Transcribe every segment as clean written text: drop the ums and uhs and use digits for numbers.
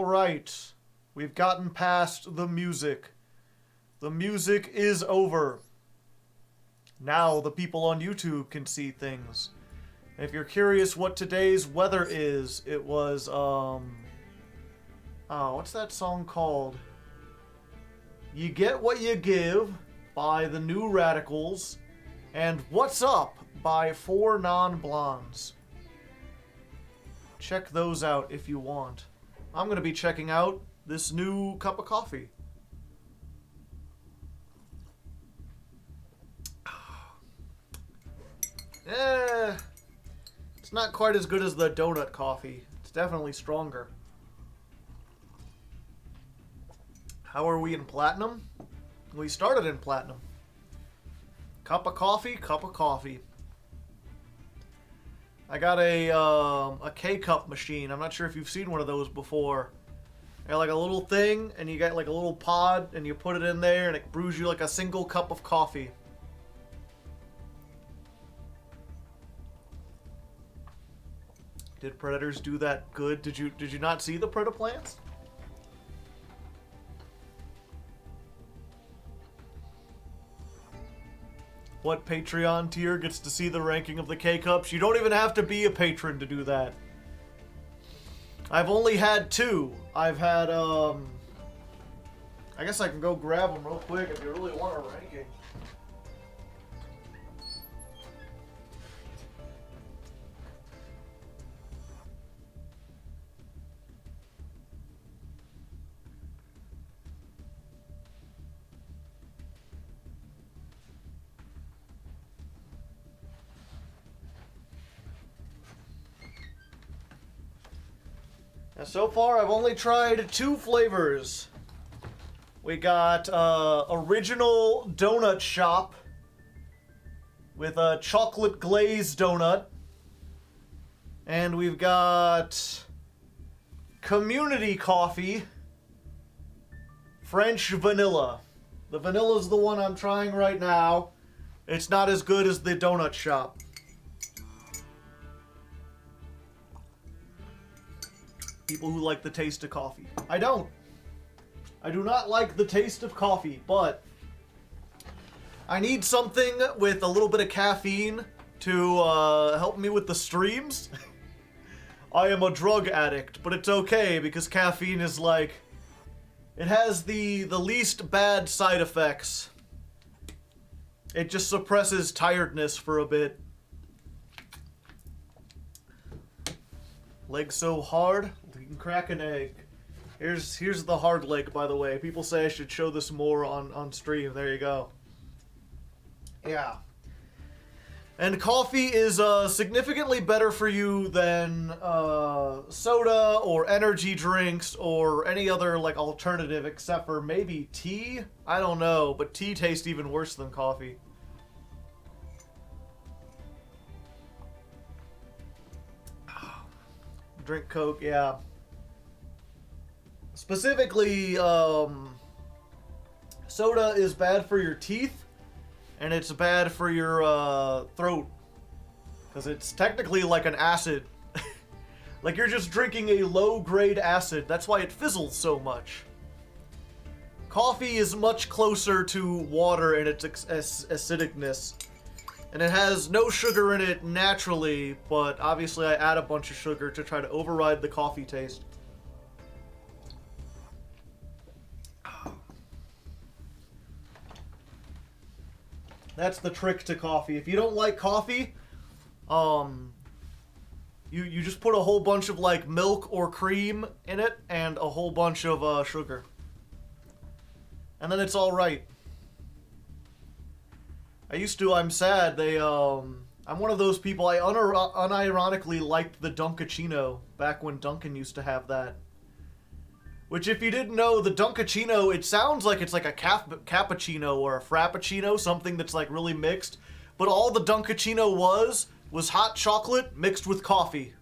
Alright. We've gotten past the music. The music is over. Now the people on YouTube can see things. If you're curious what today's weather is, it was, oh, what's that song called? You Get What You Give by the New Radicals, and What's Up by 4 Non-Blondes. Check those out if you want. I'm going to be checking out this new cup of coffee. It's not quite as good as the donut coffee. It's definitely stronger. How are we in platinum? We started in platinum. Cup of coffee, cup of coffee. I got a K-cup machine. I'm not sure if you've seen one of those before. You got like a little thing, and you got like a little pod, and you put it in there, and it brews you like a single cup of coffee. Did Predators do that good? Did you not see the Predaplants? What Patreon tier gets to see the ranking of the K-Cups? You don't even have to be a patron to do that. I've only had 2. I've had, I guess I can go grab them real quick if you really want a ranking. Now, so far, I've only tried 2 flavors. We got original donut shop with a chocolate glazed donut. And we've got community coffee, French vanilla. The vanilla's the one I'm trying right now. It's not as good as the donut shop. People who like the taste of coffee. I don't. I do not like the taste of coffee, but I need something with a little bit of caffeine to help me with the streams. I am a drug addict, but it's okay because caffeine is like, it has the least bad side effects. It just suppresses tiredness for a bit. Leg so hard, you can crack an egg. Here's the hard leg, by the way. People say I should show this more on stream. There you go. Yeah. And coffee is significantly better for you than soda or energy drinks or any other like alternative except for maybe tea. I don't know, but tea tastes even worse than coffee. Drink Coke, yeah. Specifically, soda is bad for your teeth, and it's bad for your throat, because it's technically like an acid. Like you're just drinking a low-grade acid. That's why it fizzles so much. Coffee is much closer to water in its acidicness. And it has no sugar in it naturally, but obviously I add a bunch of sugar to try to override the coffee taste. That's the trick to coffee. If you don't like coffee, you just put a whole bunch of like milk or cream in it and a whole bunch of sugar. And then it's all right. I'm sad, I'm one of those people, I unironically liked the Dunkachino back when Dunkin' used to have that. Which, if you didn't know, the Dunkachino, it sounds like it's like a cappuccino or a frappuccino, something that's like really mixed. But all the Dunkachino was hot chocolate mixed with coffee.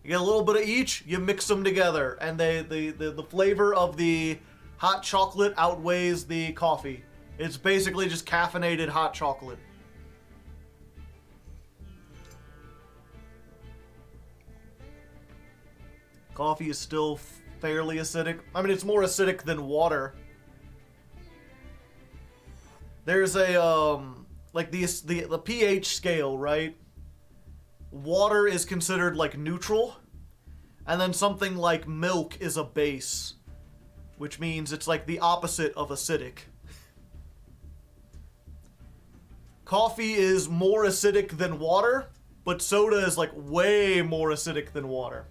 You get a little bit of each, you mix them together, and the flavor of the hot chocolate outweighs the coffee. It's basically just caffeinated hot chocolate. Coffee is still fairly acidic. I mean, it's more acidic than water. There's a, like the pH scale, right? Water is considered like neutral, and then something like milk is a base, which means it's like the opposite of acidic. Coffee is more acidic than water, but soda is like way more acidic than water.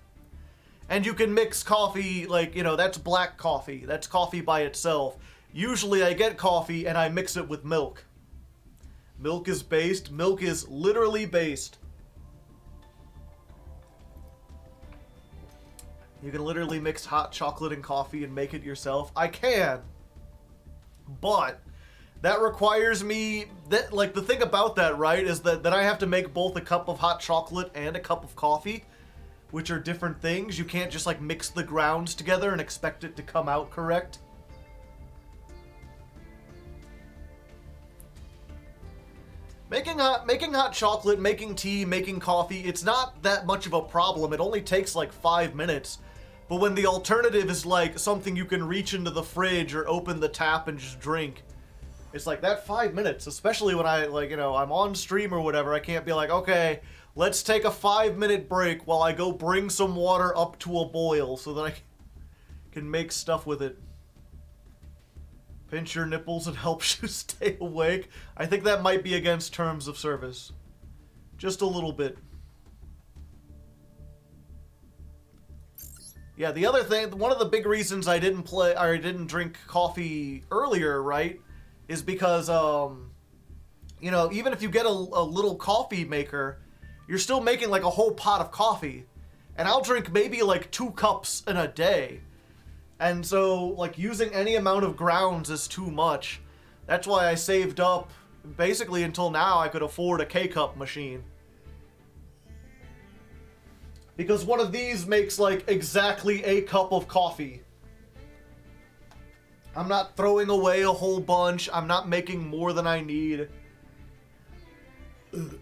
And you can mix coffee, like, you know, that's black coffee. That's coffee by itself. Usually I get coffee and I mix it with milk. Milk is based. Milk is literally based. You can literally mix hot chocolate and coffee and make it yourself. I can. But that requires me, that, like, the thing about that, right, is that I have to make both a cup of hot chocolate and a cup of coffee, which are different things. You can't just, like, mix the grounds together and expect it to come out correct. Making hot chocolate, making tea, making coffee, it's not that much of a problem. It only takes like 5 minutes. But when the alternative is like something you can reach into the fridge or open the tap and just drink, it's like that 5 minutes, especially when I, like, you know, I'm on stream or whatever. I can't be like, okay, let's take a 5-minute break while I go bring some water up to a boil so that I can make stuff with it. Pinch your nipples, it helps you stay awake. I think that might be against terms of service. Just a little bit. Yeah, the other thing, one of the big reasons I didn't drink coffee earlier, right, is because, you know, even if you get a little coffee maker, you're still making like a whole pot of coffee. And I'll drink maybe like 2 cups in a day. And so, like, using any amount of grounds is too much. That's why I saved up, basically until now, I could afford a K-Cup machine. Because one of these makes, like, exactly a cup of coffee. I'm not throwing away a whole bunch. I'm not making more than I need. Ugh.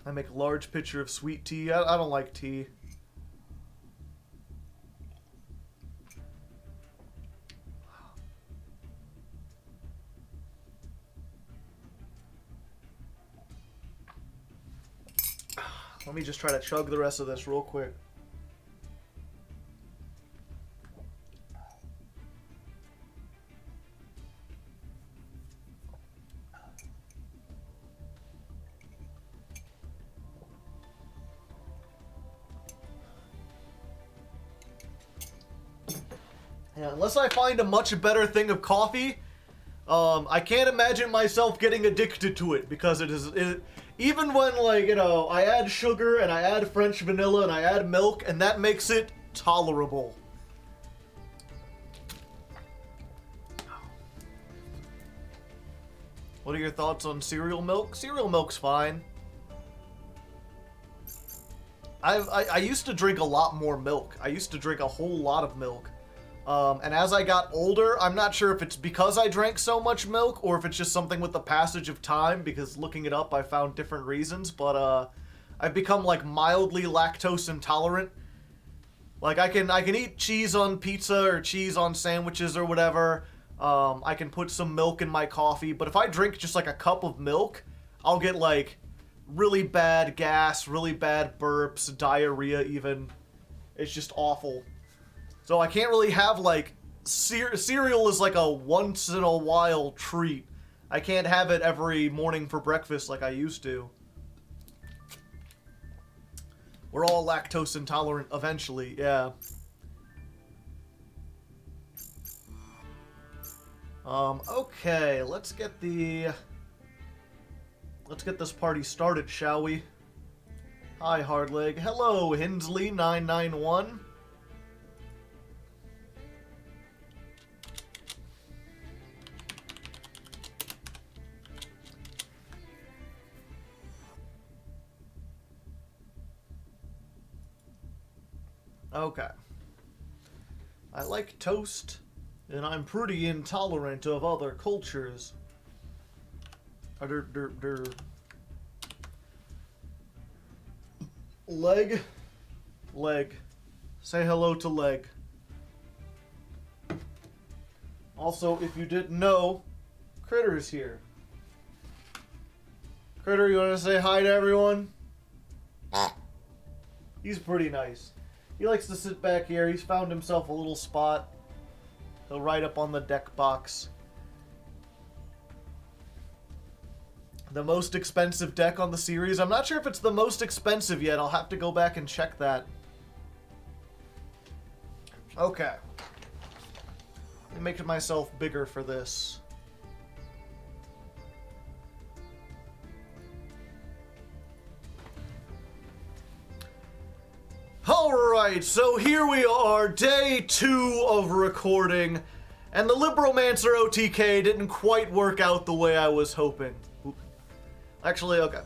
I make a large pitcher of sweet tea. I don't like tea. Let me just try to chug the rest of this real quick. Yeah, unless I find a much better thing of coffee, I can't imagine myself getting addicted to it, because even when, like, you know, I add sugar and I add French vanilla and I add milk, and that makes it tolerable. What are your thoughts on cereal milk? Cereal milk's fine. I used to drink a lot more milk. I used to drink a whole lot of milk. And as I got older, I'm not sure if it's because I drank so much milk or if it's just something with the passage of time, because looking it up, I found different reasons, but, I've become, like, mildly lactose intolerant. Like, I can eat cheese on pizza or cheese on sandwiches or whatever. I can put some milk in my coffee, but if I drink just, like, a cup of milk, I'll get, like, really bad gas, really bad burps, diarrhea even. It's just awful. So I can't really have, like, cereal is like a once-in-a-while treat. I can't have it every morning for breakfast like I used to. We're all lactose intolerant eventually, yeah. Okay, let's get this party started, shall we? Hi, Hardleg. Hello, Hinsley991. Okay. I like toast, and I'm pretty intolerant of other cultures. Leg. Say hello to Leg. Also, if you didn't know, Critter's here. Critter, you want to say hi to everyone? He's pretty nice. He likes to sit back here. He's found himself a little spot. He'll ride up on the deck box. The most expensive deck on the series. I'm not sure if it's the most expensive yet. I'll have to go back and check that. Okay. Let me make myself bigger for this. Alright, so here we are, day 2 of recording, and the Libromancer OTK didn't quite work out the way I was hoping. Actually, okay.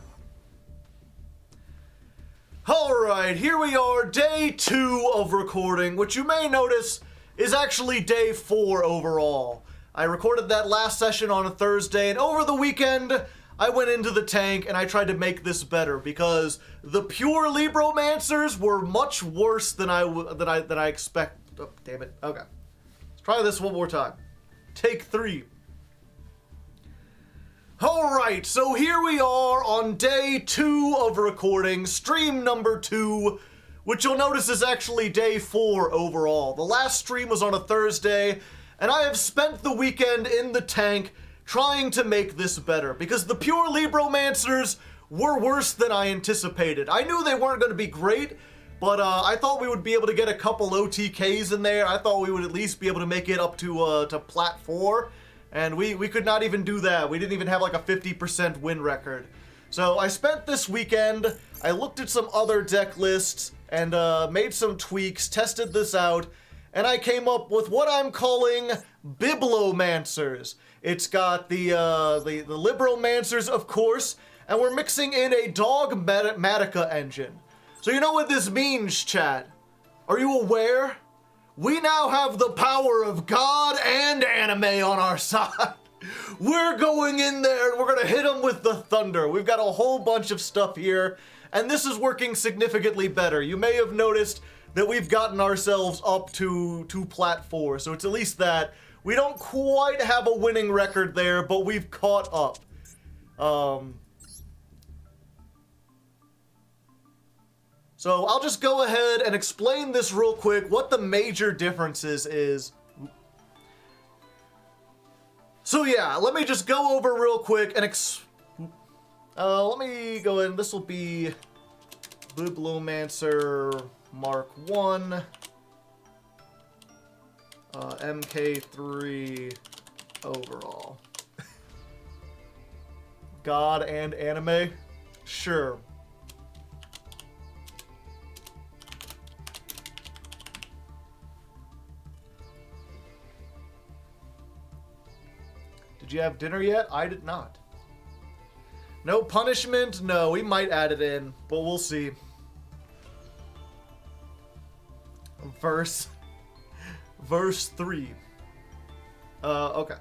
Alright, here we are, day 2 of recording, which you may notice is actually day 4 overall. I recorded that last session on a Thursday, and over the weekend, I went into the tank and I tried to make this better because the pure Libromancers were much worse than I expect. Oh, damn it. Okay. Let's try this one more time. Take 3. Alright, so here we are on day 2 of recording, stream number 2, which you'll notice is actually day 4 overall. The last stream was on a Thursday, and I have spent the weekend in the tank trying to make this better, because the pure Libromancers were worse than I anticipated. I knew they weren't going to be great, but I thought we would be able to get a couple OTKs in there. I thought we would at least be able to make it up to Plat 4, and we could not even do that. We didn't even have like a 50% win record. So I spent this weekend, I looked at some other deck lists, and made some tweaks, tested this out, and I came up with what I'm calling Biblomancers. It's got the Libromancers, of course, and we're mixing in a Dogmatika engine. So you know what this means, chat? Are you aware? We now have the power of God and anime on our side. We're going in there and we're gonna hit them with the thunder. We've got a whole bunch of stuff here, and this is working significantly better. You may have noticed that we've gotten ourselves up to Plat 4, so it's at least that. We don't quite have a winning record there, but we've caught up. So I'll just go ahead and explain this real quick, what the major differences is. So yeah, let me just go over real quick and let me go in. This will be Libromancer Mark 1. MK3 overall. God and anime? Sure. Did you have dinner yet? I did not. No punishment? No, we might add it in, but we'll see. Verse 3. Okay.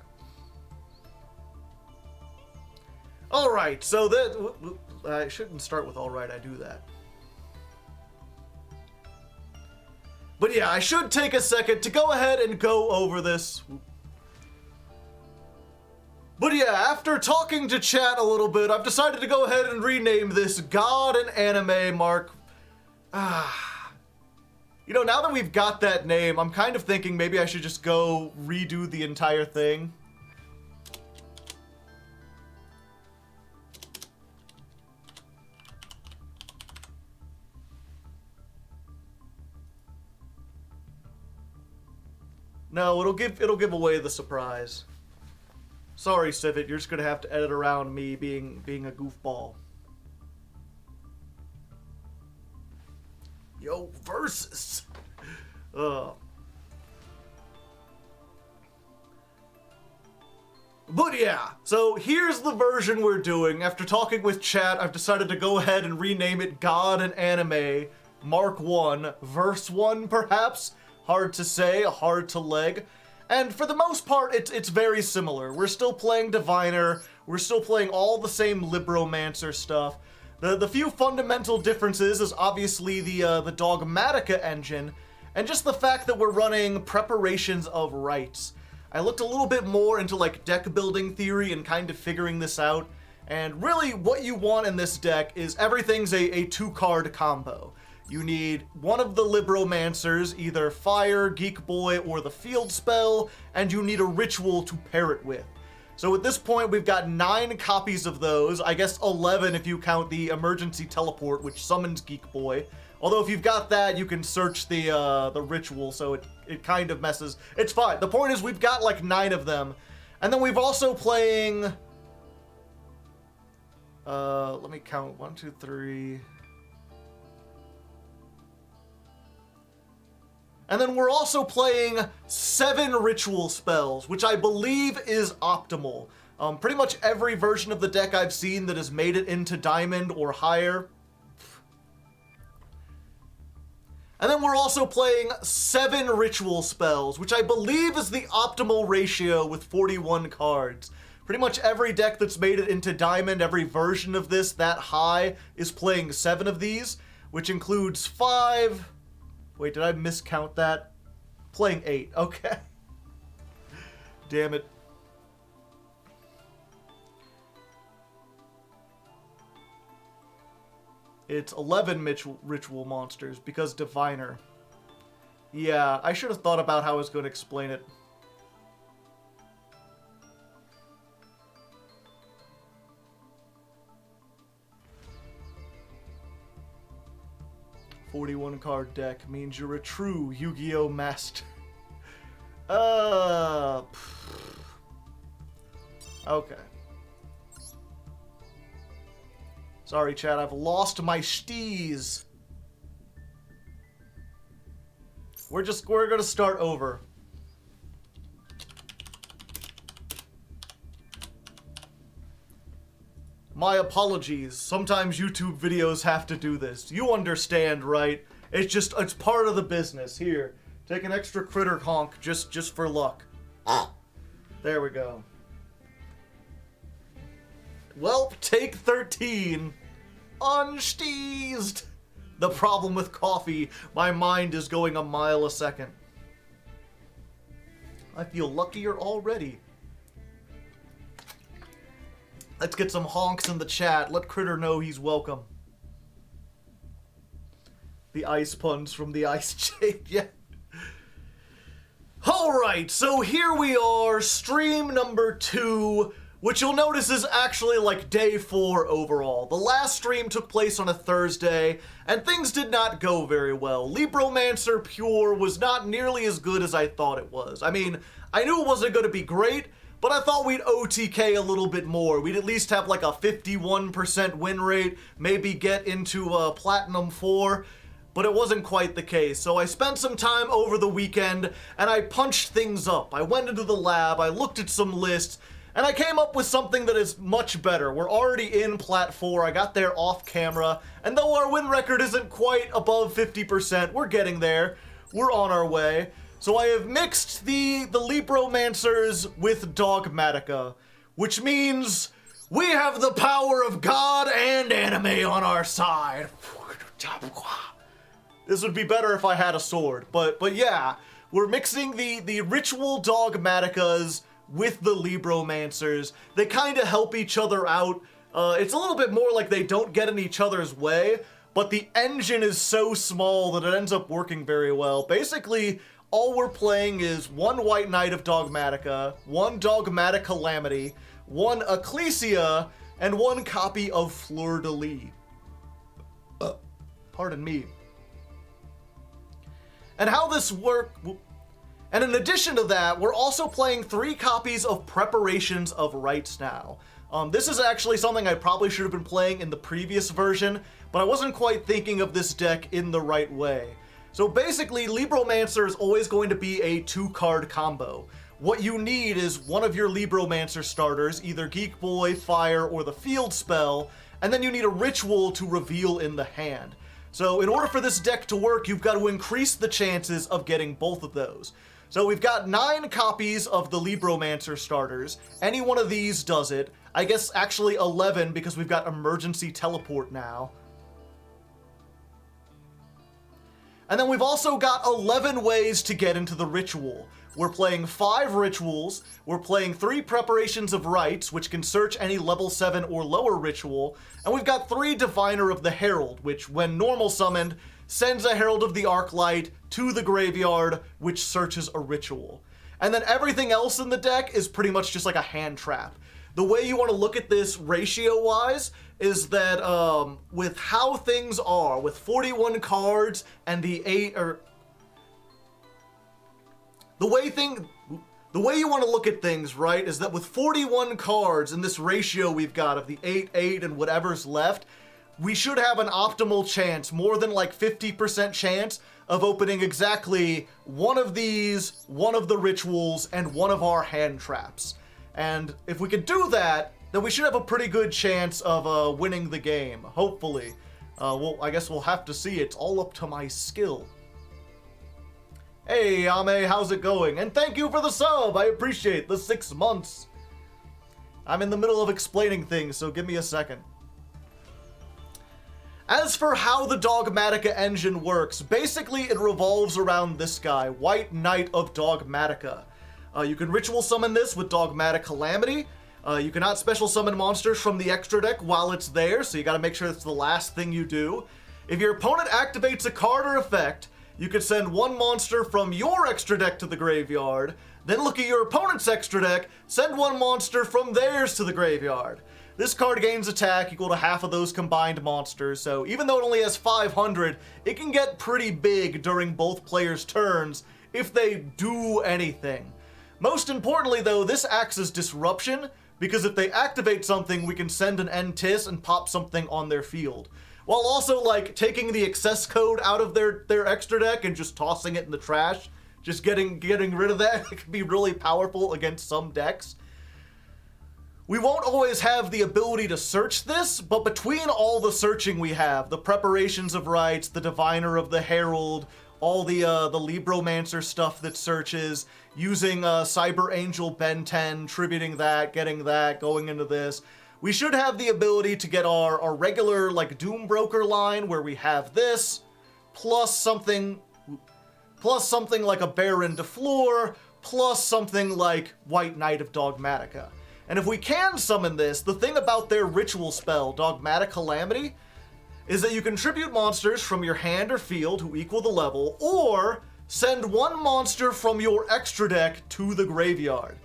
Alright, so that... I shouldn't start with alright, I do that. But yeah, I should take a second to go ahead and go over this. But yeah, after talking to chat a little bit, I've decided to go ahead and rename this God and Anime Mark. You know, now that we've got that name, I'm kind of thinking maybe I should just go redo the entire thing. No, it'll give away the surprise. Sorry, Civet, you're just gonna have to edit around me being a goofball. Yo, versus. But yeah, so here's the version we're doing. After talking with chat, I've decided to go ahead and rename it God and Anime Mark 1, Verse 1 perhaps? Hard to say, hard to leg. And for the most part, it's very similar. We're still playing Diviner, we're still playing all the same Libromancer stuff. The few fundamental differences is obviously the Dogmatika engine, and just the fact that we're running preparations of rites. I looked a little bit more into like deck building theory and kind of figuring this out, and really what you want in this deck is everything's a 2-card combo. You need one of the Libromancers, either Fire, Geek Boy, or the Field Spell, and you need a ritual to pair it with. So at this point, we've got 9 copies of those. I guess 11 if you count the Emergency Teleport, which summons Geek Boy. Although if you've got that, you can search the ritual, so it kind of messes. It's fine. The point is we've got like 9 of them. And then we've also playing... let me count. 1, 2, 3... And then we're also playing 7 ritual spells, which I believe is optimal. Pretty much every version of the deck I've seen that has made it into Diamond or higher. And then we're also playing 7 ritual spells, which I believe is the optimal ratio with 41 cards. Pretty much every deck that's made it into Diamond, every version of this that high, is playing 7 of these, which includes 5... Wait, did I miscount that? Playing 8, okay. Damn it. It's 11 ritual monsters, because Diviner. Yeah, I should have thought about how I was going to explain it. "41 card deck means you're a true Yu-Gi-Oh! Master." Okay. Sorry, chat, I've lost my steez. We're gonna start over. My apologies. Sometimes YouTube videos have to do this. You understand, right? It's part of the business. Here, take an extra critter honk just for luck. There we go. Well, take 13. Unsteezed. The problem with coffee, my mind is going a mile a second. I feel luckier already. Let's get some honks in the chat. Let Critter know he's welcome. The ice puns from the Ice Jade, yeah. Alright, so here we are, stream number 2, which you'll notice is actually like day 4 overall. The last stream took place on a Thursday, and things did not go very well. Libromancer Pure was not nearly as good as I thought it was. I mean, I knew it wasn't going to be great, but I thought we'd OTK a little bit more. We'd at least have like a 51% win rate, maybe get into Platinum 4, but it wasn't quite the case. So I spent some time over the weekend, and I punched things up. I went into the lab, I looked at some lists, and I came up with something that is much better. We're already in Plat 4, I got there off camera, and though our win record isn't quite above 50%, we're getting there. We're on our way. So I have mixed the Libromancers with Dogmatika, which means we have the power of God and anime on our side. This would be better if I had a sword, but yeah, we're mixing the ritual Dogmatikas with the Libromancers. They kind of help each other out. It's a little bit more like they don't get in each other's way, but the engine is so small that it ends up working very well. Basically, all we're playing is 1 White Knight of Dogmatika, 1 Dogmatic Calamity, 1 Ecclesia, and 1 copy of Fleur de Lis. Pardon me. And how this works... And in addition to that, we're also playing 3 copies of Preparations of Rites now. This is actually something I probably should have been playing in the previous version, but I wasn't quite thinking of this deck in the right way. So basically, Libromancer is always going to be a 2-card combo. What you need is one of your Libromancer starters, either Geek Boy, Fire, or the Field Spell, and then you need a ritual to reveal in the hand. So in order for this deck to work, you've got to increase the chances of getting both of those. So we've got 9 copies of the Libromancer starters. Any one of these does it. I guess actually 11 because we've got emergency teleport now. And then we've also got 11 ways to get into the ritual. We're playing 5 rituals, we're playing 3 preparations of rites, which can search any level 7 or lower ritual, and we've got 3 Diviner of the Herald, which, when normal summoned, sends a Herald of the Arclight to the graveyard, which searches a ritual. And then everything else in the deck is pretty much just like a hand trap. The way you want to look at this ratio-wise is that with how things are, with 41 cards and the 8, or... The way you want to look at things, right, is that with 41 cards in this ratio we've got of the 8, 8, and whatever's left, we should have an optimal chance, more than like 50% chance, of opening exactly one of these, one of the rituals, and one of our hand traps. And if we can do that, then we should have a pretty good chance of winning the game, hopefully. Well, I guess we'll have to see. It's all up to my skill. Hey, Ame, how's it going? And thank you for the sub! I appreciate the 6 months. I'm in the middle of explaining things, so give me a second. As for how the Dogmatika engine works, basically it revolves around this guy, White Knight of Dogmatika. You can ritual summon this with Dogmatic Calamity. You cannot special summon monsters from the extra deck while it's there, so you gotta make sure it's the last thing you do. If your opponent activates a card or effect, you can send 1 monster from your extra deck to the graveyard, then look at your opponent's extra deck, send 1 monster from theirs to the graveyard. This card gains attack equal to half of those combined monsters, so even though it only has 500, it can get pretty big during both players' turns if they do anything. Most importantly though, this acts as disruption, because if they activate something, we can send an NTIS and pop something on their field. While also, like, taking the access code out of their extra deck and just tossing it in the trash. Just getting rid of that. It can be really powerful against some decks. We won't always have the ability to search this, but between all the searching we have, the preparations of rites, the Diviner of the Herald, all the Libromancer stuff that searches, using Cyber Angel Ben 10, tributing that, getting that, going into this, we should have the ability to get our regular, like, Doom Broker line, where we have this, plus something like a Baron de Fleur, plus something like White Knight of Dogmatika. And if we can summon this, the thing about their ritual spell, Dogmatic Calamity, is that you can tribute monsters from your hand or field who equal the level, or send 1 monster from your extra deck to the graveyard.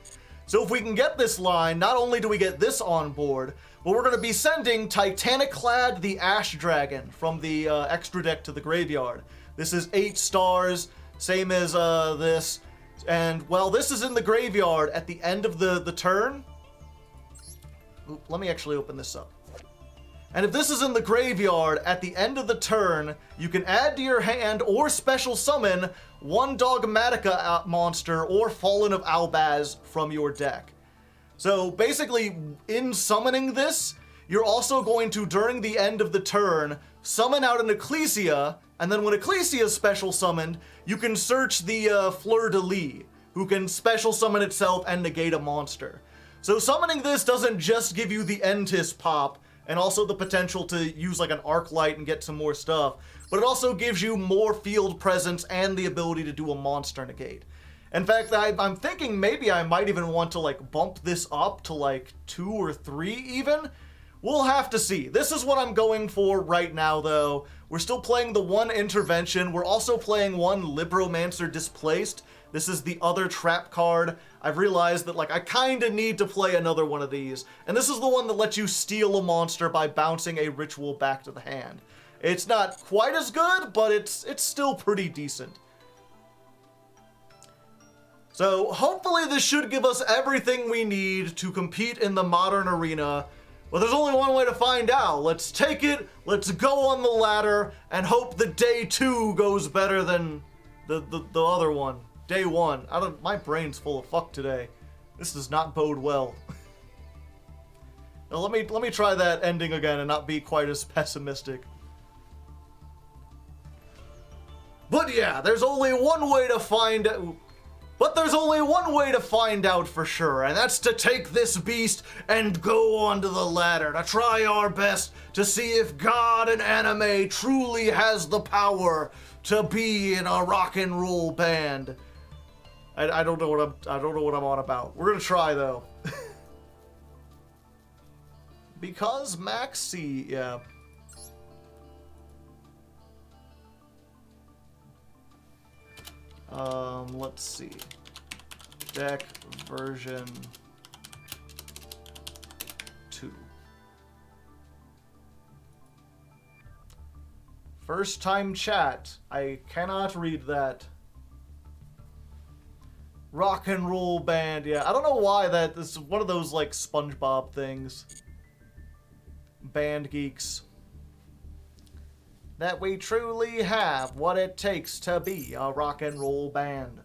So if we can get this line, not only do we get this on board, but we're going to be sending Titanic-clad the Ash Dragon from the extra deck to the graveyard. This is 8 stars, same as this, and while this is in the graveyard at the end of the turn... Oop, let me actually open this up. And if this is in the graveyard at the end of the turn, you can add to your hand or special summon 1 Dogmatika monster or Fallen of Albaz from your deck. So basically, in summoning this, you're also going to, during the end of the turn, summon out an Ecclesia, and then when Ecclesia is special summoned, you can search the Fleur de Lis, who can special summon itself and negate a monster. So summoning this doesn't just give you the NTIS pop, and also the potential to use like an Arclight and get some more stuff, but it also gives you more field presence and the ability to do a monster negate. In fact, I'm thinking maybe I might even want to like bump this up to like 2 or 3 even. We'll have to see. This is what I'm going for right now though. We're still playing the 1 intervention. We're also playing 1 Libromancer Displaced. This is the other trap card. I've realized that, like, I kind of need to play another one of these. And this is the one that lets you steal a monster by bouncing a ritual back to the hand. It's not quite as good, but it's still pretty decent. So, hopefully this should give us everything we need to compete in the modern arena. But there's only one way to find out. Let's take it, let's go on the ladder, and hope that day 2 goes better than the other one. Day 1. My brain's full of fuck today. This does not bode well. Now let me try that ending again and not be quite as pessimistic. But yeah, there's only one way to find out. But there's only one way to find out for sure, and that's to take this beast and go onto the ladder to try our best to see if God in anime truly has the power to be in a rock and roll band. I don't know what I'm on about. We're gonna try though. Because Maxx C, yeah. Let's see. Deck version 2. First time chat. I cannot read that. Rock and roll band, yeah. I don't know why that this is one of those like SpongeBob things. Band geeks. That we truly have what it takes to be a rock and roll band.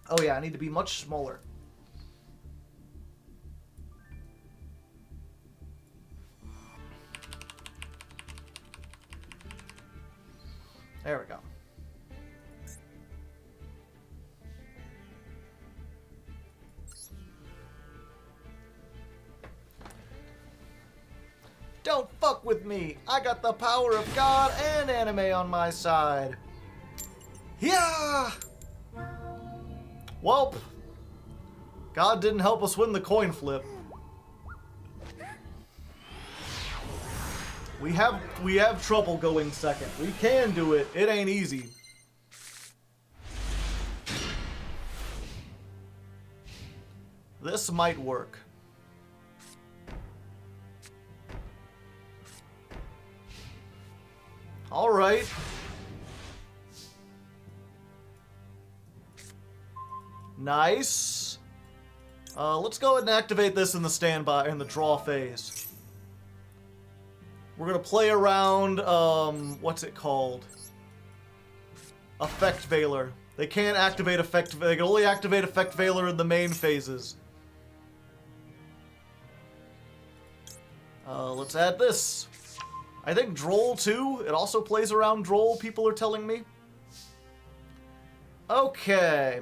Oh yeah, I need to be much smaller. There we go. Don't fuck with me. I got the power of God and anime on my side. Yeah. Welp. God didn't help us win the coin flip. We have trouble going second. We can do it. It ain't easy. This might work. All right. Nice. Let's go ahead and activate this in the standby, in the draw phase. We're gonna play around, what's it called? Effect Veiler. They can't activate Effect, they can only activate Effect Veiler in the main phases. Let's add this. I think Droll too, it also plays around Droll, people are telling me. Okay.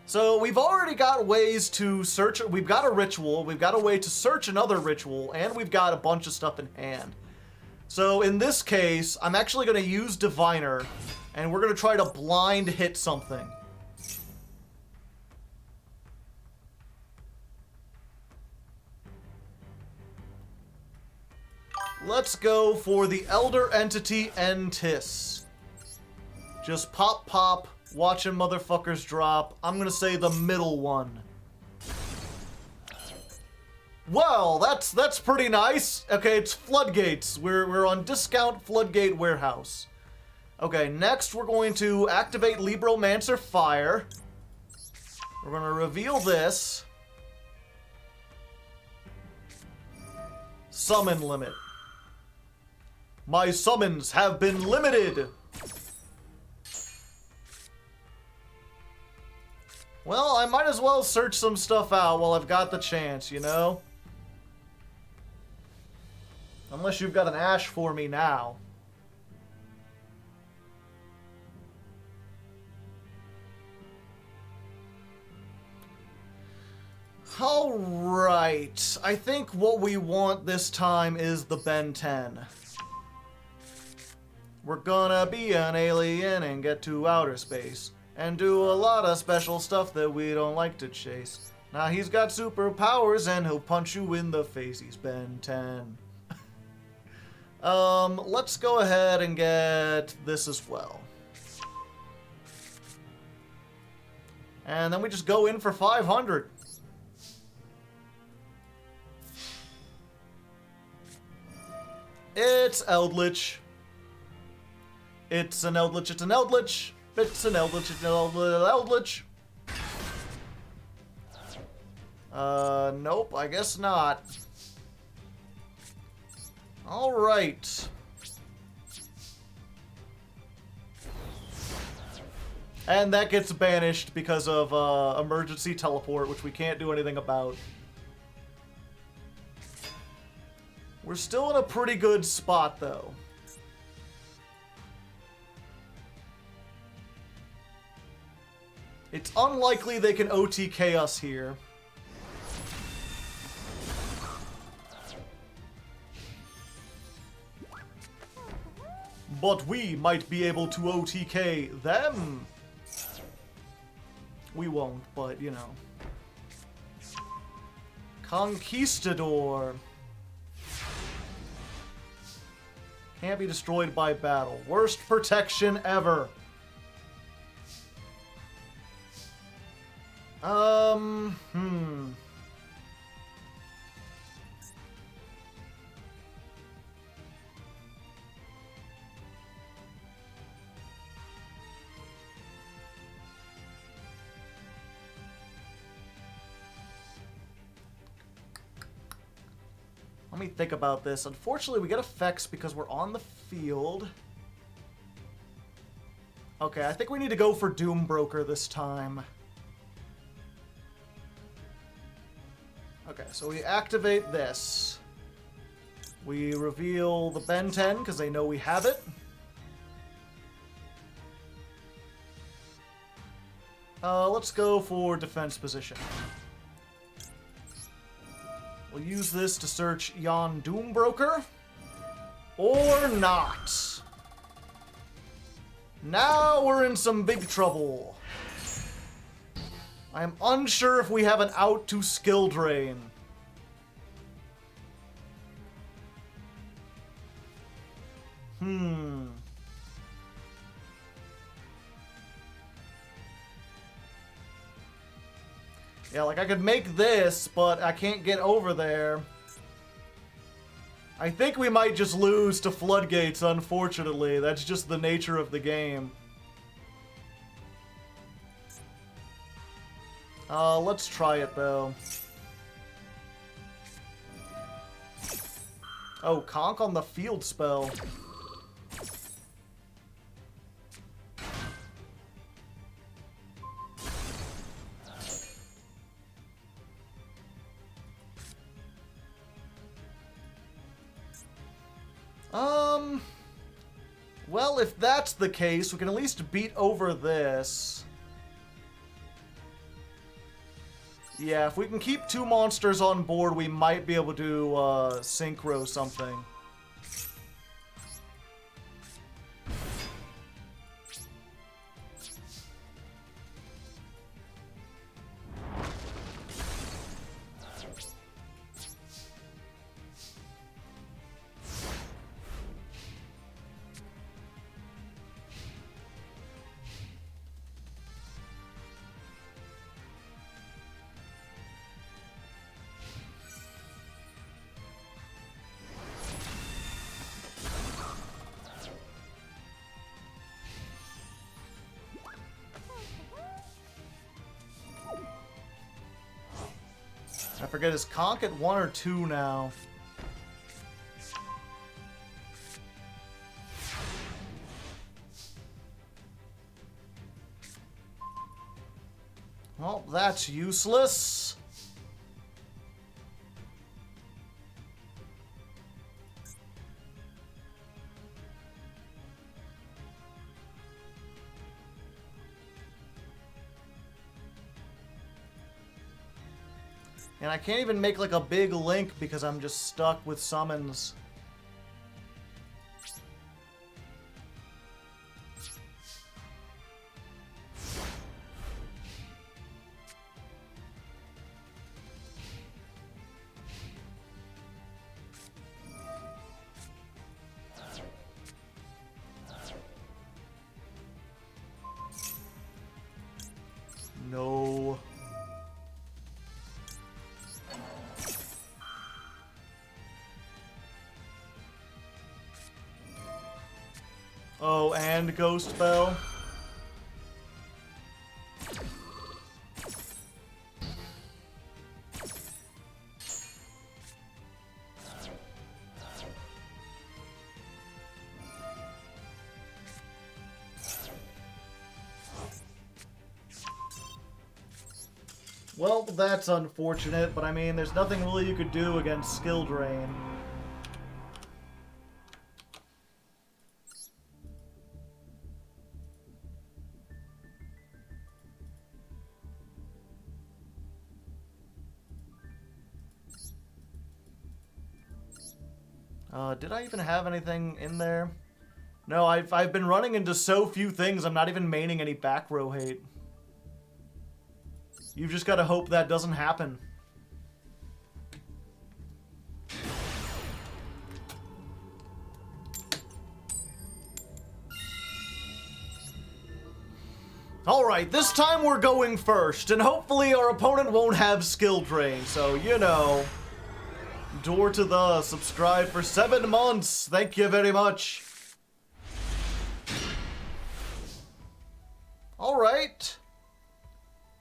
So we've already got ways to search, we've got a ritual, we've got a way to search another ritual, and we've got a bunch of stuff in hand. So in this case, I'm actually going to use Diviner, and we're going to try to blind hit something. Let's go for the Elder Entity Entis. Just pop, pop, watching motherfuckers drop. I'm gonna say the middle one. Well, that's pretty nice. Okay, it's Floodgates. We're on discount Floodgate Warehouse. Okay, next we're going to activate Libromancer Fire. We're gonna reveal this. Summon limit. My summons have been limited. Well, I might as well search some stuff out while I've got the chance, you know? Unless you've got an Ash for me now. Alright, I think what we want this time is the Ben 10. We're gonna be an alien and get to outer space. And do a lot of special stuff that we don't like to chase. Now he's got superpowers and he'll punch you in the face. He's Ben 10. Let's go ahead and get this as well. And then we just go in for 500. It's Eldritch. It's an Eldritch, it's an Eldritch. It's an Eldritch, it's an Eldritch. Nope, I guess not. Alright. And that gets banished because of emergency teleport, which we can't do anything about. We're still in a pretty good spot, though. It's unlikely they can OTK us here. But we might be able to OTK them. We won't, but you know. Conquistador. Can't be destroyed by battle. Worst protection ever. Let me think about this. Unfortunately, we get effects because we're on the field. Okay, I think we need to go for Doombroker this time. Okay, so we activate this. We reveal the Ben 10 because they know we have it. Let's go for defense position. We'll use this to search yon Doombroker. Or not. Now we're in some big trouble. I am unsure if we have an out to skill drain. Yeah, like I could make this, but I can't get over there. I think we might just lose to Floodgates, unfortunately. That's just the nature of the game. Let's try it, though. Oh, Conk on the field spell. Well, if that's the case, we can at least beat over this. Yeah, if we can keep two monsters on board, we might be able to, synchro something. I forget, is Conk at 1 or 2 now? Well, that's useless. And I can't even make like a big link because I'm just stuck with summons. No. Oh, and Ghost Bell. Well, that's unfortunate, but I mean, there's nothing really you could do against Skill Drain. Did I even have anything in there? No, I've been running into so few things, I'm not even maining any back row hate. You've just got to hope that doesn't happen. Alright, this time we're going first, and hopefully our opponent won't have skill drain, so, you know. Door to the subscribe for 7 months. Thank you very much. Alright.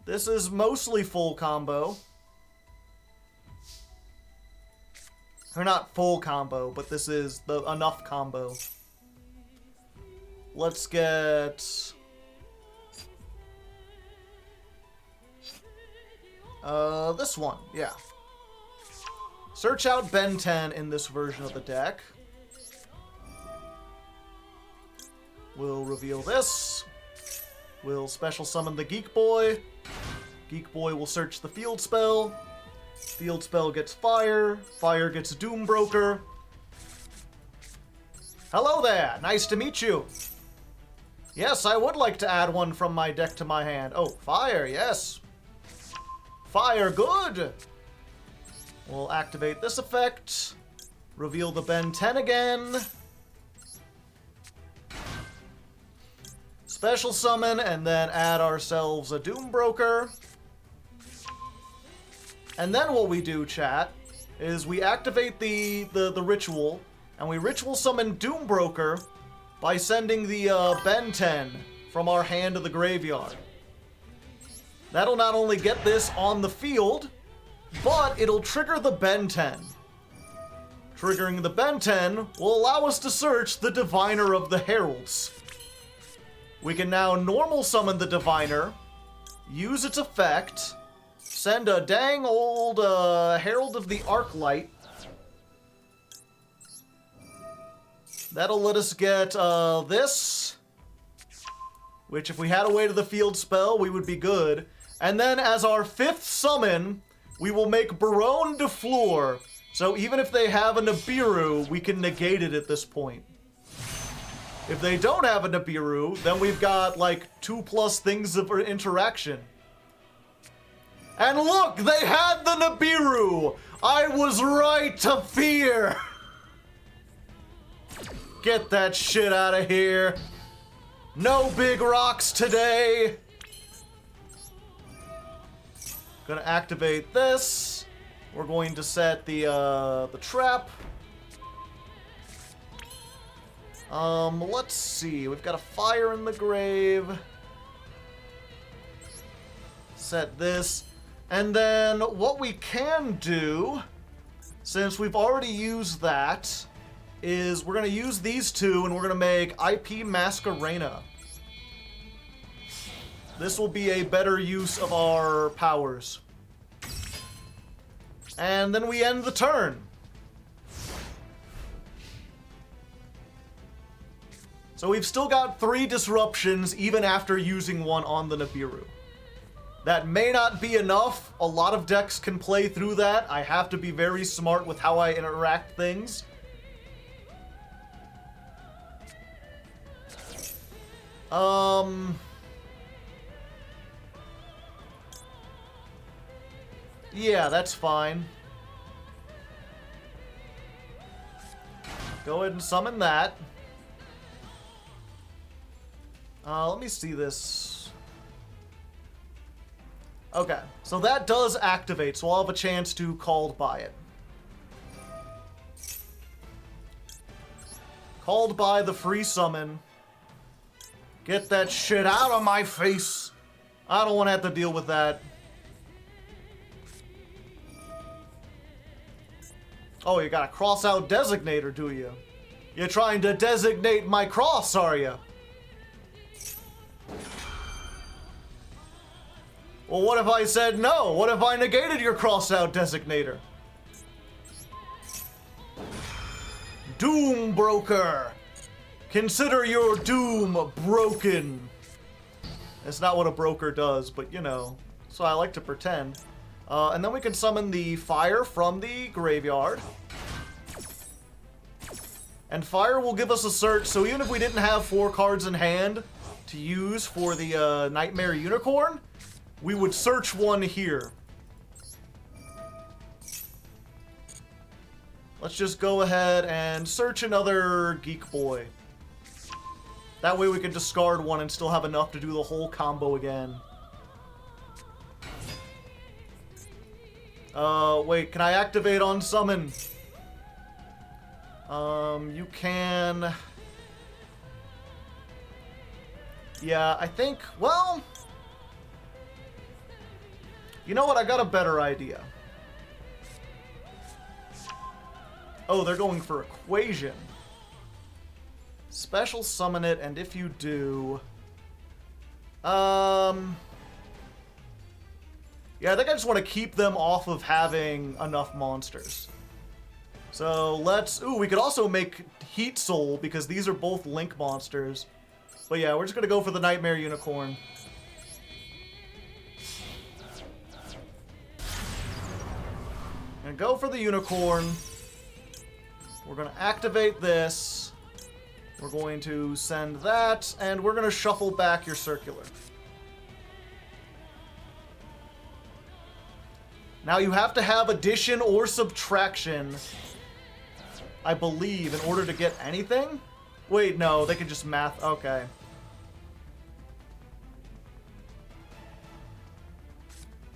This is mostly full combo. Or not full combo, but this is the enough combo. Let's get... this one, yeah. Search out Ben 10 in this version of the deck. We'll reveal this. We'll special summon the Geek Boy. Geek Boy will search the field spell. Field spell gets Fire. Fire gets Doom Broker. Hello there, nice to meet you. Yes, I would like to add one from my deck to my hand. Oh, Fire, yes. Fire, good! We'll activate this effect. Reveal the Ben 10 again. Special summon, and then add ourselves a Doom Broker. And then what we do, chat, is we activate the ritual, and we ritual summon Doom Broker by sending the Ben 10 from our hand to the graveyard. That'll not only get this on the field, but it'll trigger the Ben 10. Triggering the Ben 10 will allow us to search the Diviner of the Heralds. We can now normal summon the Diviner, use its effect, send a dang old Herald of the Arclight. That'll let us get this, which if we had a way to the field spell, we would be good. And then as our 5th summon, we will make Baronne de Fleur. So even if they have a Nibiru, we can negate it at this point. If they don't have a Nibiru, then we've got like 2+ things of interaction. And look, they had the Nibiru! I was right to fear! Get that shit out of here. No big rocks today. Gonna activate this. We're going to set the trap. Let's see. We've got a Fire in the grave. Set this. And then what we can do, since we've already used that, is we're gonna use these two and we're gonna make IP Masquerena. This will be a better use of our powers. And then we end the turn. So we've still got 3 disruptions even after using one on the Nibiru. That may not be enough. A lot of decks can play through that. I have to be very smart with how I interact things. Yeah, that's fine. Go ahead and summon that. Let me see this. Okay, so that does activate, so I'll have a chance to Called by it. Called by the free summon. Get that shit out of my face. I don't want to have to deal with that. Oh, you got a cross out designator, do you? You're trying to designate my cross, are you? Well, what if I said no? What if I negated your cross out designator? Doom Broker. Consider your doom broken. That's not what a broker does, but you know. So I like to pretend. And then we can summon the Fire from the graveyard. And fire will give us a search, so even if we didn't have 4 cards in hand to use for the Nightmare Unicorn, we would search one here. Let's just go ahead and search another Geek Boy. That way we can discard one and still have enough to do the whole combo again. Wait, can I activate on summon? You can... Yeah, I think, well... You know what, I got a better idea. Oh, they're going for Equation. Special summon it, and if you do... Yeah, I think I just want to keep them off of having enough monsters. So let's... Ooh, we could also make Heat Soul, because these are both Link monsters. But yeah, we're just going to go for the Nightmare Unicorn. And go for the Unicorn. We're going to activate this. We're going to send that, and we're going to shuffle back your Circular. Now you have to have addition or subtraction, I believe, in order to get anything? Wait, no, they can just math. Okay.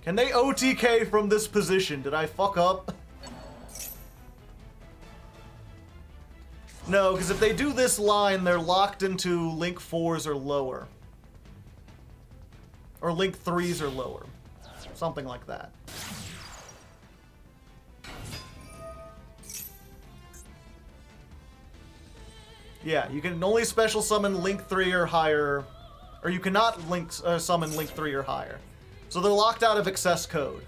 Can they OTK from this position? Did I fuck up? No, because if they do this line, they're locked into Link 4s or lower. Or Link 3s or lower. Something like that. Yeah, you can only special summon Link 3 or higher, or you cannot summon Link 3 or higher. So they're locked out of access code.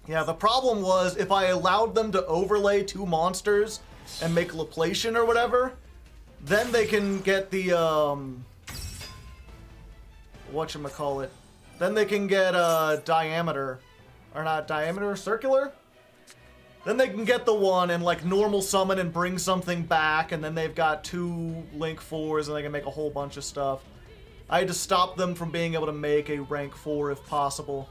Yeah, the problem was if I allowed them to overlay 2 monsters and make Laplation or whatever, then they can get the, whatchamacallit. Then they can get, Diameter. Or not Diameter, Circular? Then they can get the one and, like, normal summon and bring something back, and then they've got 2 Link 4s and they can make a whole bunch of stuff. I had to stop them from being able to make a rank 4 if possible.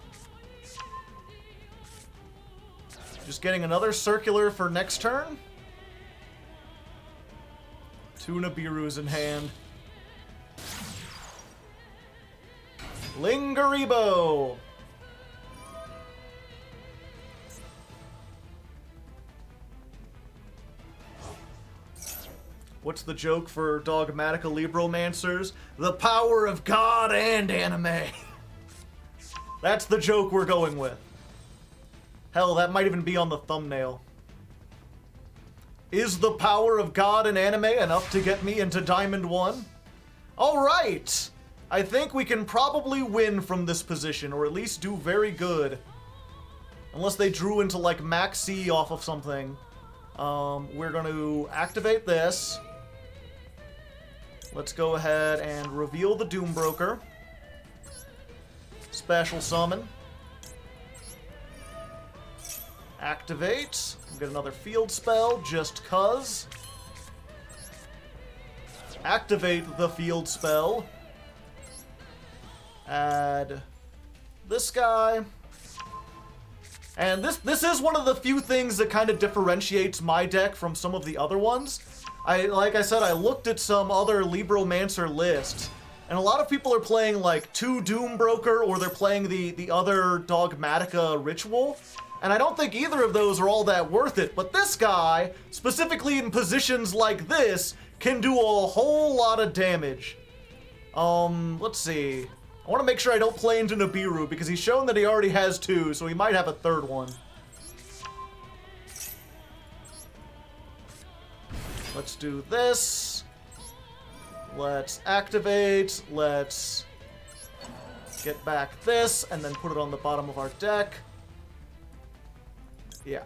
Just getting another Circular for next turn. 2 Nibirus in hand. Lingeribo! What's the joke for Dogmatika Libromancers? The power of God and anime. That's the joke we're going with. Hell, that might even be on the thumbnail. Is the power of God and anime enough to get me into Diamond 1? Alright! I think we can probably win from this position, or at least do very good. Unless they drew into, like, Maxx C off of something. We're going to activate this. Let's go ahead and reveal the Doombroker. Special summon. Activate. Get another field spell, just cuz. Activate the field spell. Add this guy. And this is one of the few things that kind of differentiates my deck from some of the other ones. Like I said, I looked at some other Libromancer lists, and a lot of people are playing like 2 Doombroker, or they're playing the other Dogmatika Ritual. And I don't think either of those are all that worth it, but this guy, specifically in positions like this, can do a whole lot of damage. Let's see. I want to make sure I don't play into Nibiru, because he's shown that he already has 2, so he might have a 3rd one. Let's do this. Let's activate. Let's get back this, and then put it on the bottom of our deck. Yeah.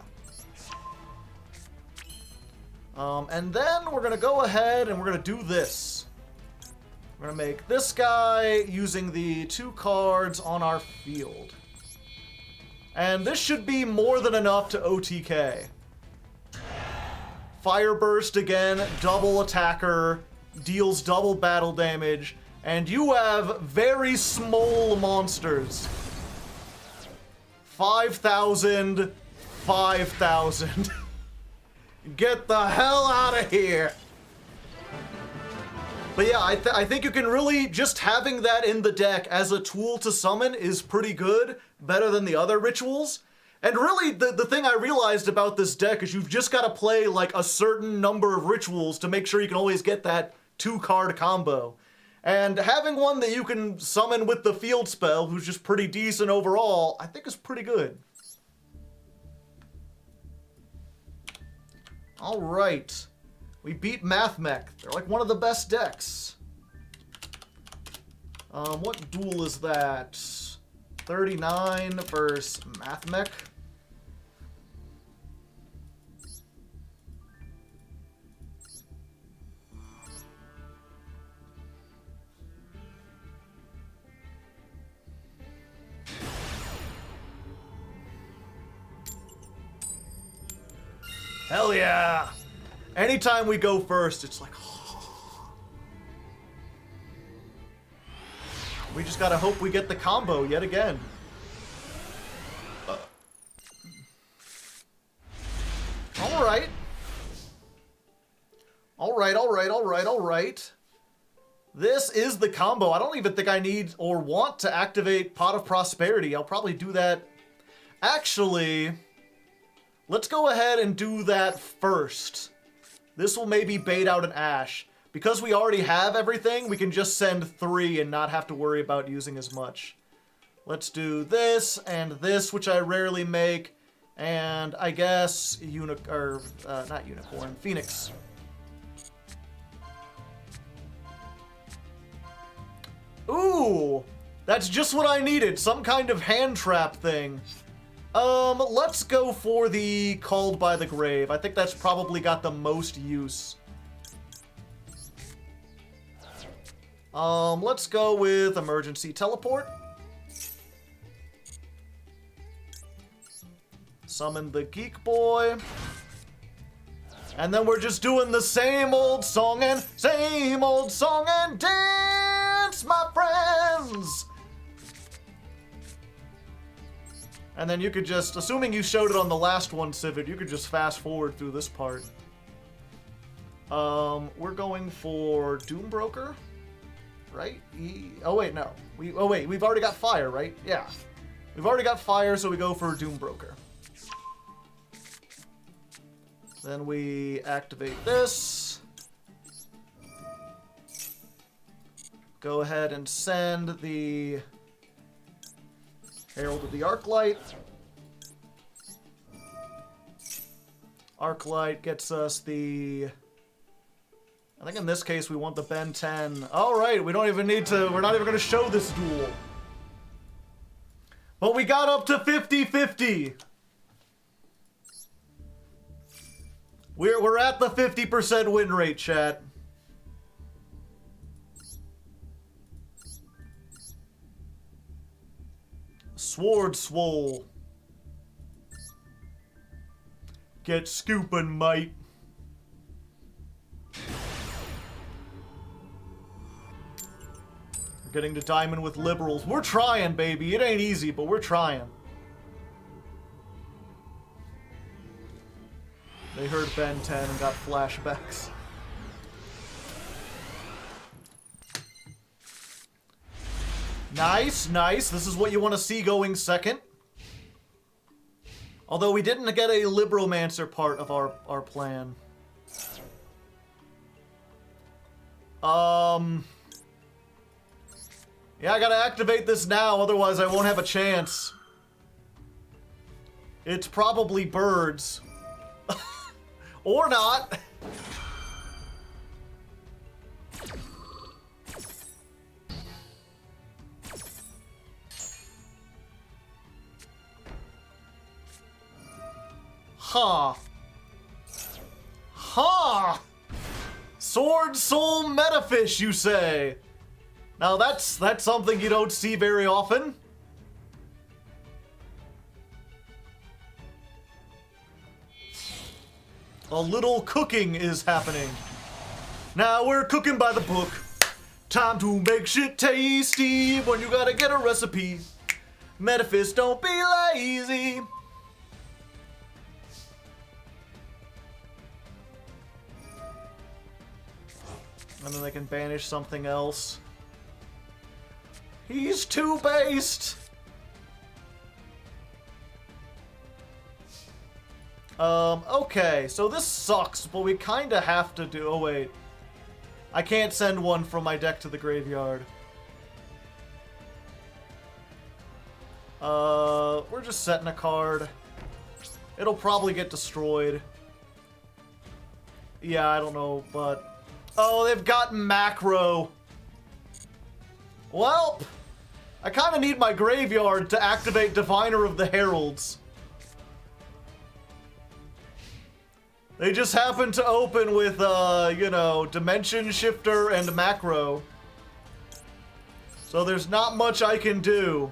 And then we're gonna go ahead and we're gonna do this. We're gonna make this guy using the 2 cards on our field. And this should be more than enough to OTK. Fire Burst again, double attacker, deals double battle damage, and you have very small monsters. 5,000, 5,000. Get the hell out of here! But yeah, I think you can really, just having that in the deck as a tool to summon is pretty good, better than the other rituals. And really, the thing I realized about this deck is you've just got to play like a certain number of rituals to make sure you can always get that 2-card combo. And having one that you can summon with the field spell, who's just pretty decent overall, I think is pretty good. Alright. We beat Mathmech. They're like one of the best decks. What duel is that? 39 versus Mathmech. Hell yeah! Anytime we go first, it's like, we just gotta hope we get the combo yet again. Alright. Alright. This is the combo. I don't even think I need or want to activate Pot of Prosperity. I'll probably do that. Actually, let's go ahead and do that first. This will maybe bait out an Ash. Because we already have everything, we can just send 3 and not have to worry about using as much. Let's do this and this, which I rarely make, and I guess not Unicorn, Phoenix. Ooh, that's just what I needed, some kind of hand trap thing. Let's go for the Called by the Grave. I think that's probably got the most use. Let's go with Emergency Teleport. Summon the Geek Boy. And then we're just doing the same old song and dance, my friends! And then you could just, assuming you showed it on the last one, Civet, you could just fast forward through this part. We're going for Doombroker, right? Oh wait, no. We've already got Fire, right? Yeah. We've already got Fire, so we go for Doombroker. Then we activate this. Go ahead and send the Herald of the Arclight. Arclight gets us the... I think in this case we want the Ben 10. Alright, we don't even need to... We're not even going to show this duel. But we got up to 50-50. We're at the 50% win rate, chat. Sword Swole. Get scoopin', mate. We're getting to diamond with liberals. We're trying, baby. It ain't easy, but we're trying. They heard Ben 10 and got flashbacks. Nice, nice. This is what you want to see going second. Although we didn't get a Libromancer part of our plan. Yeah, I gotta activate this now, otherwise I won't have a chance. It's probably birds. Or not. Huh. Huh. Sword Soul Metafish, you say? Now that's something you don't see very often. A little cooking is happening. Now we're cooking by the book. Time to make shit tasty when you gotta get a recipe. Metaphys, don't be lazy. And then they can banish something else. He's too based. Okay, so this sucks, but we kinda have to do... Oh, wait. I can't send one from my deck to the graveyard. We're just setting a card. It'll probably get destroyed. Yeah, I don't know, but... Oh, they've got macro. Well, I kinda need my graveyard to activate Diviner of the Heralds. They just happen to open with, you know, Dimension Shifter and Macro. So there's not much I can do.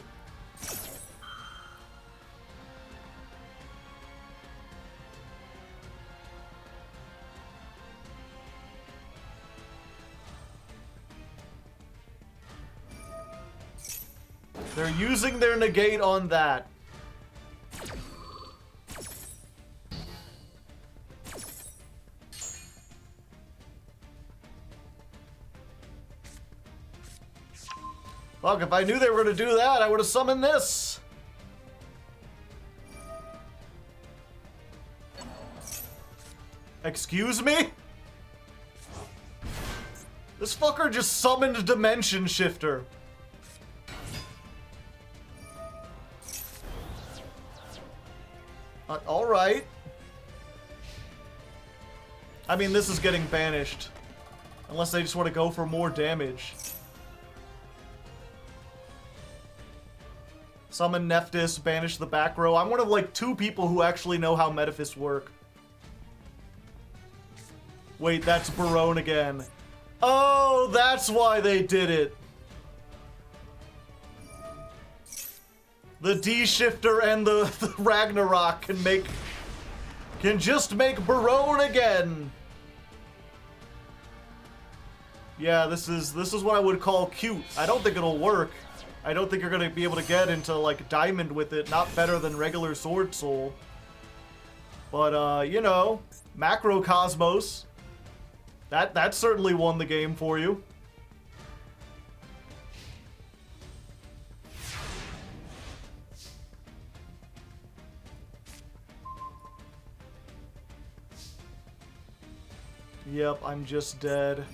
They're using their negate on that. Fuck, if I knew they were gonna do that, I would have summoned this. Excuse me? This fucker just summoned Dimension Shifter. Alright. I mean, this is getting banished. Unless they just want to go for more damage. Summon Nephthys, banish the back row. I'm one of like 2 people who actually know how Metaphys work. Wait, that's Barone again. Oh, that's why they did it. The D-Shifter and the Ragnarok can just make Barone again. Yeah, this is what I would call cute. I don't think it'll work. I don't think you're gonna be able to get into like Diamond with it. Not better than regular Sword Soul. But you know, Macrocosmos. That certainly won the game for you. Yep, I'm just dead.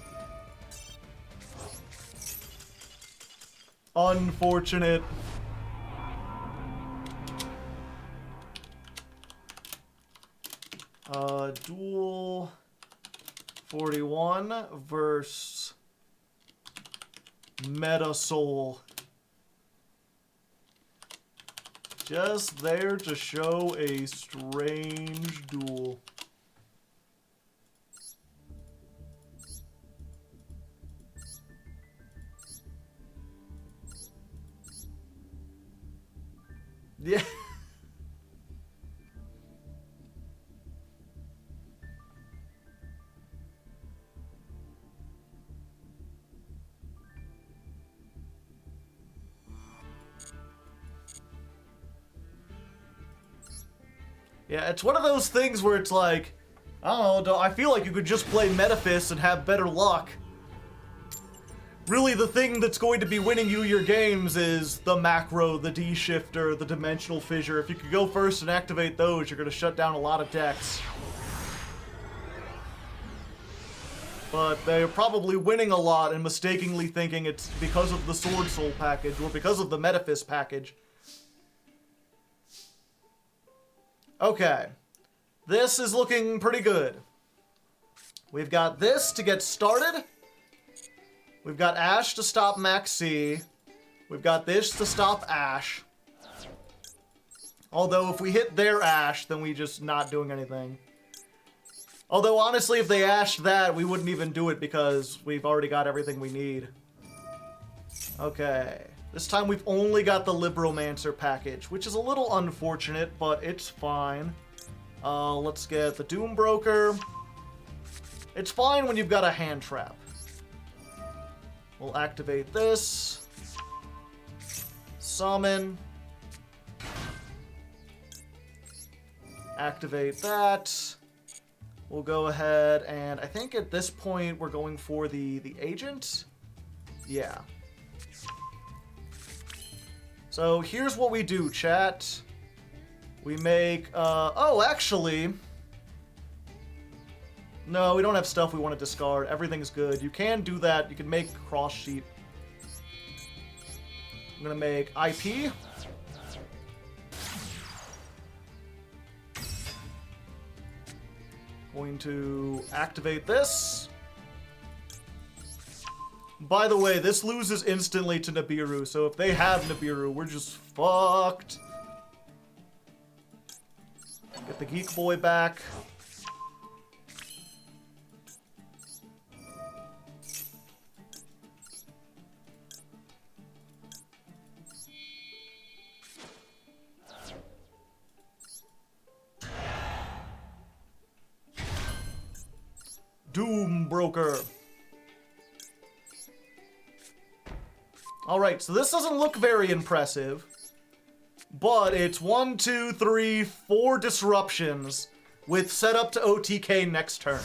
Unfortunate. Duel 41 versus Meta Soul. Just there to show a strange duel. Yeah. Yeah, it's one of those things where it's like, I don't know, I feel like you could just play Metaphys and have better luck. Really, the thing that's going to be winning you your games is the Macro, the D-Shifter, the Dimensional Fissure. If you could go first and activate those, you're going to shut down a lot of decks. But they're probably winning a lot and mistakenly thinking it's because of the Sword Soul package or because of the Metaphys package. Okay. This is looking pretty good. We've got this to get started. We've got Ash to stop Maxx C. We've got this to stop Ash. Although if we hit their Ash, then we just not doing anything. Although honestly, if they ashed that, we wouldn't even do it because we've already got everything we need. Okay. This time we've only got the Libromancer package, which is a little unfortunate, but it's fine. Let's get the Doom Broker. It's fine when you've got a hand trap. We'll activate this. Summon. Activate that. We'll go ahead and I think at this point we're going for the agent. Yeah. So here's what we do, chat. We make, oh, actually, no, we don't have stuff we want to discard. Everything's good. You can do that. You can make cross sheet. I'm gonna make IP. Going to activate this. By the way, this loses instantly to Nibiru, so if they have Nibiru, we're just fucked. Get the Geek Boy back. Doom Broker. Alright, so this doesn't look very impressive, but it's 1, 2, 3, 4 disruptions with setup to OTK next turn.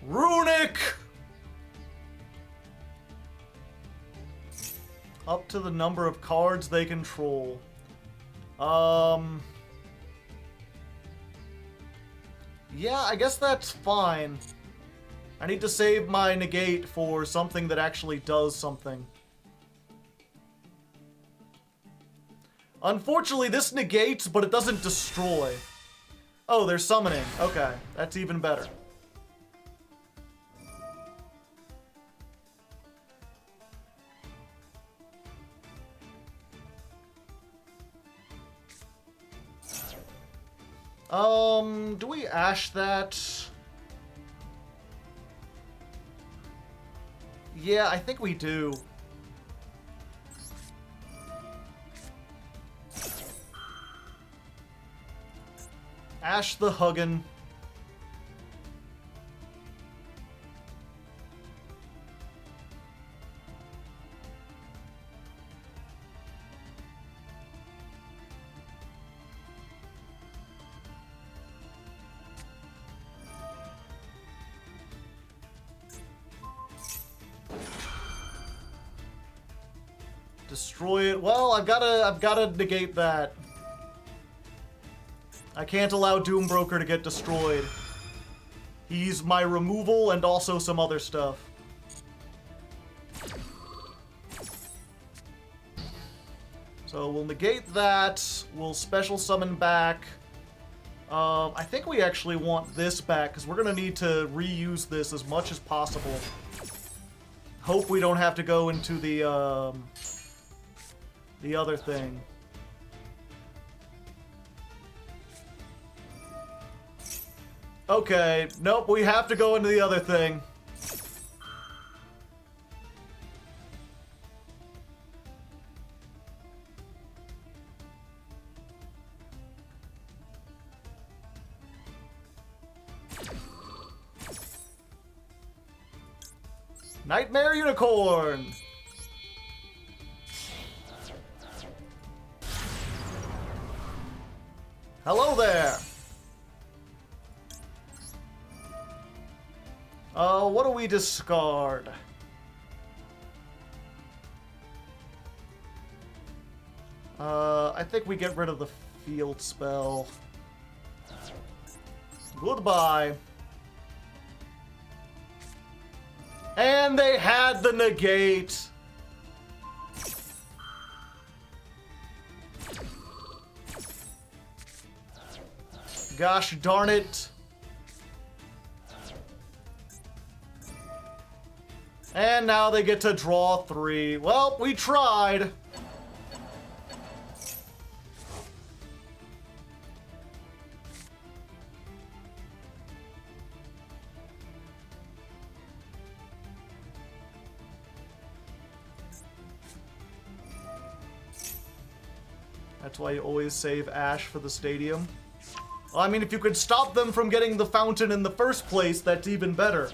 Runic! Up to the number of cards they control. Yeah, I guess that's fine. I need to save my negate for something that actually does something. Unfortunately, this negates, but it doesn't destroy. Oh, they're summoning. Okay, that's even better. Do we ash that? Yeah, I think we do. Ash the Huggin. Destroy it. Well, I've gotta negate that. I can't allow Doombroker to get destroyed. He's my removal and also some other stuff. So we'll negate that. We'll special summon back. I think we actually want this back because we're gonna need to reuse this as much as possible. Hope we don't have to go into the other thing. Okay, nope, we have to go into the other thing. Nightmare Unicorn! What do we discard? I think we get rid of the field spell. Goodbye. And they had the negate. Gosh darn it. And now they get to draw 3. Well, we tried. That's why you always save Ash for the stadium. Well, I mean, if you could stop them from getting the fountain in the first place, that's even better.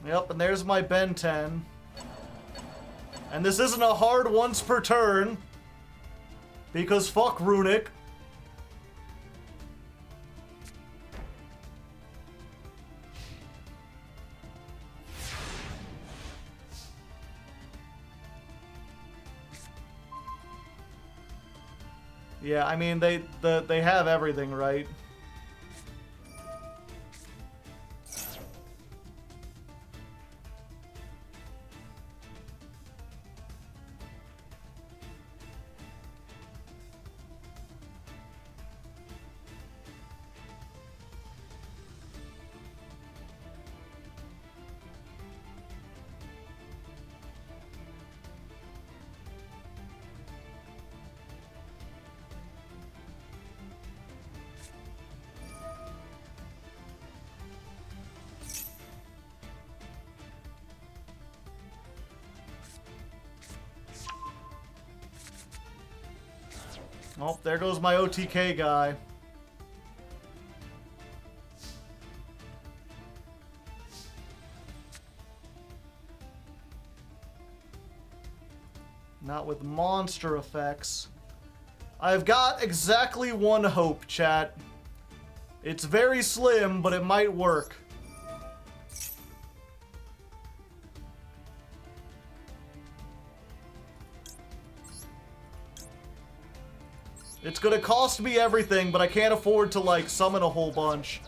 Yep, and there's my Ben 10. And this isn't a hard once per turn. Because fuck Runic. Yeah, I mean, they have everything, right? Oh, there goes my OTK guy. Not with monster effects. I've got exactly one hope, chat. It's very slim, but it might work. It's gonna cost me everything, but I can't afford to, like, summon a whole bunch.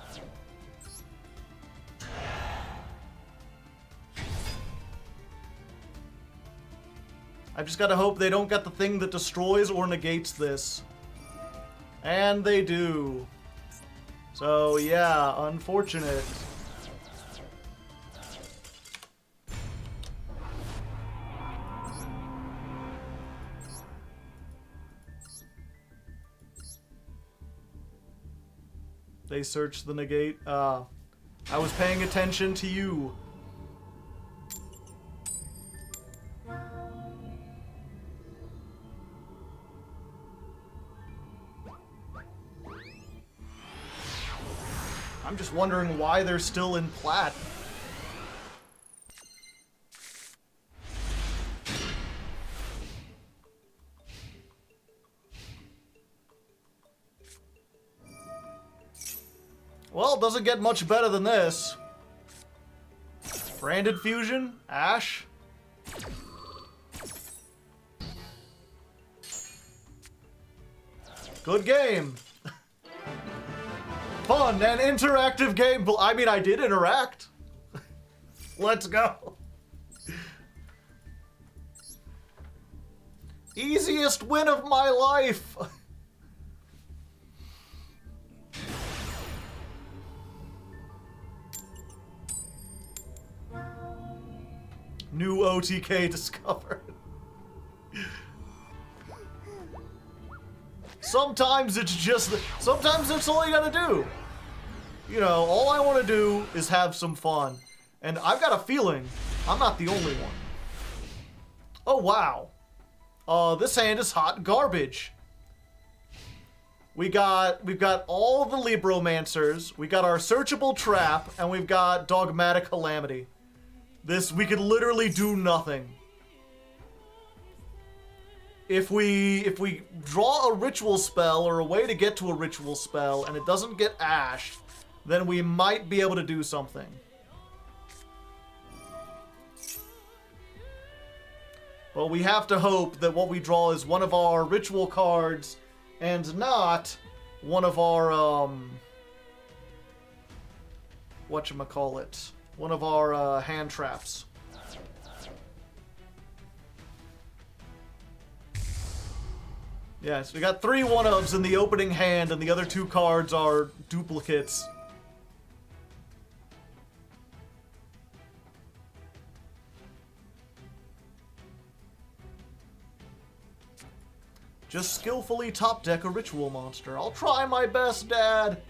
I've just gotta hope they don't get the thing that destroys or negates this. And they do. So, yeah, unfortunate. They searched the negate. I was paying attention to you. I'm just wondering why they're still in plat. Well, it doesn't get much better than this. Branded Fusion, Ash. Good game. Fun and interactive game. I mean, I did interact. Let's go. Easiest win of my life. New OTK discovered. Sometimes it's all you gotta do. You know, all I want to do is have some fun. And I've got a feeling I'm not the only one. Oh, wow. This hand is hot garbage. We've got all the Libromancers, we got our searchable trap, and we've got Dogmatic Calamity. We could literally do nothing. If we draw a ritual spell or a way to get to a ritual spell and it doesn't get ashed, then we might be able to do something. But we have to hope that what we draw is one of our ritual cards and not one of our, whatchamacallit, one of our hand traps. Yes, we got 3 one-ofs in the opening hand, and the other 2 cards are duplicates. Just skillfully top deck a ritual monster. I'll try my best, Dad.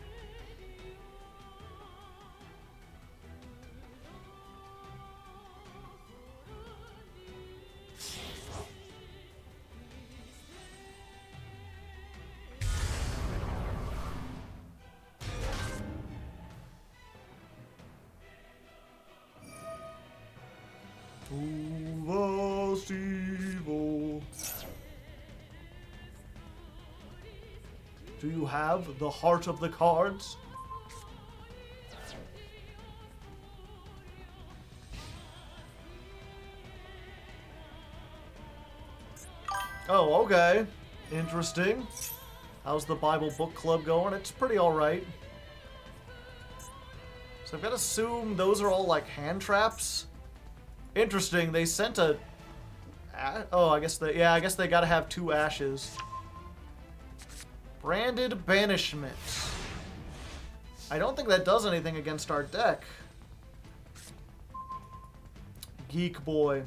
Do you have the heart of the cards? Oh, okay. Interesting. How's the Bible book club going? It's pretty alright. So I've got to assume those are all like hand traps. Interesting, they sent a... Oh, I guess they gotta have 2 ashes. Branded Banishment. I don't think that does anything against our deck. Geek Boy.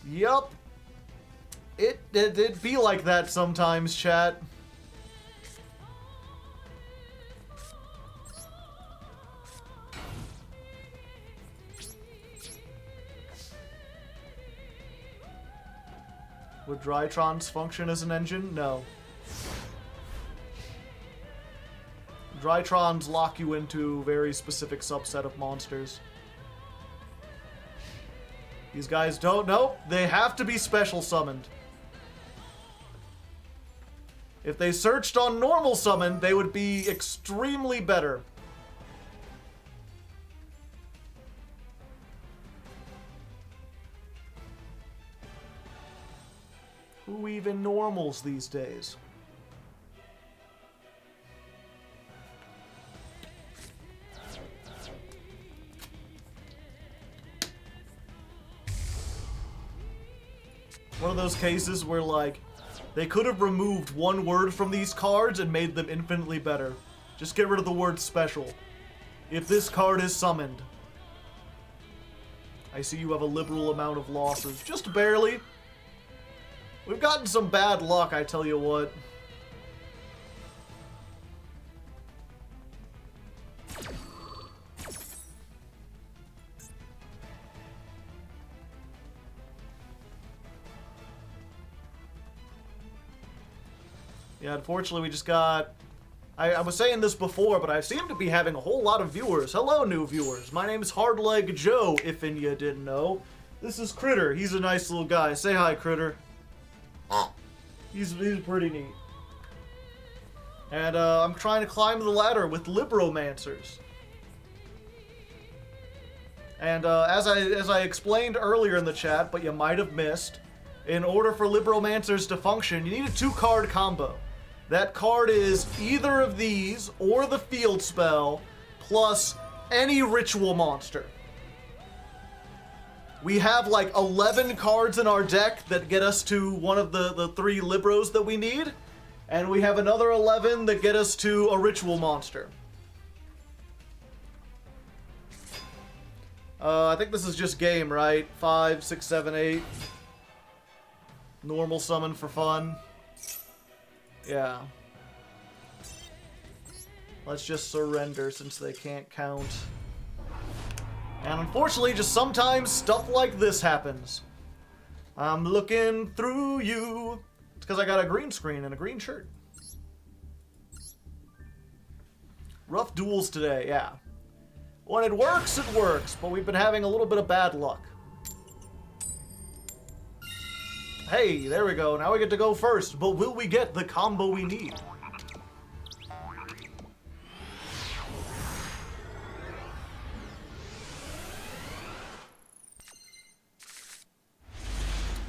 Yup. It'd be like that sometimes, chat. Would Drytrons function as an engine? No. Drytrons lock you into a very specific subset of monsters. These guys don't know. They have to be special summoned. If they searched on normal summon, they would be extremely better. Who even normals these days? One of those cases where, like, they could have removed one word from these cards and made them infinitely better. Just get rid of the word special. If this card is summoned. I see you have a liberal amount of losses. Just barely. We've gotten some bad luck, I tell you what. Yeah, unfortunately we just got... I was saying this before, but I seem to be having a whole lot of viewers. Hello, new viewers. My name is Hardleg Joe, if you didn't know. This is Critter. He's a nice little guy. Say hi, Critter. He's pretty neat. And I'm trying to climb the ladder with Libromancers. And as I explained earlier in the chat, but you might have missed, in order for Libromancers to function, you need a 2-card combo. That card is either of these or the field spell plus any ritual monster. We have like 11 cards in our deck that get us to one of the 3 Libros that we need. And we have another 11 that get us to a ritual monster. I think this is just game, right? 5, 6, 7, 8. Normal summon for fun. Yeah. Let's just surrender since they can't count. And unfortunately, just sometimes stuff like this happens. I'm looking through you. It's because I got a green screen and a green shirt. Rough duels today, yeah. When it works, but we've been having a little bit of bad luck. Hey, there we go. Now we get to go first, but will we get the combo we need?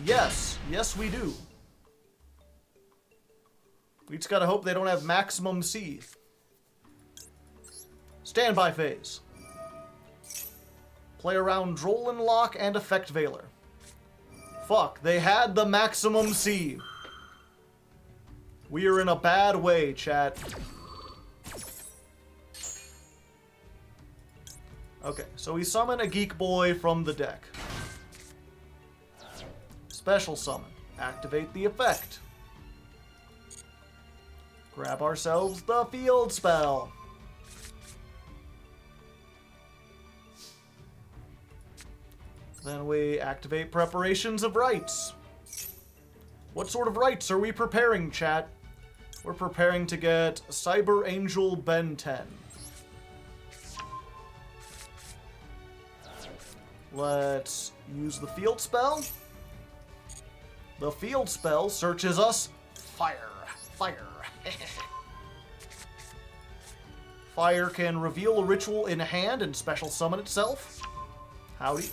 Yes, yes we do. We just gotta hope they don't have maximum C. Standby phase. Play around Drolin Lock and Effect Veiler. Fuck, they had the maximum C. We are in a bad way, chat. Okay, so we summon a Geek Boy from the deck. Special summon. Activate the effect. Grab ourselves the field spell. Then we activate preparations of rites. What sort of rites are we preparing, chat? We're preparing to get Cyber Angel Ben 10. Let's use the field spell. The field spell searches us. Fire. Fire. Fire can reveal a ritual in hand and special summon itself. Howdy.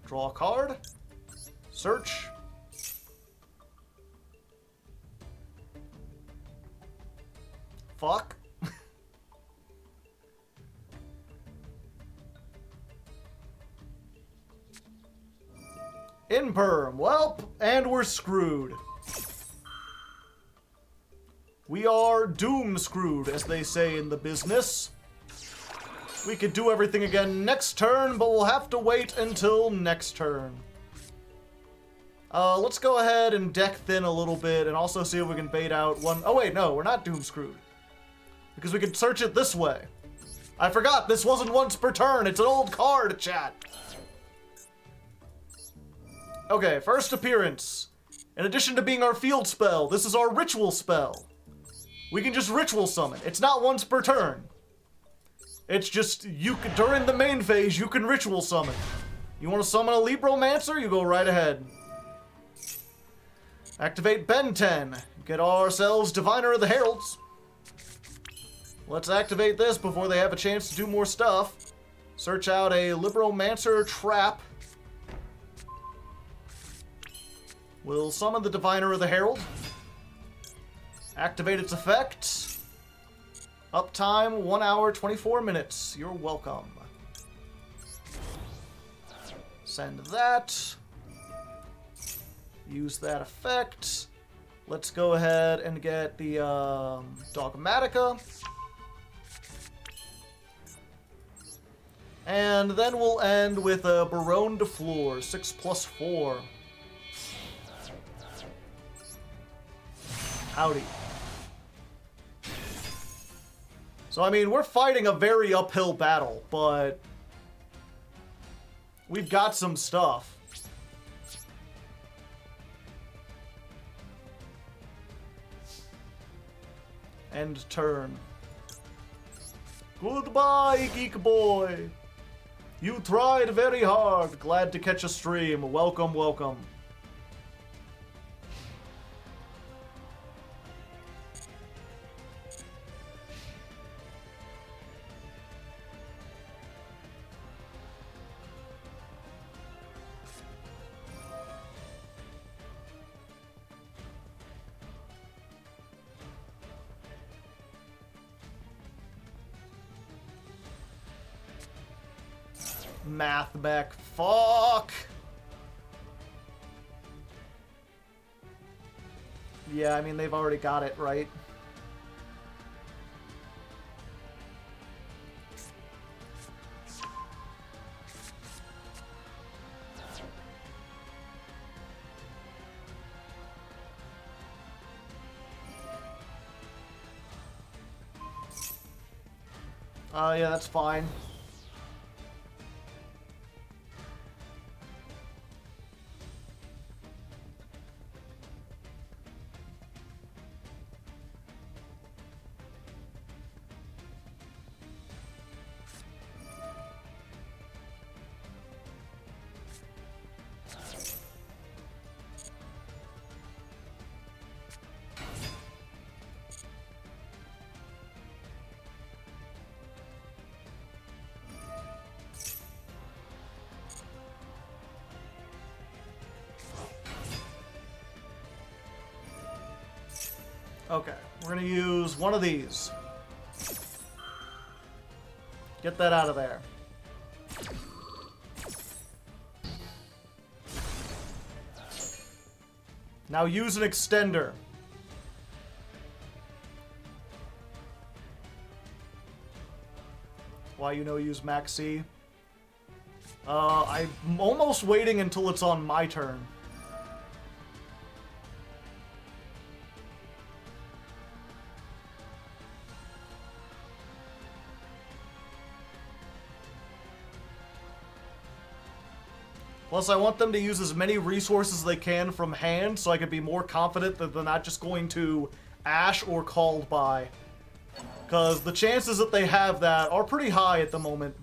Draw a card. Search. Fuck. Imperm. Welp, and we're screwed. We are doom screwed, as they say in the business. We could do everything again next turn, but we'll have to wait until next turn. Let's go ahead and deck thin a little bit and also see if we can bait out one... Oh wait, no, we're not doom screwed. Because we can search it this way. I forgot, this wasn't once per turn. It's an old card, chat. Okay, first appearance. In addition to being our field spell, this is our ritual spell. We can just ritual summon. It's not once per turn. It's just, you can, during the main phase, you can ritual summon. You want to summon a Libromancer? You go right ahead. Activate Ben 10. Get ourselves Diviner of the Heralds. Let's activate this before they have a chance to do more stuff. Search out a Libromancer trap. We'll summon the Diviner of the Herald. Activate its effect. Uptime, 1 hour, 24 minutes. You're welcome. Send that. Use that effect. Let's go ahead and get the Dogmatika. And then we'll end with a Baronne de Fleur, 6+4. Howdy. So, I mean, we're fighting a very uphill battle, but we've got some stuff. End turn. Goodbye, Geek Boy. You tried very hard. Glad to catch a stream. Welcome, welcome. Math back. Fuck. Yeah, I mean, they've already got it, right? Yeah, that's fine. Okay, we're gonna use one of these. Get that out of there. Now use an extender. Why you know use Maxx C? I'm almost waiting until it's on my turn. Plus, I want them to use as many resources as they can from hand so I can be more confident that they're not just going to Ash or Called By. Because the chances that they have that are pretty high at the moment.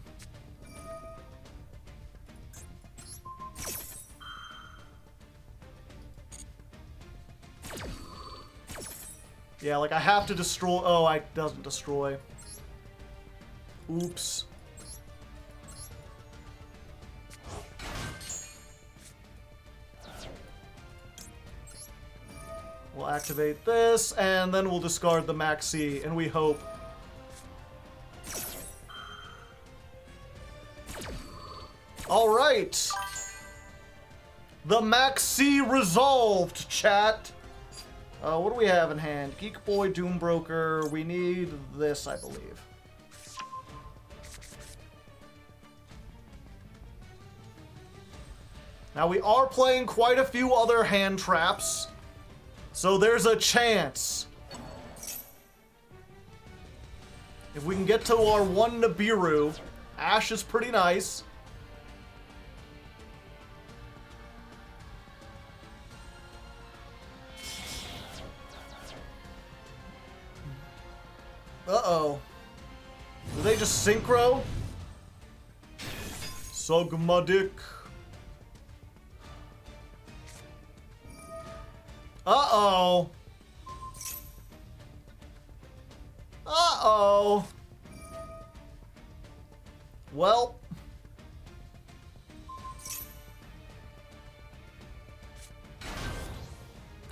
Yeah, like I have to destroy... Oh, it doesn't destroy. Oops. We'll activate this, and then we'll discard the Maxx C, and we hope. Alright! The Maxx C resolved, chat! What do we have in hand? Geek Boy, Doombroker. We need this, I believe. Now, we are playing quite a few other hand traps. So there's a chance. If we can get to our one Nibiru, Ash is pretty nice. Uh-oh. Do they just synchro? Dogmatika. Uh-oh. Uh-oh. Well.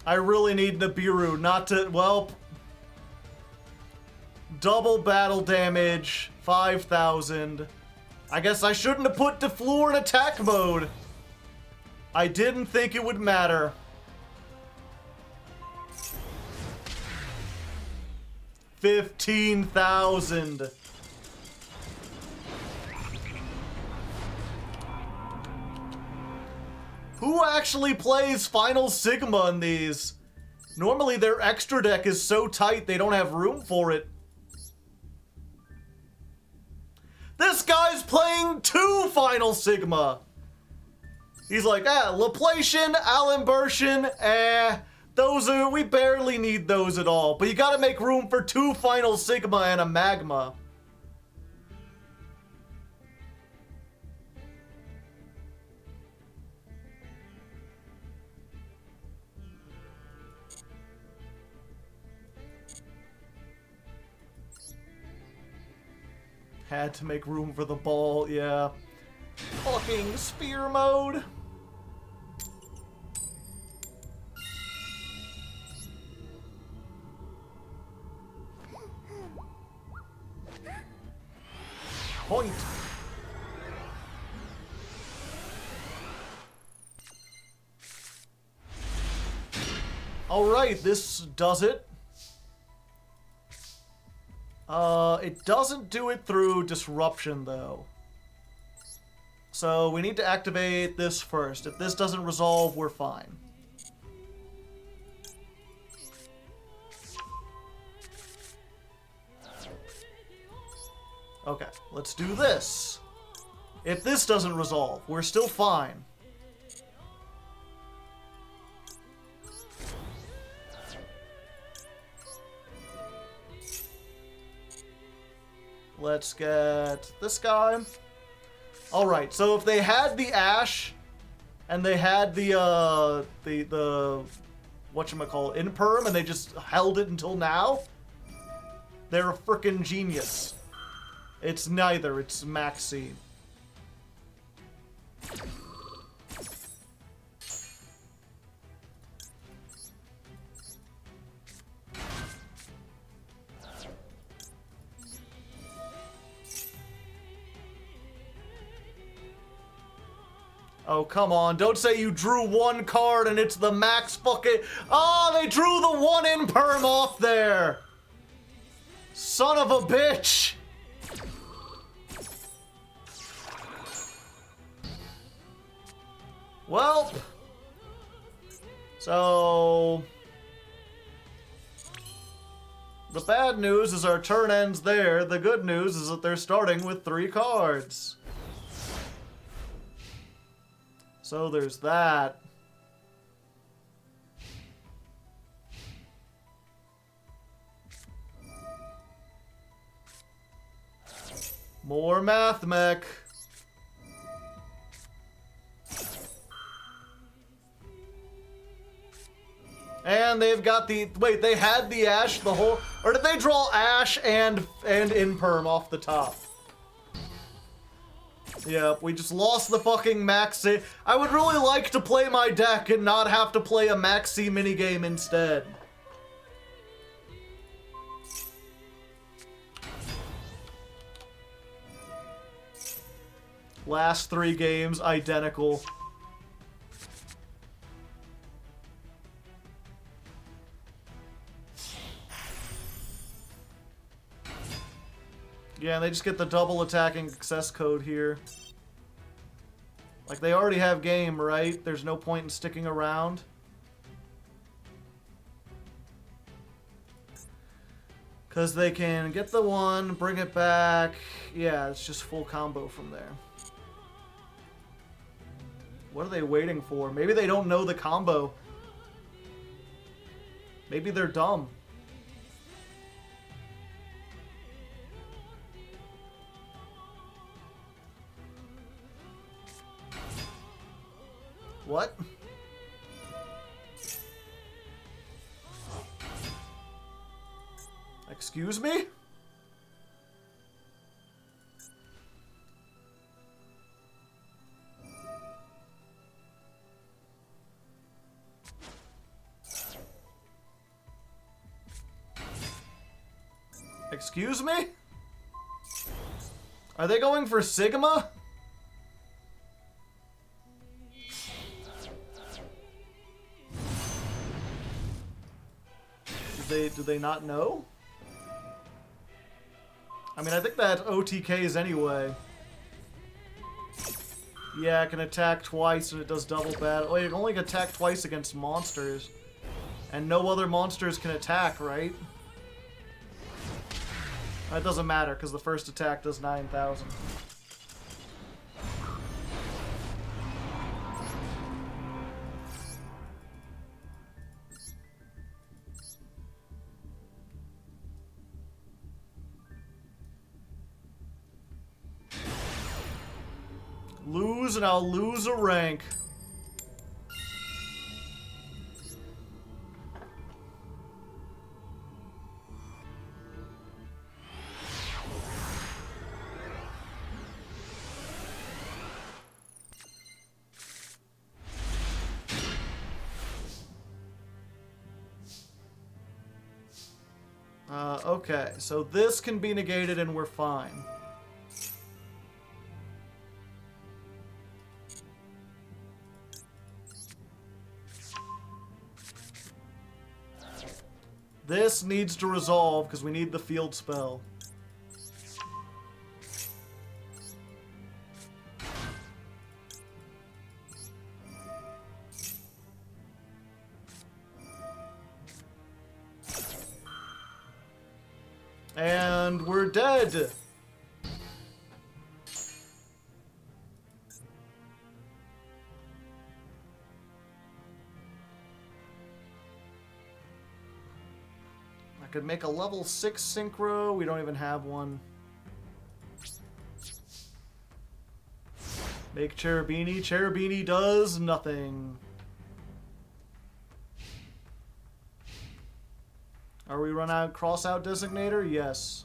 I really need Nibiru not to, well. Double battle damage, 5,000. I guess I shouldn't have put Defleur in attack mode. I didn't think it would matter. 15,000. Who actually plays Final Sigma in these? Normally their extra deck is so tight they don't have room for it. This guy's playing 2 Final Sigma. He's like, Laplacian, Alimbertian, those are, we barely need those at all. But you gotta make room for 2 Final Sigma and a Magma. Had to make room for the ball, yeah. Fucking sphere mode. Point. Alright, this does it. It doesn't do it through disruption, though. So we need to activate this first. If this doesn't resolve, we're fine. Okay, let's do this. If this doesn't resolve, we're still fine. Let's get this guy. Alright, so if they had the Ash, and they had the whatchamacallit, Imperm, and they just held it until now, they're a frickin' genius. It's neither, it's Maxx C. Oh, come on. Don't say you drew one card and it's the Maxx fucking... Oh, they drew the one Imperm off there! Son of a bitch! Well... So... The bad news is our turn ends there. The good news is that they're starting with 3 cards. So there's that. More Math Mech. And they've got the... Wait, they had the Ash the whole... Or did they draw Ash and Imperm off the top? Yep, we just lost the fucking Maxx C. I would really like to play my deck and not have to play a Maxx C minigame instead. Last 3 games, identical. Yeah, and they just get the double attacking success code here. Like, they already have game, right? There's no point in sticking around. Because they can get the one, bring it back. Yeah, it's just full combo from there. What are they waiting for? Maybe they don't know the combo. Maybe they're dumb. What? Excuse me? Excuse me? Are they going for Sigma? Do they not know? I mean, I think that OTKs anyway. Yeah, it can attack twice and it does double battle. Oh, you can only attack twice against monsters. And no other monsters can attack, right? That doesn't matter, because the first attack does 9,000. Lose and I'll lose a rank. Okay, so this can be negated and we're fine. This needs to resolve because we need the field spell. And we're dead. I could make a level 6 synchro. We don't even have one. Make Cherubini. Cherubini does nothing. Are we run out cross out designator? Yes.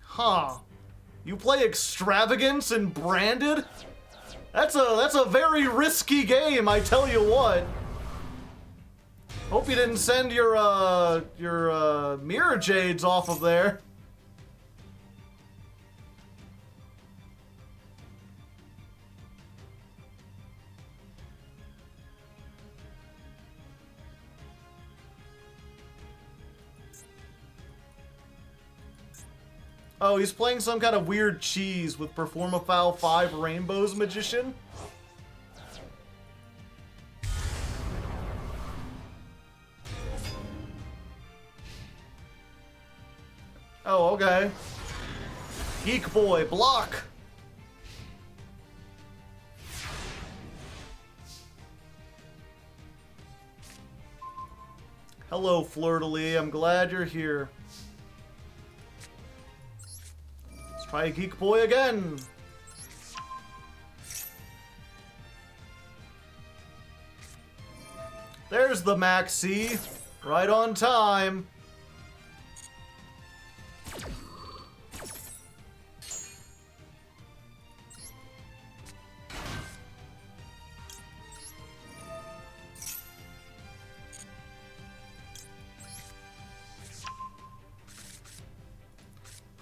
Huh. You play Extravagance and Branded? That's a very risky game, I tell you what. Hope you didn't send your Mirror Jades off of there. Oh, he's playing some kind of weird cheese with Performafoul 5 Rainbows Magician. Oh, okay. Geek Boy, block! Hello, Fleur-de-Lis. I'm glad you're here. Let's try Geek Boy again. There's the Maxx C. Right on time.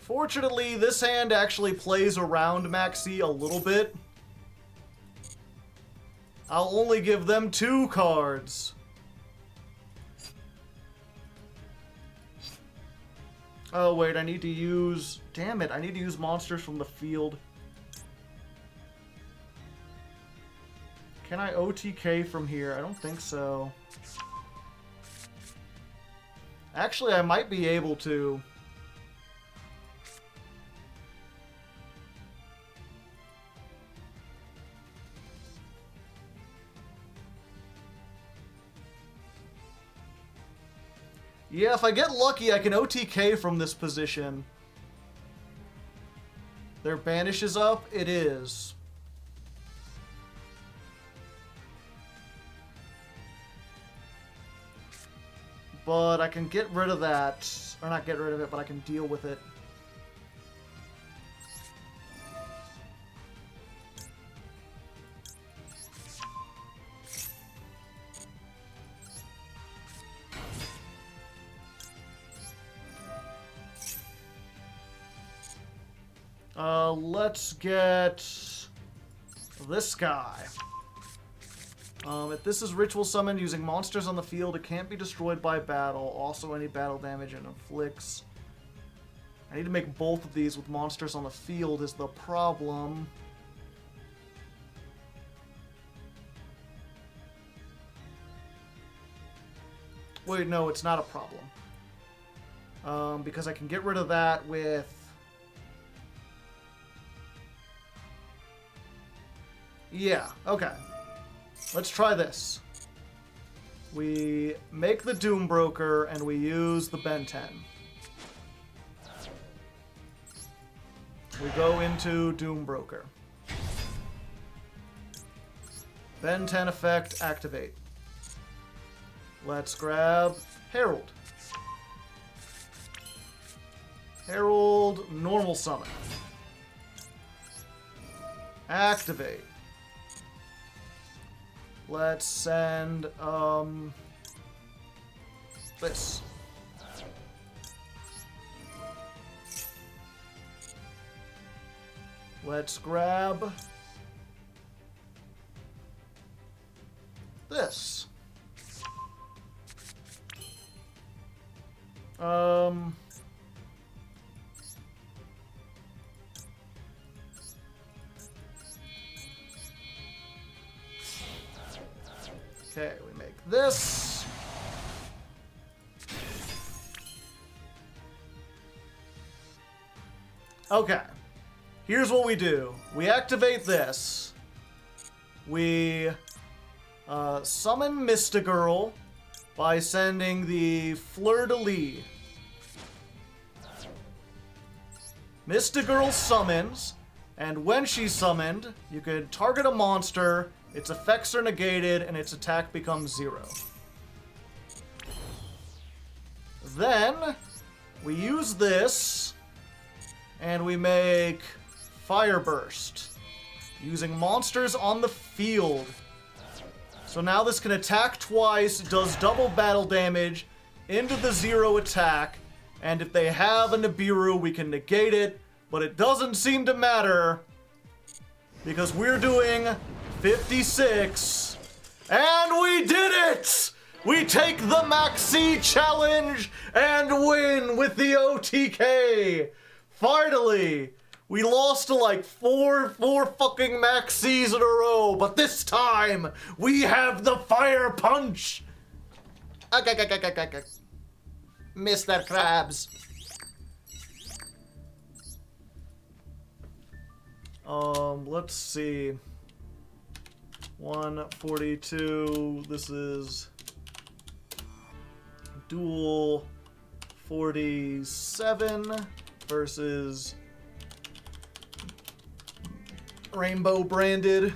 Fortunately, this hand actually plays around Maxx C a little bit. I'll only give them 2 cards. Oh, wait, I need to use... Damn it, I need to use monsters from the field. Can I OTK from here? I don't think so. Actually, I might be able to. Yeah, if I get lucky, I can OTK from this position. Their banish is up? It is. But I can get rid of that. Or not get rid of it, but I can deal with it. Let's get this guy. If this is ritual summoned using monsters on the field, it can't be destroyed by battle. Also, any battle damage it inflicts. I need to make both of these with monsters on the field is the problem. Wait, no, it's not a problem. Because I can get rid of that with... Yeah, okay. Let's try this. We make the Doom Broker and we use the Ben 10. We go into Doom Broker. Ben 10 effect, activate. Let's grab Herald. Herald, normal summon. Activate. Let's send, this. Let's grab this. Okay, we make this. Okay. Here's what we do. We activate this. We summon Mystigirl by sending the Fleur-de-Lis. Mystigirl summons, and when she's summoned, you could target a monster, its effects are negated, and its attack becomes 0. Then, we use this, and we make Fire Burst, using monsters on the field. So now this can attack twice, does double battle damage into the 0 attack, and if they have a Nibiru, we can negate it, but it doesn't seem to matter because we're doing 56, and we did it! We take the Maxx C challenge and win with the OTK! Finally! We lost to like four fucking Maxx C's in a row, but this time we have the Fire Punch! Mr. Krabs. Let's see. 142. This is duel 47 versus rainbow branded.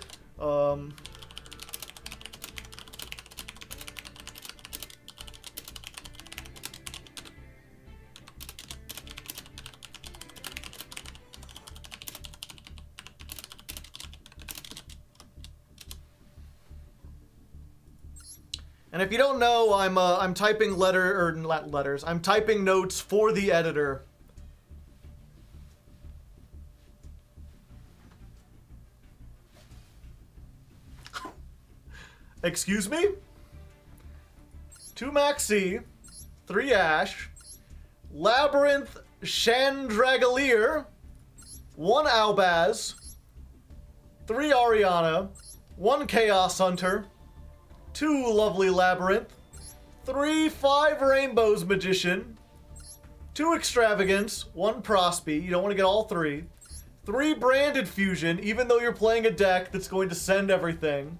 And if you don't know, I'm typing I'm typing notes for the editor. Excuse me? 2 Maxx C, 3 Ash, Labyrinth Chandragalier, 1 Albaz, 3 Ariana, 1 Chaos Hunter, 2 Lovely Labyrinth, 3 5 Rainbows Magician, 2 Extravagance, 1 Prospe, you don't want to get all 3, 3 Branded Fusion, even though you're playing a deck that's going to send everything,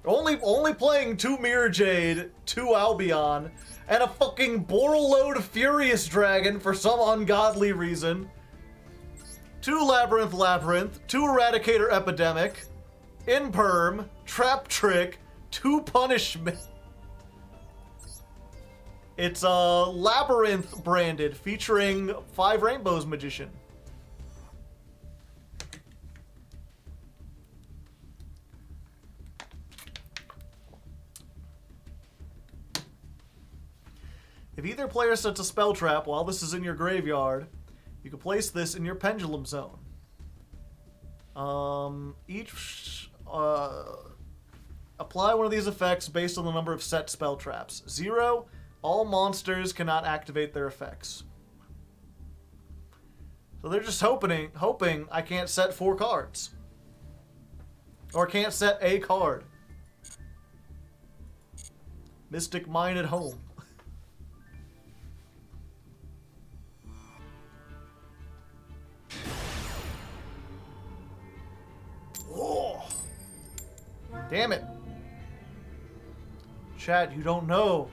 only playing 2 Mirror Jade, 2 Albion, and a fucking Borreload Furious Dragon for some ungodly reason, 2 Labyrinth, 2 Eradicator Epidemic, Imperm, Trap Trick, 2 Punishment. It's a Labyrinth branded featuring 5 Rainbows Magician. If either player sets a spell trap while this is in your graveyard, you can place this in your pendulum zone. Apply one of these effects based on the number of set spell traps. 0, all monsters cannot activate their effects. So they're just hoping I can't set 4 cards. Or can't set a card. Mystic Mine at home. Oh. Damn it. Chat, you don't know.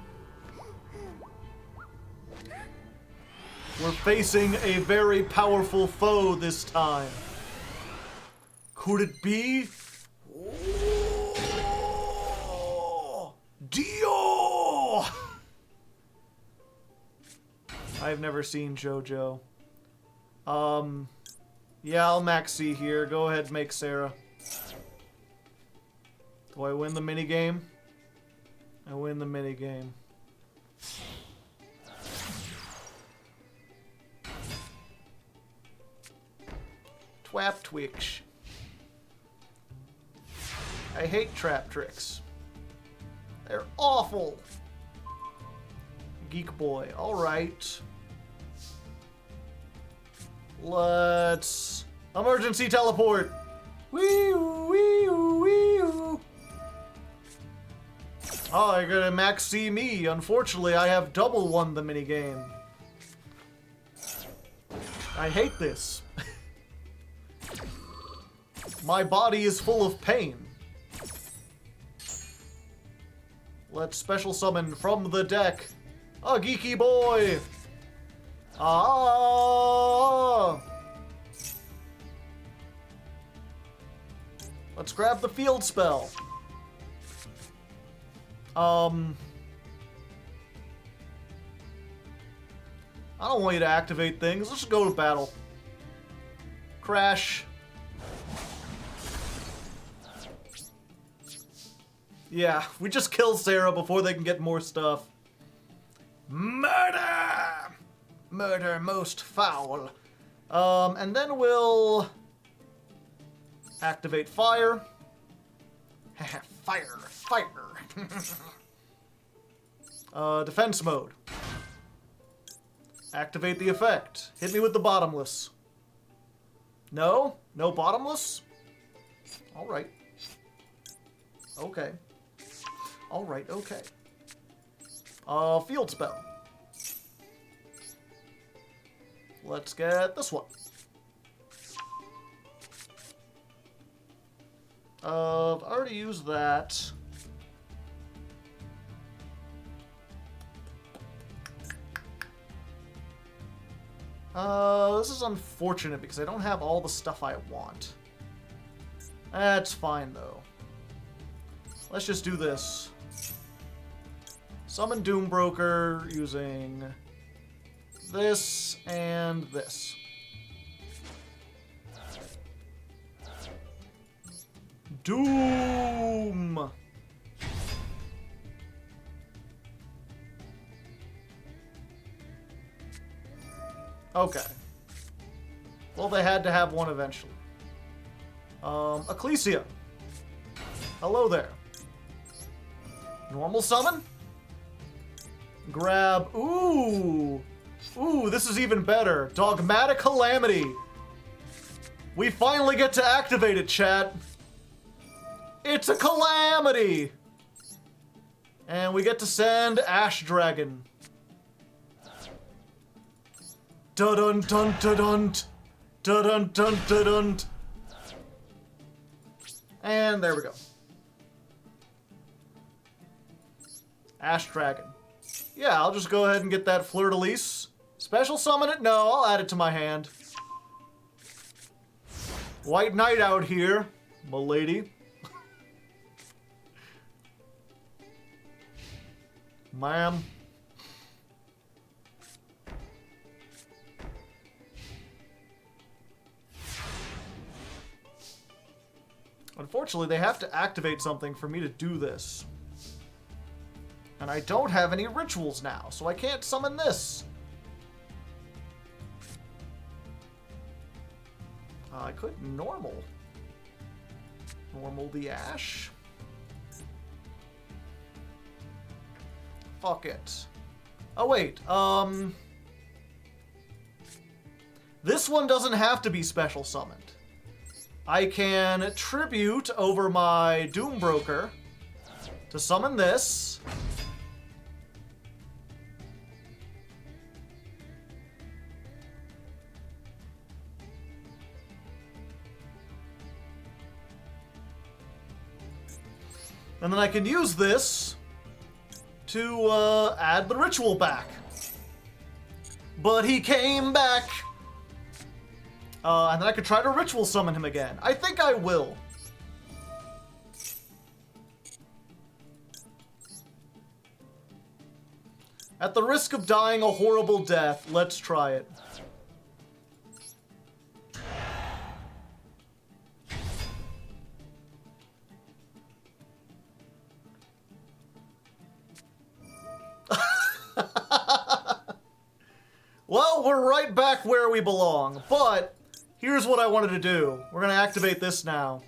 We're facing a very powerful foe this time. Could it be? Oh, Dio! I've never seen JoJo. Yeah, I'll Maxx C here. Go ahead, make Sarah. Do I win the minigame? I win the minigame. Twap Twitch. I hate trap tricks. They're awful. Geek boy. Alright. Let's emergency teleport. Wee wee wee. Oh, I got a Maxx C me. Unfortunately, I have double won the minigame. I hate this. My body is full of pain. Let's special summon from the deck a geeky boy. Ah! Let's grab the field spell. I don't want you to activate things. Let's just go to battle. Crash. Yeah, we just kill Sarah before they can get more stuff. Murder! Murder most foul. And then we'll activate fire. Fire, fire. Defense mode. Activate the effect. Hit me with the bottomless. No? No bottomless? Alright. Okay. Alright, okay. Field spell. Let's get this one. I've already used that. This is unfortunate because I don't have all the stuff I want. That's fine, though. Let's just do this. Summon Doombroker using this and this. Doom! Okay. Well, they had to have one eventually. Ecclesia. Hello there. Normal summon? Grab... Ooh! Ooh, this is even better. Dogmatic Calamity. We finally get to activate it, chat. It's a calamity! And we get to send Ash Dragon. Dun dun dun dun dun dun dun dun. And there we go. Ash Dragon. Yeah, I'll just go ahead and get that Fleur-de-Lis. Special summon it? No, I'll add it to my hand. White Knight out here, m'lady. Ma'am. Unfortunately, they have to activate something for me to do this. And I don't have any rituals now, so I can't summon this. I could normal. Normal the Ash. Fuck it. Oh, wait. This one doesn't have to be special summoned. I can tribute over my Doombroker to summon this. And then I can use this to add the ritual back. But he came back. And then I could try to ritual summon him again. I think I will. At the risk of dying a horrible death, let's try it. Well, we're right back where we belong, but here's what I wanted to do. We're going to activate this now.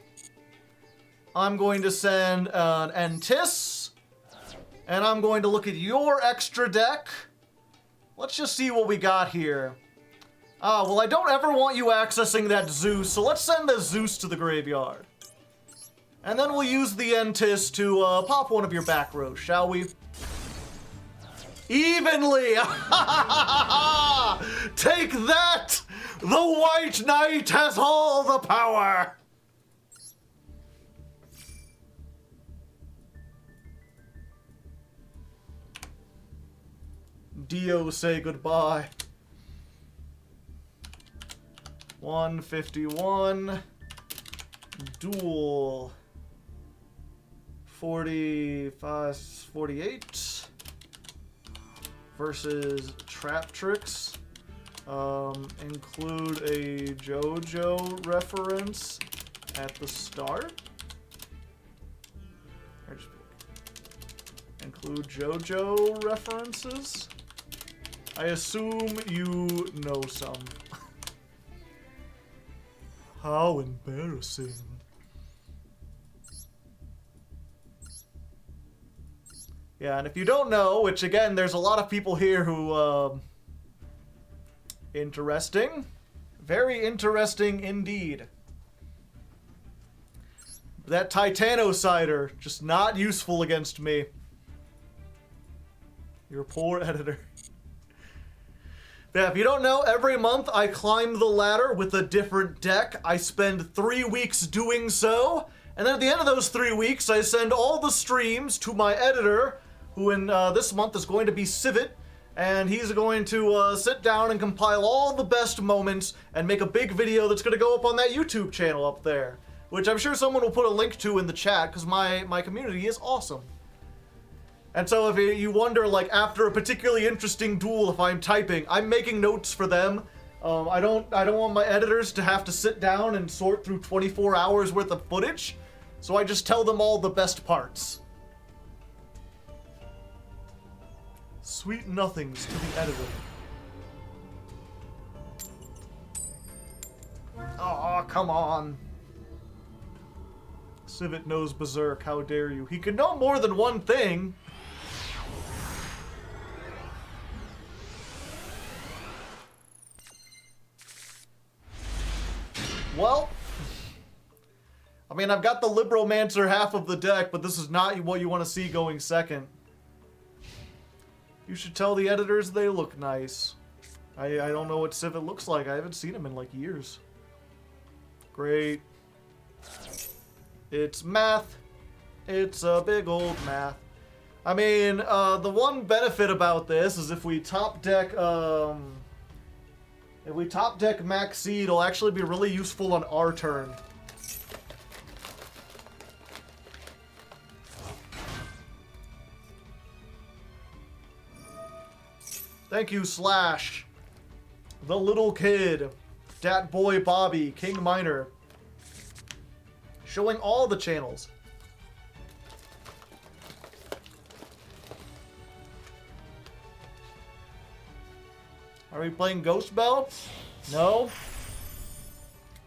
I'm going to send an Entis, and I'm going to look at your extra deck. Let's just see what we got here. Well, I don't ever want you accessing that Zeus, so let's send the Zeus to the graveyard. And then we'll use the Entis to pop one of your back rows, shall we? Evenly! Take that! The White Knight has all the power! Dio, say goodbye. 151. Duel. 45, 48. Versus Trap Tricks. Include a JoJo reference at the start. Include JoJo references. I assume you know some. How embarrassing. Yeah, and if you don't know, which again, there's a lot of people here who, interesting. Very interesting indeed. That Titanocider, just not useful against me. Your poor editor. Yeah, if you don't know, every month I climb the ladder with a different deck. I spend 3 weeks doing so. And then at the end of those 3 weeks, I send all the streams to my editor, who in this month is going to be Civet, and he's going to sit down and compile all the best moments and make a big video that's going to go up on that YouTube channel up there, which I'm sure someone will put a link to in the chat, because my community is awesome. And so if you wonder, like, after a particularly interesting duel, if I'm typing, I'm making notes for them. I don't want my editors to have to sit down and sort through 24 hours worth of footage, so I just tell them all the best parts. Sweet nothings to the editor. Aw, come on. Civet knows Berserk, how dare you. He could know more than one thing. Well, I mean, I've got the Libromancer half of the deck, but this is not what you want to see going second. You should tell the editors they look nice. I don't know what Civet looks like. I haven't seen him in, like, years. Great. It's math. It's a big old math. I mean, the one benefit about this is if we top deck, Maxx C, it'll actually be really useful on our turn. Thank you, Slash. The Little Kid. Dat Boy Bobby. King Miner. Showing all the channels. Are we playing Ghost Bell? No.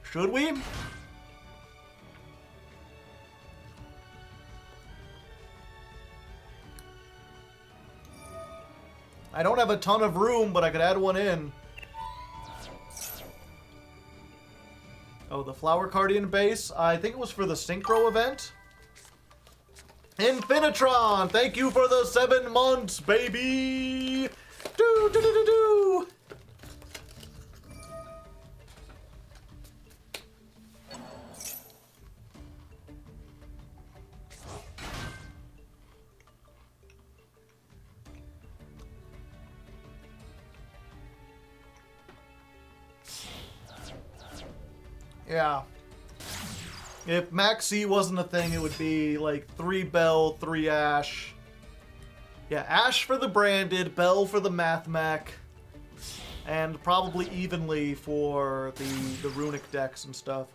Should we? I don't have a ton of room, but I could add one in. Oh, the Flower Cardian base. I think it was for the Synchro event. Infinitron, thank you for the 7 months, baby. Do do do do do. Yeah. If Maxx C wasn't a thing, it would be like 3 Bell, 3 Ash. Yeah, Ash for the branded, Bell for the Math Mech, and probably evenly for the Runic decks and stuff.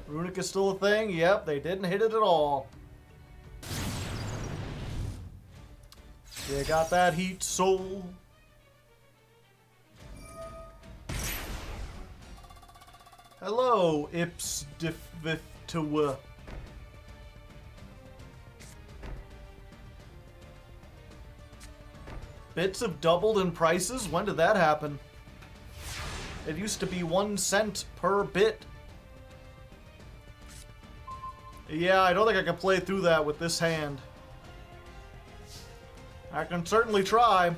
Runic is still a thing? Yep, they didn't hit it at all. You got that heat, soul. Hello, Ips Diffviftua. Bits have doubled in prices? When did that happen? It used to be 1 cent per bit. Yeah, I don't think I can play through that with this hand. I can certainly try.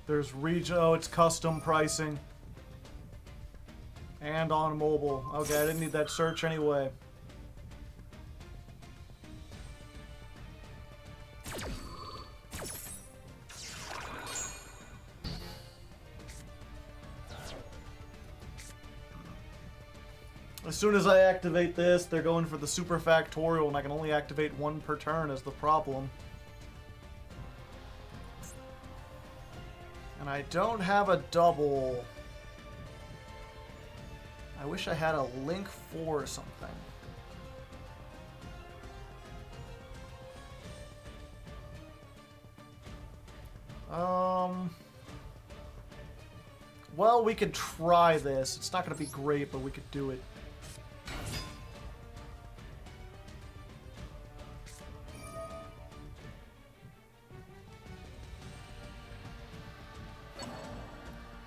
There's region. Oh, it's custom pricing. And on mobile. Okay, I didn't need that search anyway. As soon as I activate this, they're going for the super factorial, and I can only activate 1 per turn is the problem. And I don't have a double. I wish I had a Link 4 or something. Well, we could try this. It's not going to be great, but we could do it.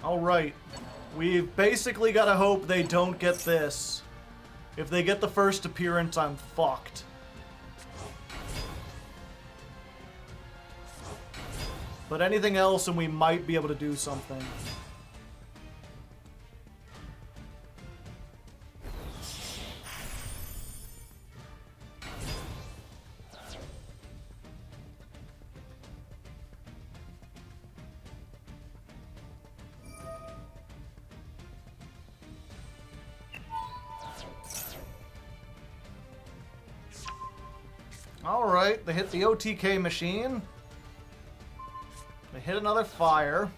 Alright. We've basically got to hope they don't get this. If they get the first appearance, I'm fucked. But anything else and we might be able to do something. Alright, they hit the OTK machine. They hit another fire.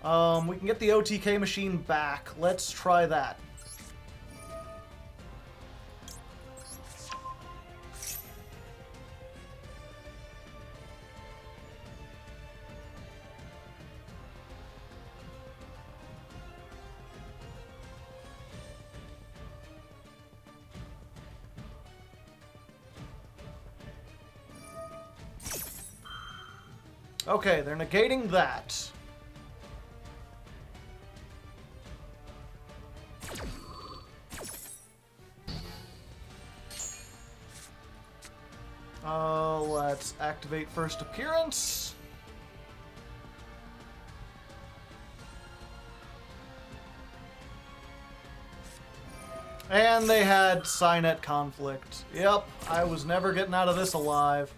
We can get the OTK machine back. Let's try that. Okay, they're negating that. Let's activate first appearance. And they had Cynet conflict. Yep, I was never getting out of this alive.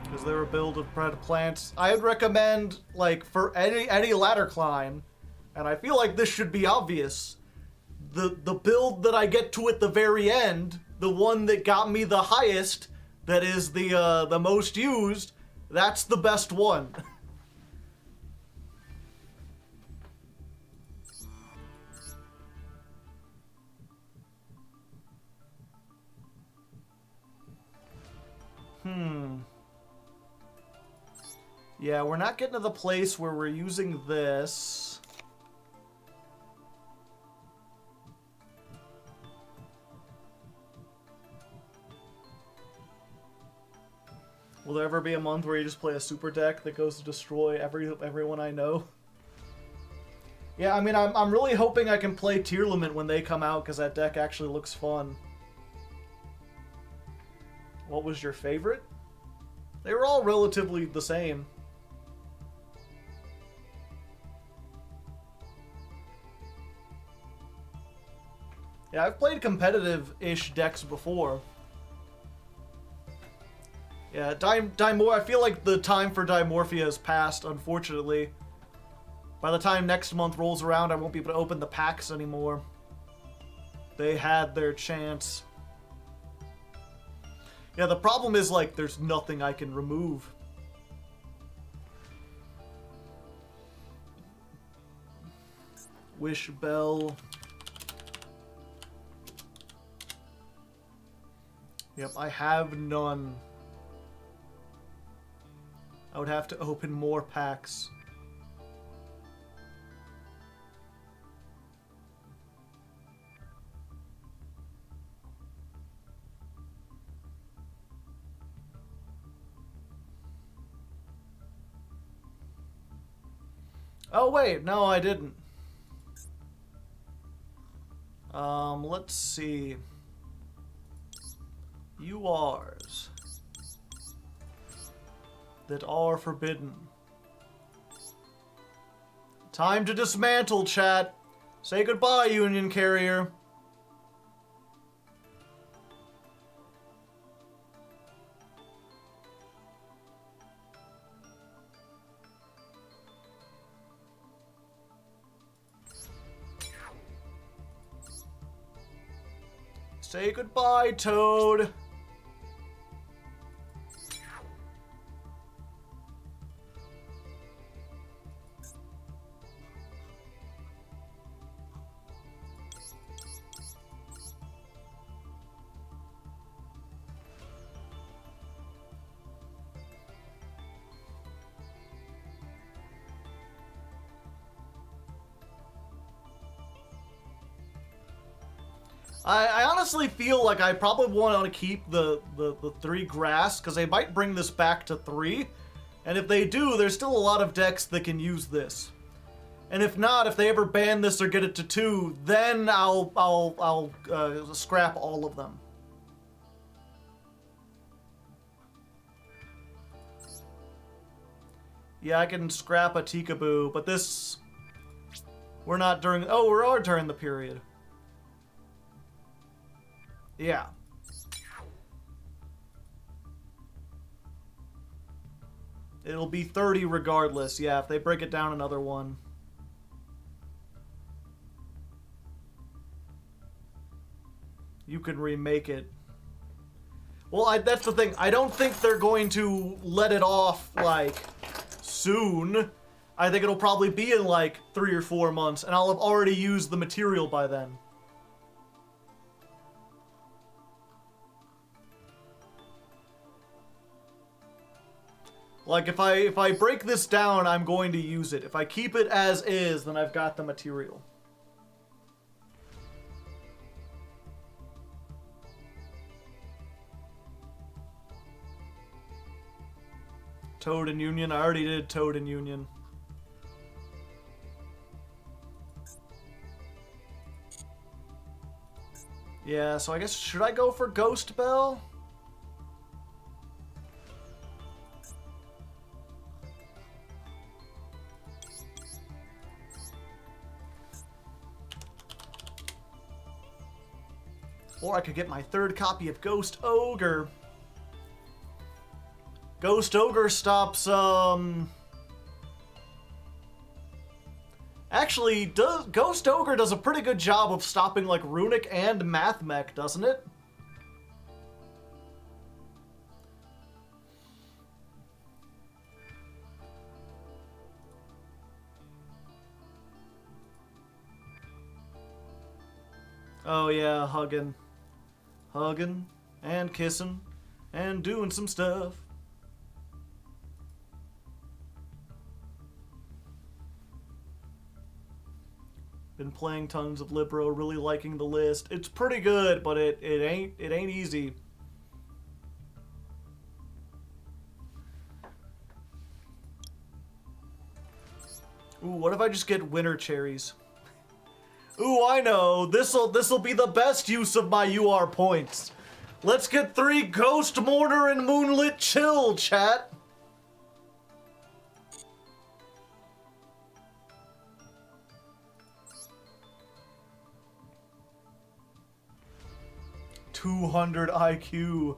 Because they're a build of bred plants. I'd recommend, like, for any ladder climb, and I feel like this should be obvious, the build that I get to at the very end, the one that got me the highest, that is the most used, that's the best one. Yeah, we're not getting to the place where we're using this. Will there ever be a month where you just play a super deck that goes to destroy everyone I know? Yeah, I mean, I'm really hoping I can play Tier Limit when they come out, because that deck actually looks fun. What was your favorite? They were all relatively the same. Yeah, I've played competitive-ish decks before. Yeah, I feel like the time for Dimorphia has passed, unfortunately. By the time next month rolls around, I won't be able to open the packs anymore. They had their chance. Yeah, the problem is, like, there's nothing I can remove. Wish Bell. Yep, I have none. I would have to open more packs. Oh wait, no I didn't. Let's see. URs that are forbidden. Time to dismantle, chat. Say goodbye, Union Carrier. Say goodbye, Toad. I honestly feel like I probably want to keep the 3 grass, because they might bring this back to 3. And if they do, there's still a lot of decks that can use this. And if not, if they ever ban this or get it to 2, then I'll scrap all of them. Yeah, I can scrap a Tikaboo, but this... We're not during... Oh, we are during the period. Yeah. It'll be 30 regardless, yeah, if they break it down another one. You can remake it. Well, that's the thing. I don't think they're going to let it off, like, soon. I think it'll probably be in, like, 3 or 4 months, and I'll have already used the material by then. Like, if I break this down, I'm going to use it. If I keep it as is, then I've got the material. Toad and Union. I already did Toad and Union. Yeah, so I guess, should I go for Ghost Bell? Or I could get my 3rd copy of Ghost Ogre. Ghost Ogre stops, Actually, Ghost Ogre does a pretty good job of stopping, like, Runic and Math Mech, doesn't it? Oh yeah, hugging and kissing and doing some stuff. Been playing tons of Libro, really liking the list. It's pretty good, but it ain't easy. Ooh, what if I just get winter cherries? Ooh, I know. This'll be the best use of my UR points. Let's get 3 Ghost Mortar and Moonlit Chill, chat. $200 IQ.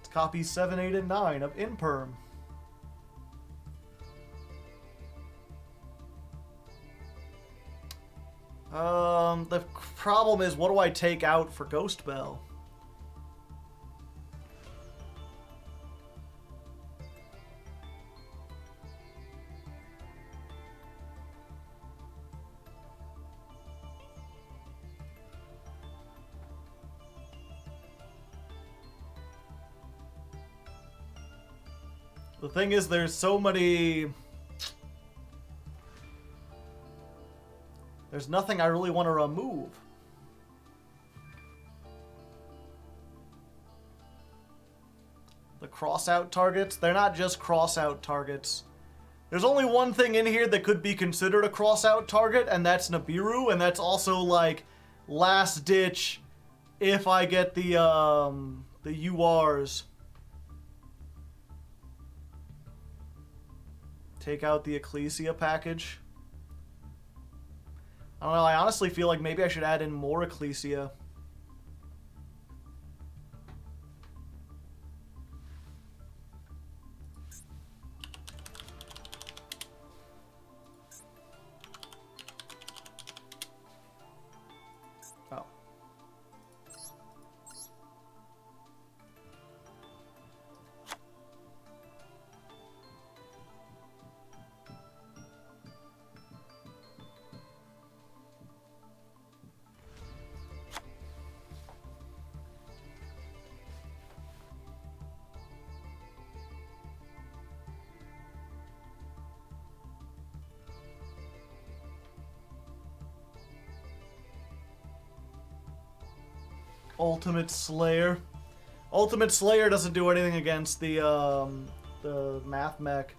It's copies 7, 8, and 9 of Imperm. The problem is, what do I take out for Ghost Bell? The thing is, there's so many... There's nothing I really want to remove. The cross-out targets? They're not just cross-out targets. There's only one thing in here that could be considered a cross-out target, and that's Nibiru, and that's also, like, last-ditch if I get the URs. Take out the Ecclesia package. I don't know, I honestly feel like maybe I should add in more Ecclesia. Oh. Ultimate Slayer. Ultimate Slayer doesn't do anything against the math mech.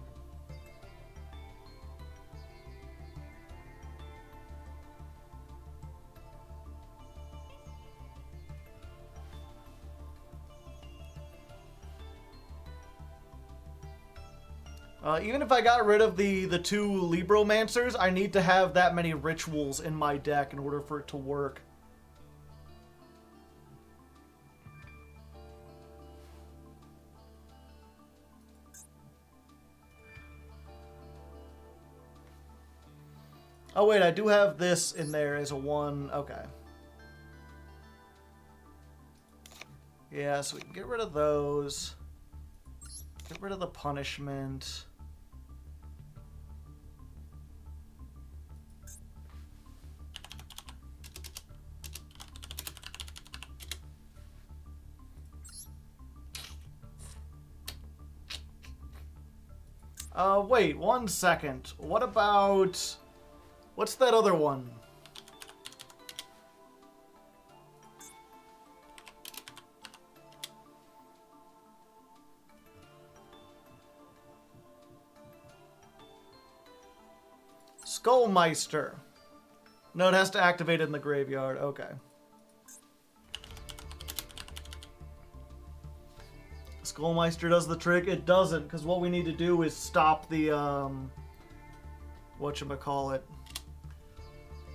Even if I got rid of the 2 Libromancers, I need to have that many rituals in my deck in order for it to work. Oh wait, I do have this in there as a 1. Okay. Yeah, so we can get rid of those. Get rid of the punishment. Wait, 1 second. What about... What's that other one? Skullmeister. No, it has to activate it in the graveyard. Okay. Skullmeister does the trick. It doesn't, because what we need to do is stop the, whatchamacallit.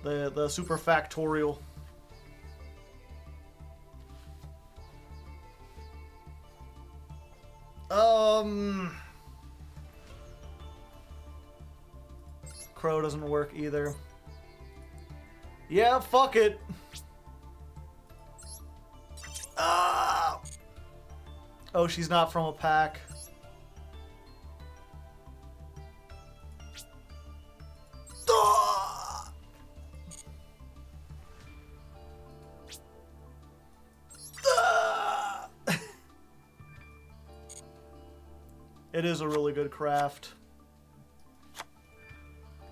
The super factorial. Crow doesn't work either. Yeah, fuck it. Ah! Oh, she's not from a pack. Ah! Ah! It is a really good craft.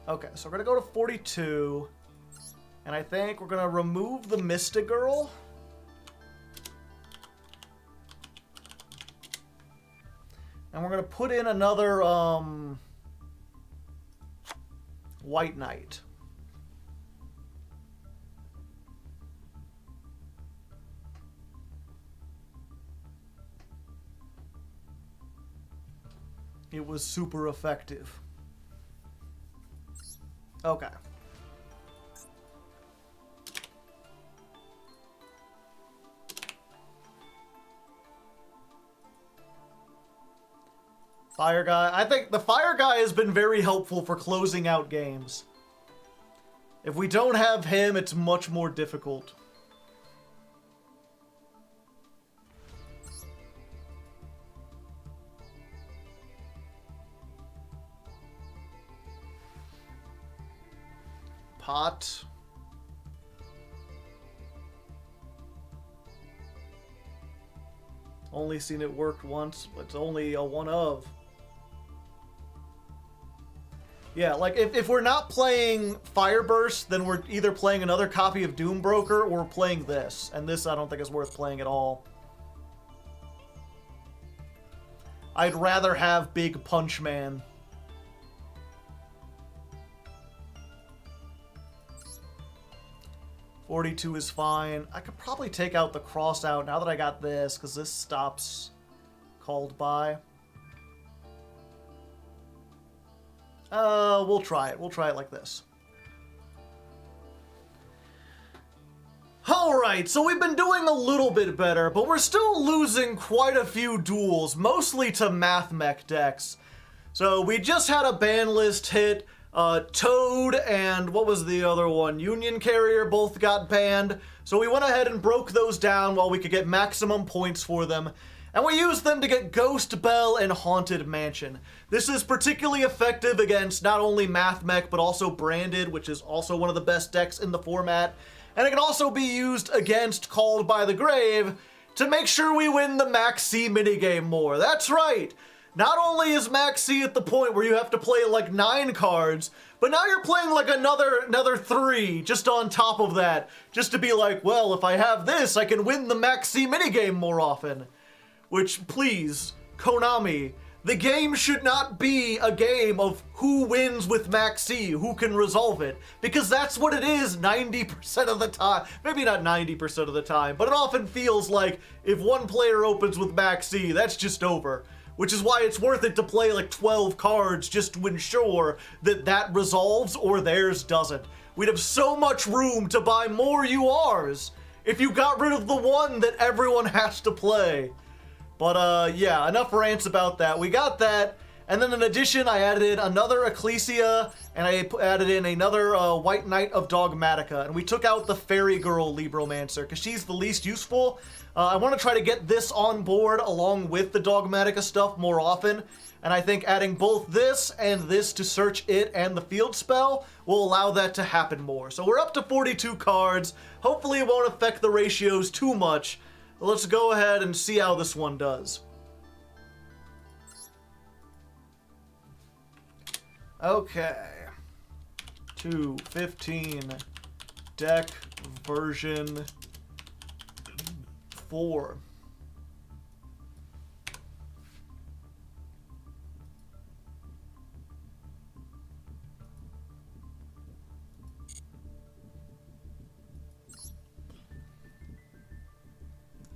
Okay, so we're gonna go to 42. And I think we're gonna remove the Mystic Girl. And we're going to put in another White Knight. It was super effective. Okay. Fire guy. I think the fire guy has been very helpful for closing out games. If we don't have him, it's much more difficult. Pot. Only seen it work once, but it's only a one of. Yeah, like if we're not playing Fireburst, then we're either playing another copy of Doombroker or we're playing this. And this I don't think is worth playing at all. I'd rather have Big Punch Man. $42 is fine. I could probably take out the cross out now that I got this, because this stops called by. We'll try it. We'll try it like this. Alright, so we've been doing a little bit better, but we're still losing quite a few duels, mostly to Math Mech decks. So we just had a ban list hit. Toad and what was the other one? Union Carrier both got banned. So we went ahead and broke those down while we could get maximum points for them. And we used them to get Ghost Bell and Haunted Mansion. This is particularly effective against not only Math Mech, but also Branded, which is also one of the best decks in the format. And it can also be used against Called by the Grave to make sure we win the Maxx C minigame more. That's right! Not only is Maxx C at the point where you have to play like 9 cards, but now you're playing like another 3 just on top of that. Just to be like, well, if I have this, I can win the Maxx C minigame more often. Which, please, Konami, the game should not be a game of who wins with Maxx C, who can resolve it. Because that's what it is 90% of the time. Maybe not 90% of the time, but it often feels like if one player opens with Maxx C, that's just over. Which is why it's worth it to play like 12 cards just to ensure that that resolves or theirs doesn't. We'd have so much room to buy more URs if you got rid of the one that everyone has to play. But yeah, enough rants about that. We got that, and then in addition I added in another Ecclesia, and I added in another White Knight of Dogmatika, and we took out the Fairy Girl Libromancer, because she's the least useful. I want to try to get this on board along with the Dogmatika stuff more often, and I think adding both this and this to search it and the field spell will allow that to happen more. So we're up to 42 cards. Hopefully it won't affect the ratios too much. Let's go ahead and see how this one does. Okay. 215 deck version 4.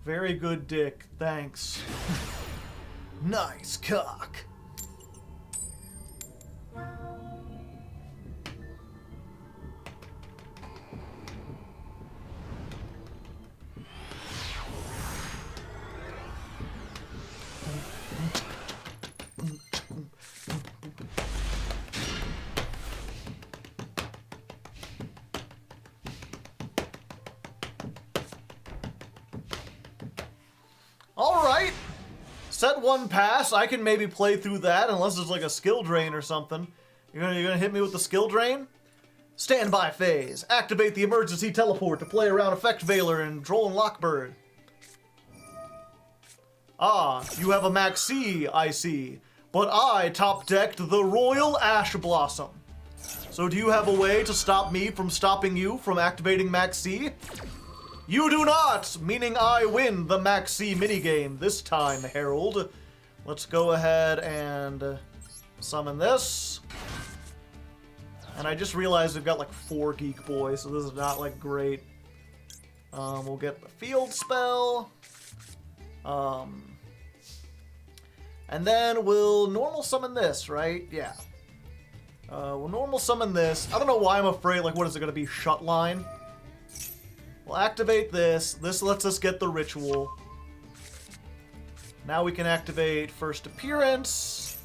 Very good, Dick. Thanks. Nice cock. Alright! Set 1 pass. I can maybe play through that unless there's like a skill drain or something. You're gonna hit me with the skill drain? Standby phase. Activate the emergency teleport to play around Effect Veiler and Droll and Lockbird. Ah, you have a Maxx C, I see. But I top-decked the Royal Ash Blossom. So do you have a way to stop me from stopping you from activating Maxx C? You do not, meaning I win the Maxx C minigame this time, Herald. Let's go ahead and summon this. And I just realized we've got like 4 Geek Boys, so this is not like great. We'll get the field spell. And then we'll normal summon this, right? Yeah. We'll normal summon this. I don't know why I'm afraid, like, what is it going to be? Shut line? We'll activate this. This lets us get the ritual. Now we can activate First Appearance.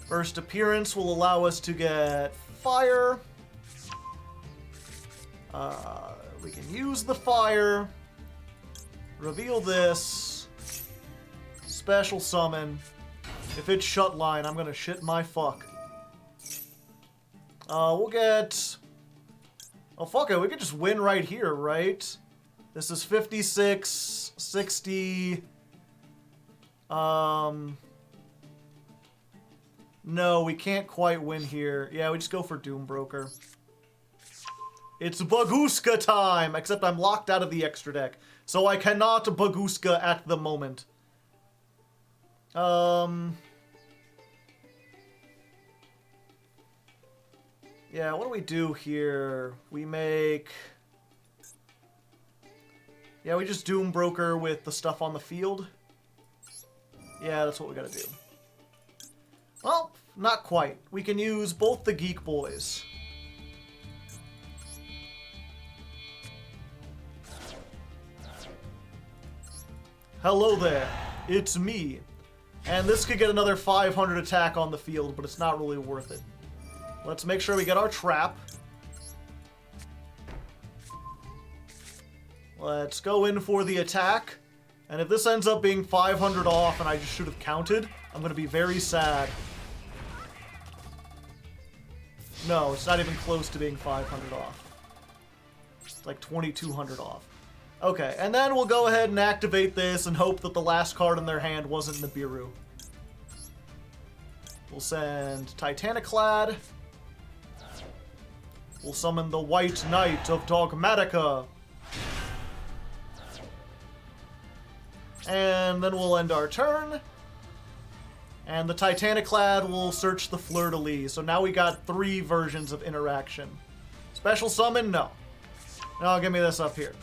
First Appearance will allow us to get fire. We can use the fire. Reveal this. Special summon. If it's shut line, I'm gonna shit my fuck. We'll get... Oh, fuck it. We could just win right here, right? This is 56, 60... No, we can't quite win here. Yeah, we just go for Doombroker. It's Baguska time! Except I'm locked out of the extra deck. So I cannot Baguska at the moment. Yeah, what do we do here? We make... Yeah, we just Doombroker with the stuff on the field. Yeah, that's what we gotta do. Well, not quite. We can use both the Geek Boys. Hello there, it's me. And this could get another 500 attack on the field, but it's not really worth it. Let's make sure we get our trap. Let's go in for the attack. And if this ends up being 500 off and I just should have counted, I'm going to be very sad. No, it's not even close to being 500 off. It's like 2,200 off. Okay, and then we'll go ahead and activate this and hope that the last card in their hand wasn't Nibiru. We'll send Titaniclad. We'll summon the White Knight of Dogmatika. And then we'll end our turn. And the Titaniclad will search the Fleur-de-Lis. So now we got 3 versions of interaction. Special summon? No. No, give me this up here.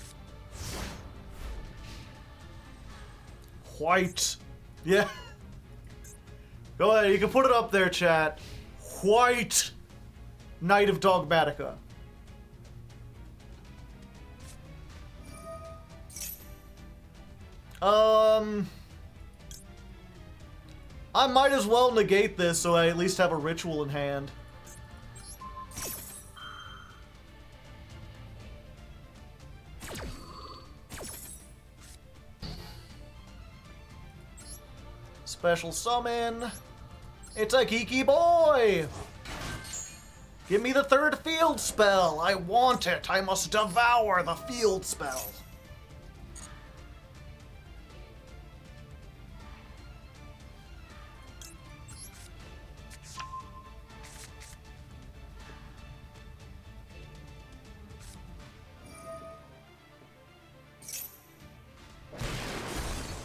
White. Yeah. Go ahead, you can put it up there, chat. White Knight of Dogmatika. I might as well negate this so I at least have a ritual in hand. Special summon. It's a geeky boy! Give me the 3rd field spell! I want it! I must devour the field spell!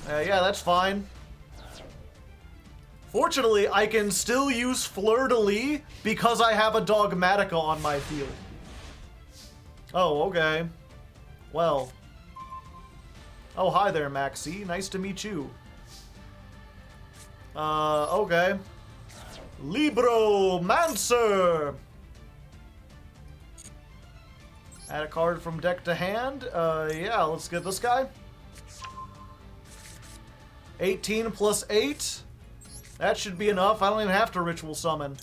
Yeah, that's fine. Fortunately, I can still use Fleur-de-Lis because I have a Dogmatika on my field. Oh, okay. Well. Oh, hi there, Maxx C. Nice to meet you. Okay. Libromancer! Add a card from deck to hand. Yeah, let's get this guy. 18 plus 8. That should be enough. I don't even have to ritual summon.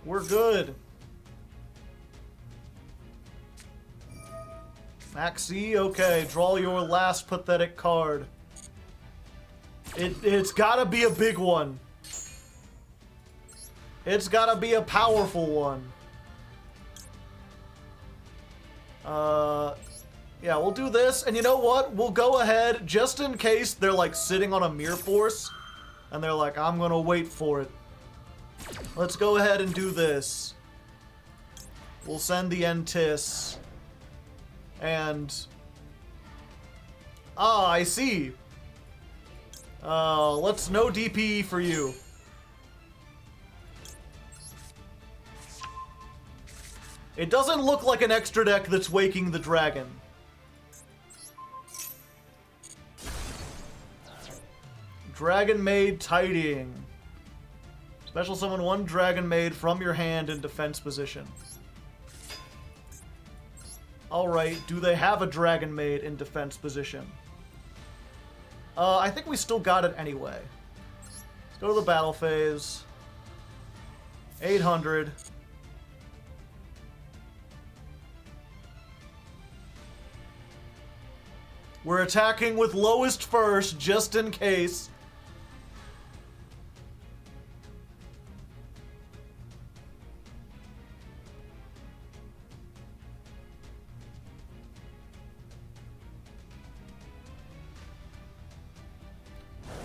We're good. Maxx C, okay. Draw your last pathetic card. It's gotta be a big one. It's gotta be a powerful one. Yeah, we'll do this, and you know what? We'll go ahead, just in case they're, like, sitting on a Mirror Force, and they're like, I'm gonna wait for it. Let's go ahead and do this. We'll send the Entis. And... Ah, I see. Let's no DP for you. It doesn't look like an extra deck that's waking the dragon. Dragon Maid Tidying. Special summon one Dragon Maid from your hand in defense position. Alright, do they have a Dragon Maid in defense position? I think we still got it anyway. Let's go to the battle phase. 800. We're attacking with lowest first, just in case.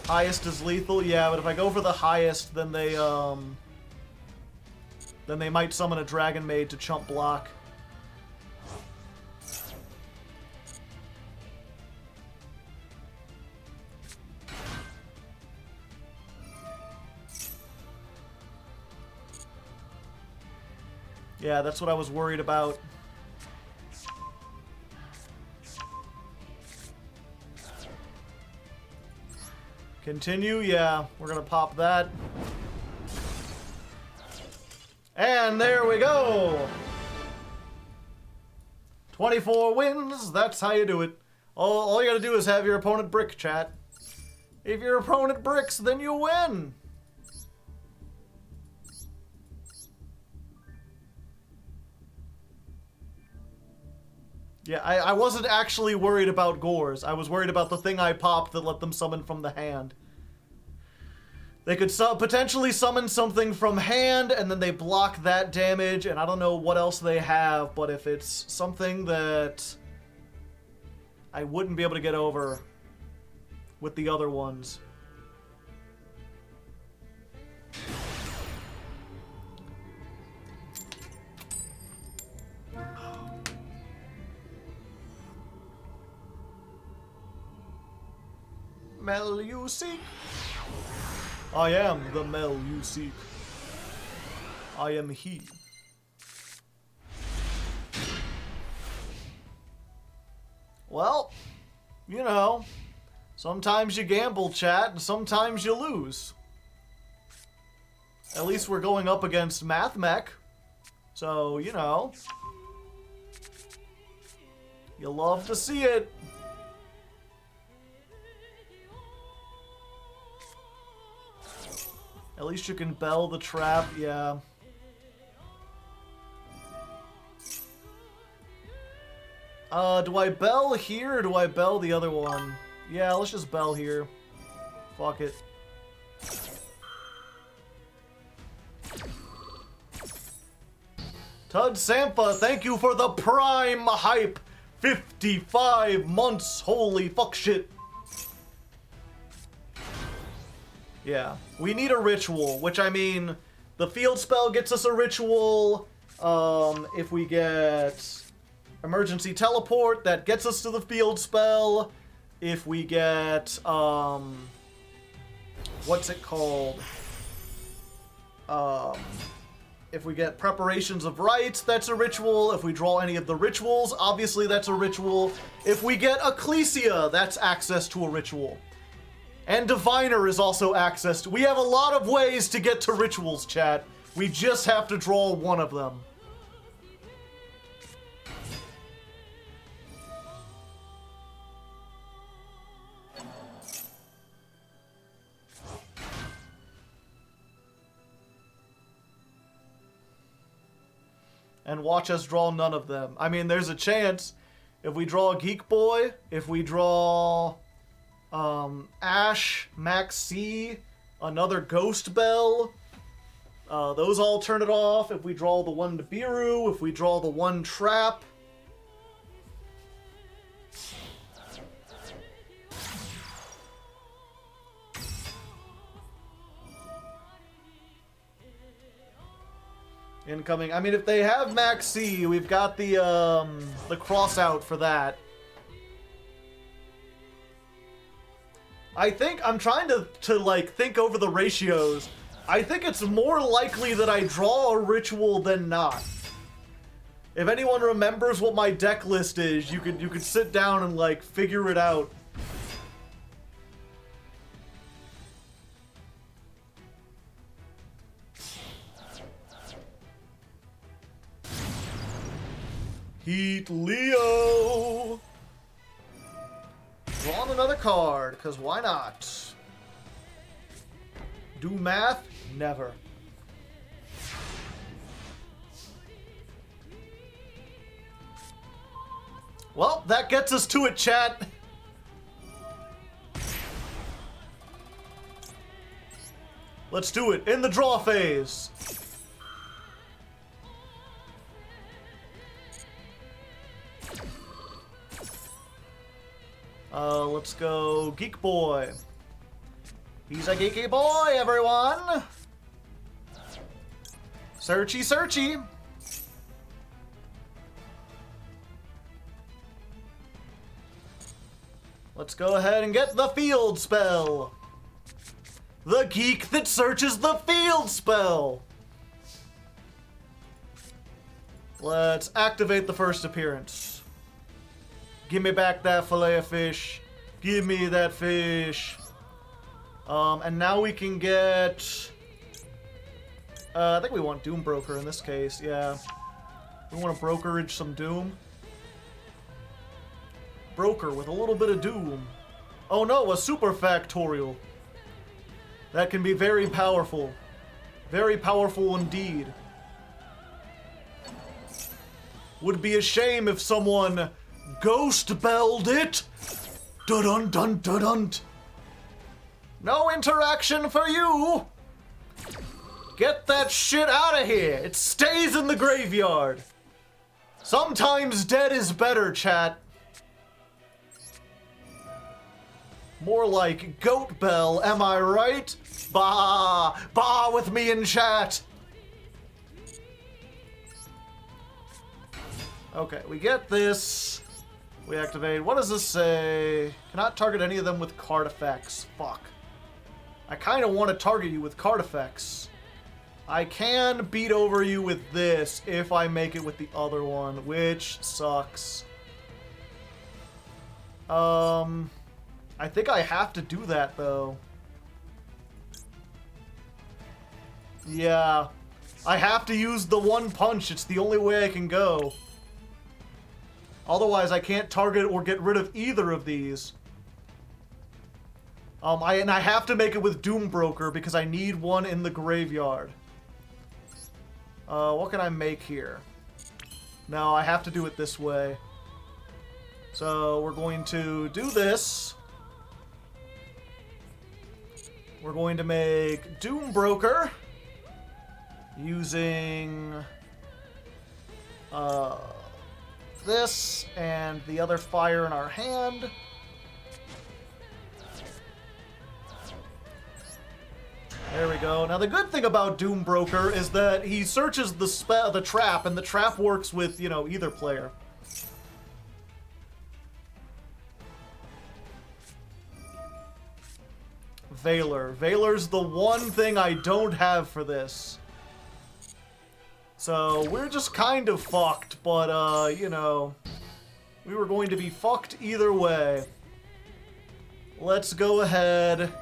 Highest is lethal, yeah, but if I go for the highest, then they might summon a Dragon Maid to chump block. Yeah, that's what I was worried about. Continue, yeah, we're gonna pop that. And there we go! 24 wins, that's how you do it. All you gotta do is have your opponent brick, chat. If your opponent bricks, then you win! Yeah, I wasn't actually worried about Gores. I was worried about the thing I popped that let them summon from the hand. They could potentially summon something from hand, and then they block that damage, and I don't know what else they have, but if it's something that I wouldn't be able to get over with the other ones. Mel you seek. I am the Mel you seek. I am he. Well, you know, sometimes you gamble, chat, and sometimes you lose. At least we're going up against MathMech. So, you know. You love to see it. At least you can bell the trap, yeah. Do I bell here or do I bell the other one? Yeah, let's just bell here. Fuck it. Tud Sampa, thank you for the prime hype. 55 months, holy fuck shit. Yeah, we need a ritual, which I mean, the field spell gets us a ritual. If we get emergency teleport, that gets us to the field spell. If we get, what's it called? If we get preparations of rites, that's a ritual. If we draw any of the rituals, obviously that's a ritual. If we get Ecclesia, that's access to a ritual. And Diviner is also accessed. We have a lot of ways to get to rituals, chat. We just have to draw one of them. And watch us draw none of them. I mean, there's a chance if we draw Geek Boy, if we draw Ash, Maxx C, another Ghost Bell, those all turn it off. If we draw the one Nibiru, if we draw the one Trap. Incoming. I mean, if they have Maxx C, we've got the cross out for that. I think I'm trying to like think over the ratios. I think it's more likely that I draw a ritual than not. If anyone remembers what my deck list is, you could sit down and like figure it out. Heat Leo! Drawing another card, because why not? Do math? Never. Well, that gets us to it, chat. Let's do it in the draw phase. Let's go Geek Boy. He's a geeky boy, everyone. Searchy, searchy. Let's go ahead and get the field spell. The geek that searches the field spell. Let's activate the first appearance. Give me back that fillet of fish. Give me that fish. And now we can get... I think we want Doom Broker in this case, yeah. We want to brokerage some Doom. Broker with a little bit of Doom. Oh no, a super factorial. That can be very powerful. Very powerful indeed. Would be a shame if someone ghost-belled it. Dun-dun-dun-dun-dun. No interaction for you. Get that shit out of here. It stays in the graveyard. Sometimes dead is better, chat. More like goat bell, am I right? Bah! Bah with me in chat! Okay, we get this. We activate. What does this say? Cannot target any of them with card effects. Fuck. I kind of want to target you with card effects. I can beat over you with this if I make it with the other one, which sucks. I think I have to do that, though. Yeah. I have to use the one punch. It's the only way I can go. Otherwise, I can't target or get rid of either of these. I have to make it with Doom Broker because I need one in the graveyard. What can I make here? No, I have to do it this way. So we're going to do this. We're going to make Doom Broker using this and the other fire in our hand. There we go. Now the good thing about Doom Broker is that he searches the trap, and the trap works with, you know, either player. Valor. Valor's the one thing I don't have for this. So, we're just kind of fucked, but, you know, we were going to be fucked either way. Let's go ahead,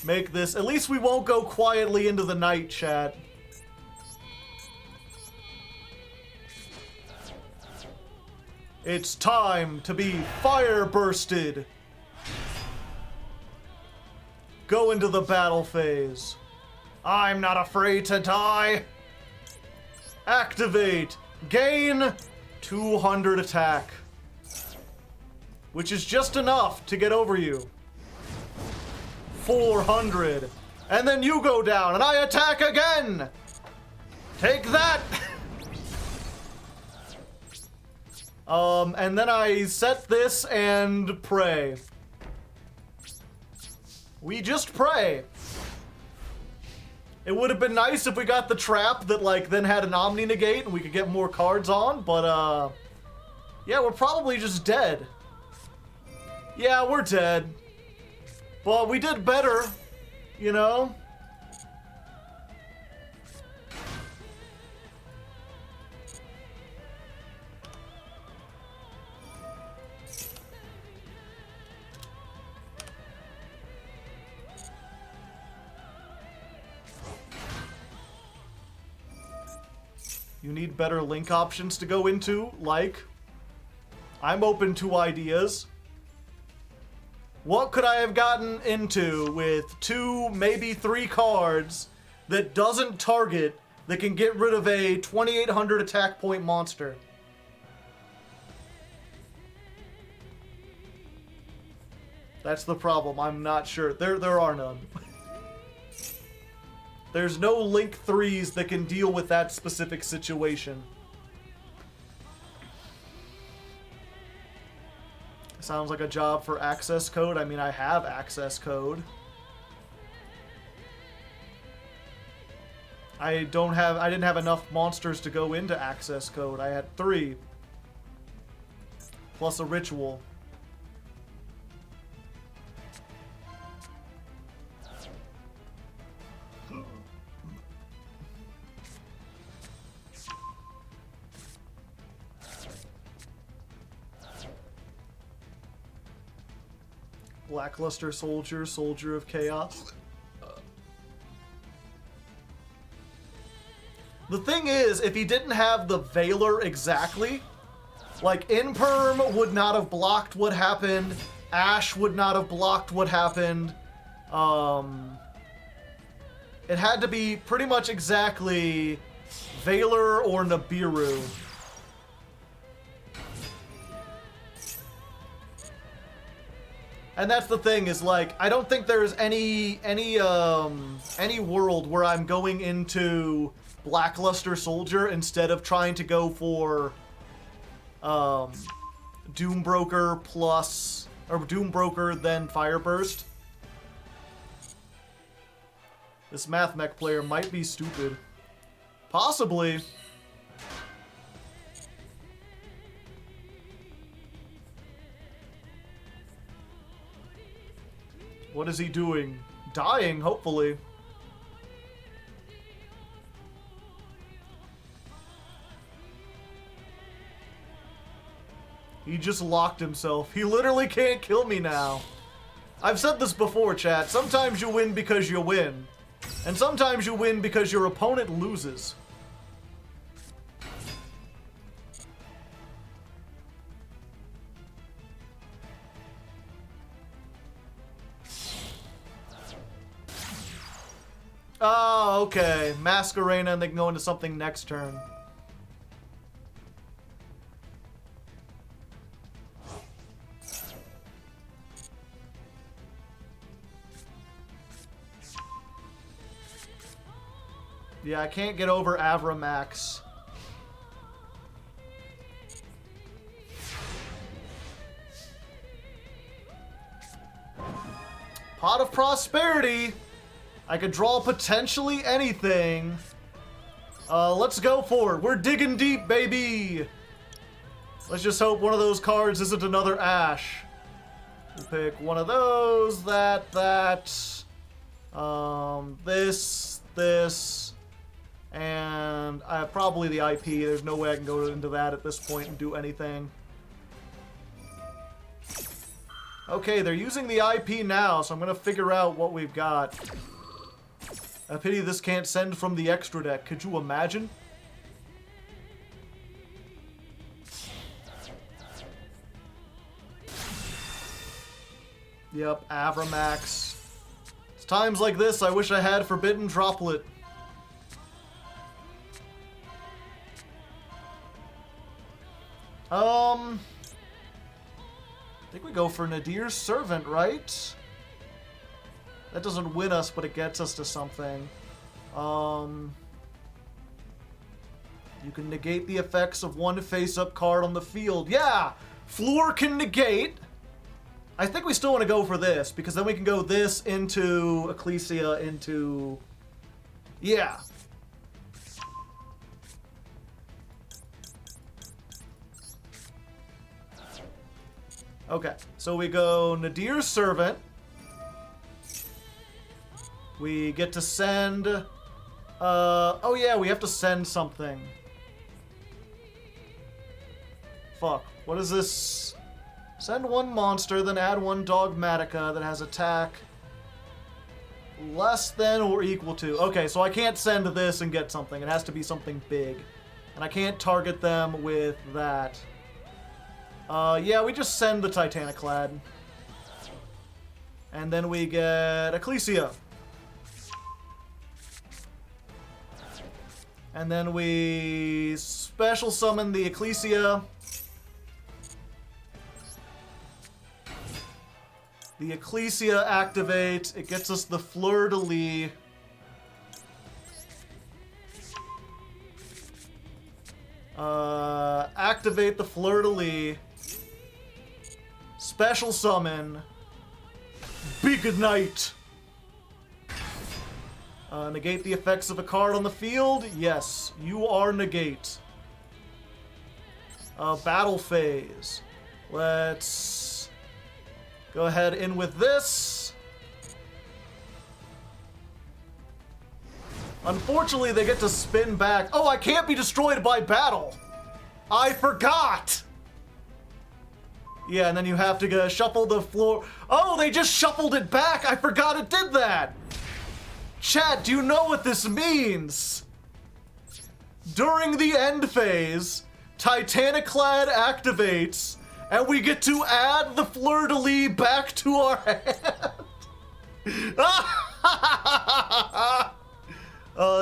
make this. At least we won't go quietly into the night, chat. It's time to be fire bursted. Go into the battle phase. I'm not afraid to die. Activate. Gain 200 attack. Which is just enough to get over you. 400. And then you go down and I attack again. Take that. And then I set this and pray. We just pray. It would have been nice if we got the trap that, like, then had an Omni negate and we could get more cards on, but, yeah, we're probably just dead. Yeah, we're dead. But we did better, you know? You need better link options to go into, like... I'm open to ideas. What could I have gotten into with 2, maybe 3 cards that doesn't target, that can get rid of a 2800 attack point monster? That's the problem. I'm not sure. There are none. There's no Link 3s that can deal with that specific situation. Sounds like a job for access code. I mean, I have access code. I didn't have enough monsters to go into access code. I had 3. Plus a ritual. Lackluster soldier, soldier of chaos. The thing is, if he didn't have the Veiler exactly, like Imperm would not have blocked what happened, Ash would not have blocked what happened. It had to be pretty much exactly Veiler or Nibiru. And that's the thing, is like, I don't think there's any world where I'm going into Blackluster Soldier instead of trying to go for Doombroker plus, or Doombroker then Fireburst. This Math Mech player might be stupid. Possibly. What is he doing? Dying, hopefully. He just locked himself. He literally can't kill me now. I've said this before, chat. Sometimes you win because you win. And sometimes you win because your opponent loses. Oh, okay. Masquerena, and they can go into something next turn. Yeah, I can't get over Avramax. Pot of Prosperity. I could draw potentially anything. Let's go for it. We're digging deep, baby. Let's just hope one of those cards isn't another Ash. We'll pick one of those, this, and probably the IP. There's no way I can go into that at this point and do anything. Okay, they're using the IP now, so I'm gonna figure out what we've got. A pity this can't send from the extra deck. Could you imagine? Yep, Avramax. It's times like this I wish I had Forbidden Droplet. I think we go for Nadir's Servant, right? That doesn't win us, but it gets us to something. You can negate the effects of one face-up card on the field. Yeah! Floor can negate. I think we still want to go for this, because then we can go this into Ecclesia, into... Yeah. Okay, so we go Nadir's Servant. We get to send... oh yeah, we have to send something. Fuck. What is this? Send one monster, then add one Dogmatika that has attack less than or equal to. Okay, so I can't send this and get something. It has to be something big. And I can't target them with that. Yeah, we just send the Titaniclad. And then we get Ecclesia. And then we special summon the Ecclesia. The Ecclesia activates. It gets us the Fleur-de-Lis. Activate the Fleur-de-Lis. Special summon. Big Knight. Negate the effects of a card on the field. Yes, you are negate. Battle phase. Let's go ahead in with this. Unfortunately, they get to spin back. Oh, I can't be destroyed by battle. I forgot. Yeah, and then you have to go shuffle the floor. Oh, they just shuffled it back. I forgot it did that. Chat, do you know what this means? During the end phase, Titaniclad activates, and we get to add the Fleur-de-Lis back to our hand.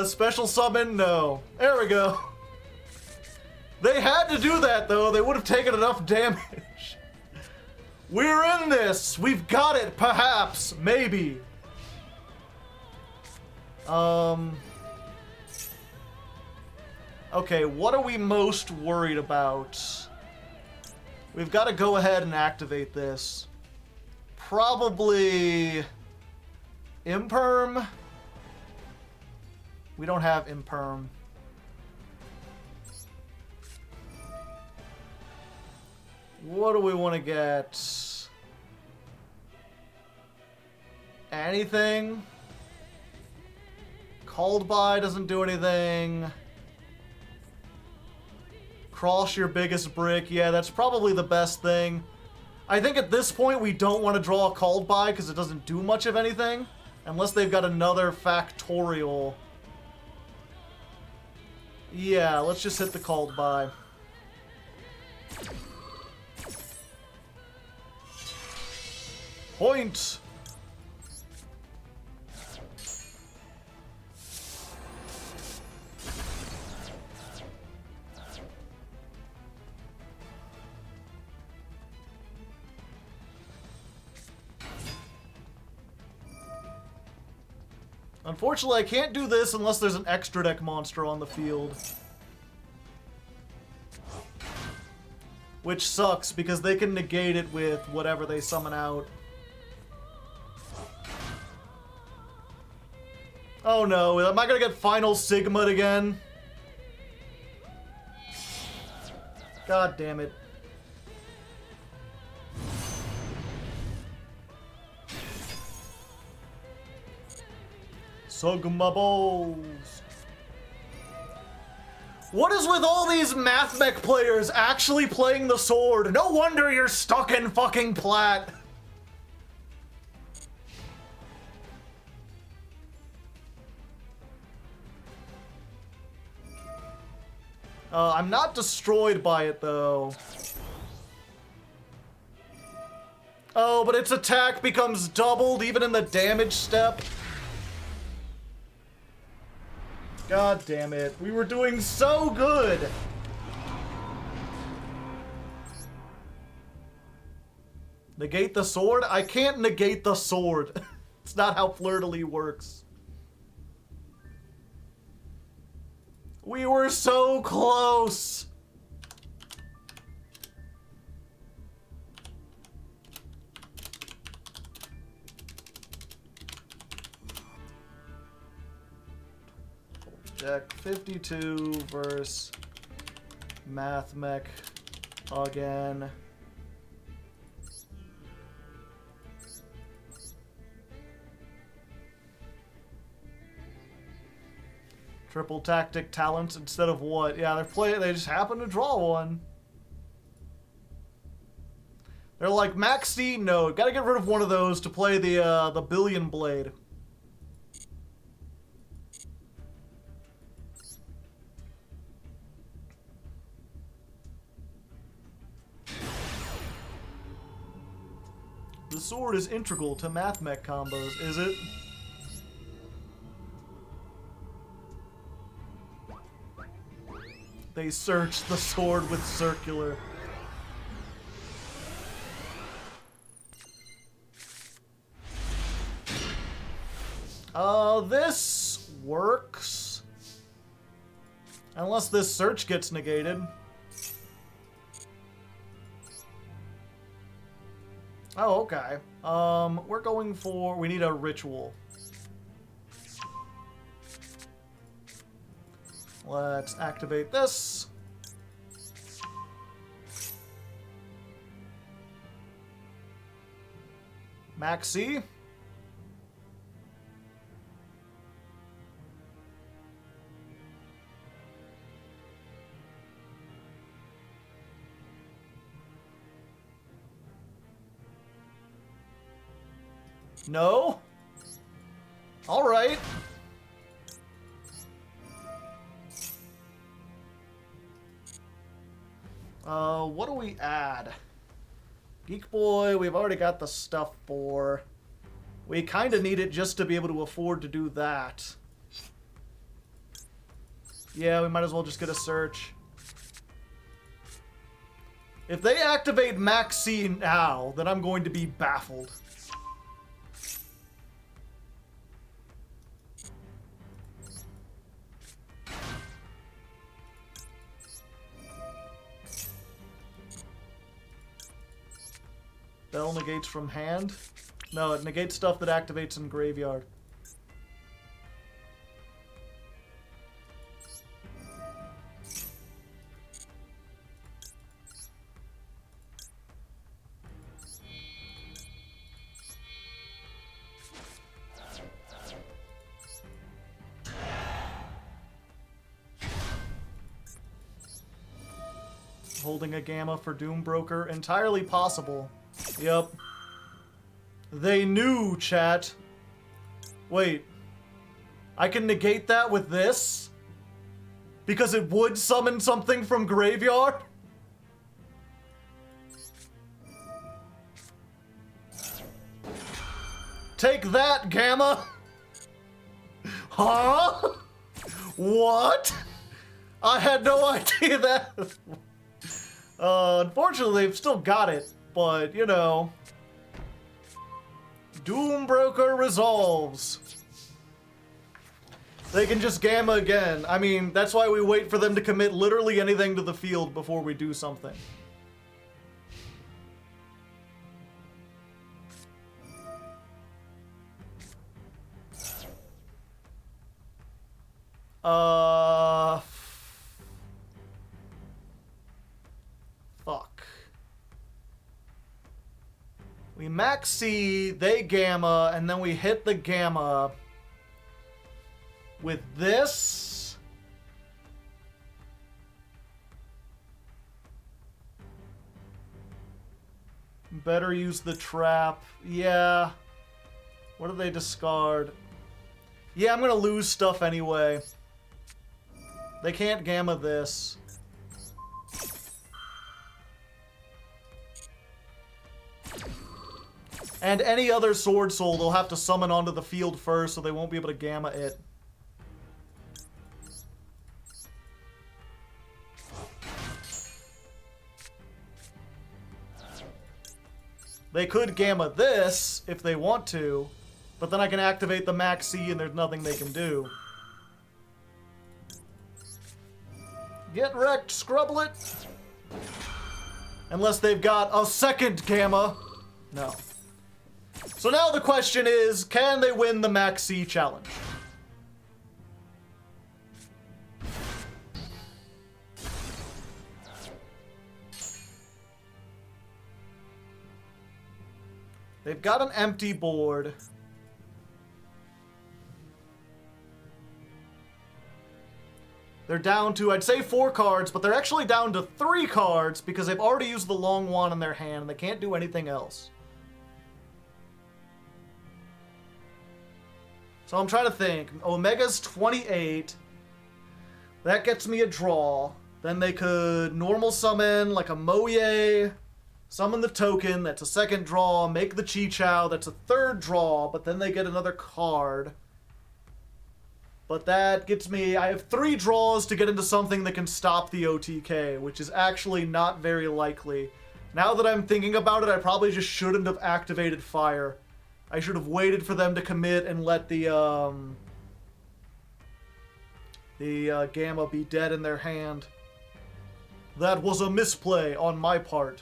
Special summon? No. There we go. They had to do that, though. They would have taken enough damage. We're in this. We've got it, perhaps. Maybe. Okay, what are we most worried about? We've got to go ahead and activate this. Probably Imperm. We don't have Imperm. What do we want to get? Anything? Called by doesn't do anything. Cross your biggest brick. Yeah, that's probably the best thing. I think at this point we don't want to draw a called by because it doesn't do much of anything. Unless they've got another factorial. Yeah, let's just hit the called by. Point! Unfortunately, I can't do this unless there's an extra deck monster on the field. Which sucks, because they can negate it with whatever they summon out. Oh no, am I gonna get Final Sigma'd again? God damn it. Sigma balls. What is with all these math mech players actually playing the sword? No wonder you're stuck in fucking plat. I'm not destroyed by it, though. Oh, but its attack becomes doubled even in the damage step. God damn it. We were doing so good. Negate the sword? I can't negate the sword. It's not how Fleur-de-Lis works. We were so close. Deck 52 versus Math Mech again. Triple tactic talents instead of what? Yeah, they just happen to draw one. They're like, Maxx C, no, gotta get rid of one of those to play the Billion Blade. The sword is integral to math mech combos, is it? They search the sword with circular. This works. Unless this search gets negated. Oh, okay. We're going for... We need a ritual. Let's activate this. Maxx C. No? Alright. What do we add? Geek Boy, we've already got the stuff for. We kind of need it just to be able to afford to do that. Yeah, we might as well just get a search. If they activate Maxx C now, then I'm going to be baffled. Bell negates from hand? No, it negates stuff that activates in graveyard. Holding a Gamma for Doombroker? Entirely possible. Yep. They knew, chat. Wait. I can negate that with this? Because it would summon something from graveyard? Take that, Gamma! Huh? What? I had no idea that... unfortunately, they've still got it. But, you know, Doombroker resolves. They can just Gamma again. I mean, that's why we wait for them to commit literally anything to the field before we do something. Fuck. We Maxx C, they Gamma, and then we hit the Gamma with this. Better use the trap. Yeah. What do they discard? Yeah, I'm gonna lose stuff anyway. They can't Gamma this. And any other Sword Soul, they'll have to summon onto the field first, so they won't be able to Gamma it. They could Gamma this, if they want to, but then I can activate the Maxx C and there's nothing they can do. Get wrecked, Scrublet! Unless they've got a second Gamma. No. So now the question is, can they win the Maxx C challenge? They've got an empty board. They're down to, I'd say 4 cards, but they're actually down to 3 cards because they've already used the long wand in their hand and they can't do anything else. So I'm trying to think. Omega's 28. That gets me a draw. Then they could normal summon like a Moye, summon the token, that's a 2nd draw, make the Chi-Chow, that's a 3rd draw, but then they get another card. But that gets me, I have 3 draws to get into something that can stop the OTK, which is actually not very likely. Now that I'm thinking about it, I probably just shouldn't have activated Fire. I should have waited for them to commit and let the Gamma be dead in their hand. That was a misplay on my part.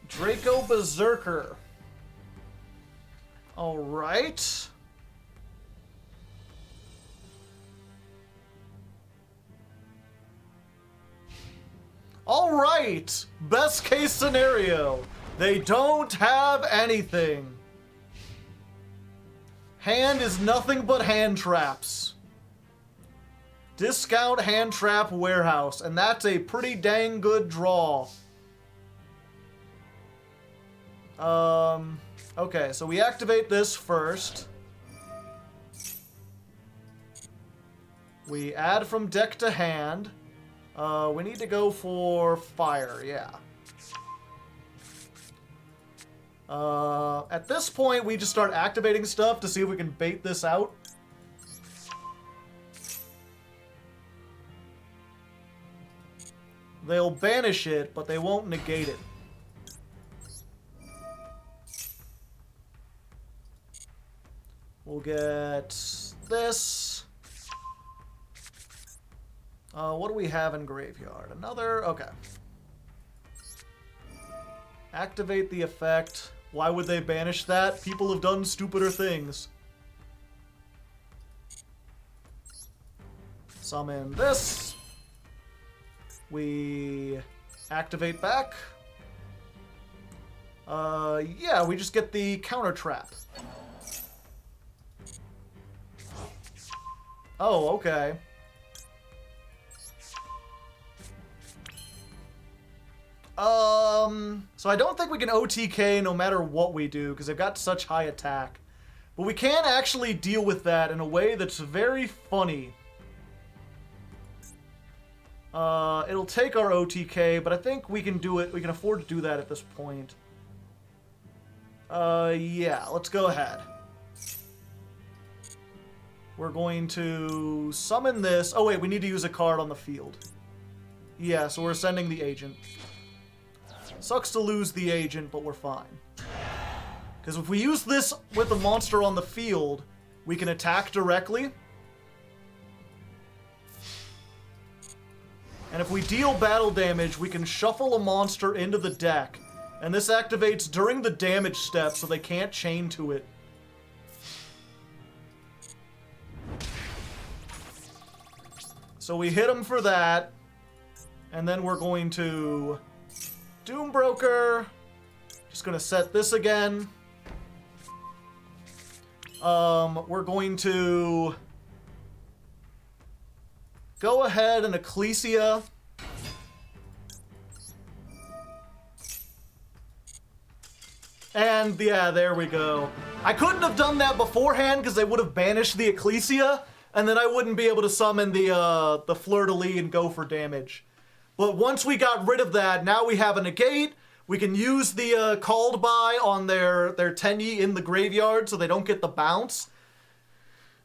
Draco Berserker. All right. All right. Best case scenario. They don't have anything. Hand is nothing but hand traps. Discount hand trap warehouse. And that's a pretty dang good draw. Okay, so we activate this first. We add from deck to hand. We need to go for fire, yeah. At this point, we just start activating stuff to see if we can bait this out. They'll banish it, but they won't negate it. We'll get this. What do we have in graveyard? Another? Okay. Activate the effect. Why would they banish that? People have done stupider things. Summon this. We activate back. Yeah, we just get the counter trap. Oh, okay. So I don't think we can OTK no matter what we do, because they've got such high attack. But we can actually deal with that in a way that's very funny. It'll take our OTK, but I think we can do it. We can afford to do that at this point. Yeah, let's go ahead. We're going to summon this. Oh, wait, we need to use a card on the field. Yeah, so we're sending the agent. Sucks to lose the agent, but we're fine. Because if we use this with the monster on the field, we can attack directly. And if we deal battle damage, we can shuffle a monster into the deck. And this activates during the damage step, so they can't chain to it. So we hit him for that. And then we're going to Doombroker. Just going to set this again. We're going to go ahead and Ecclesia. And yeah, there we go. I couldn't have done that beforehand because they would have banished the Ecclesia, and then I wouldn't be able to summon the Fleur-de-Lis and go for damage. But once we got rid of that, now we have a negate. We can use the called by on their Tenyi in the graveyard so they don't get the bounce.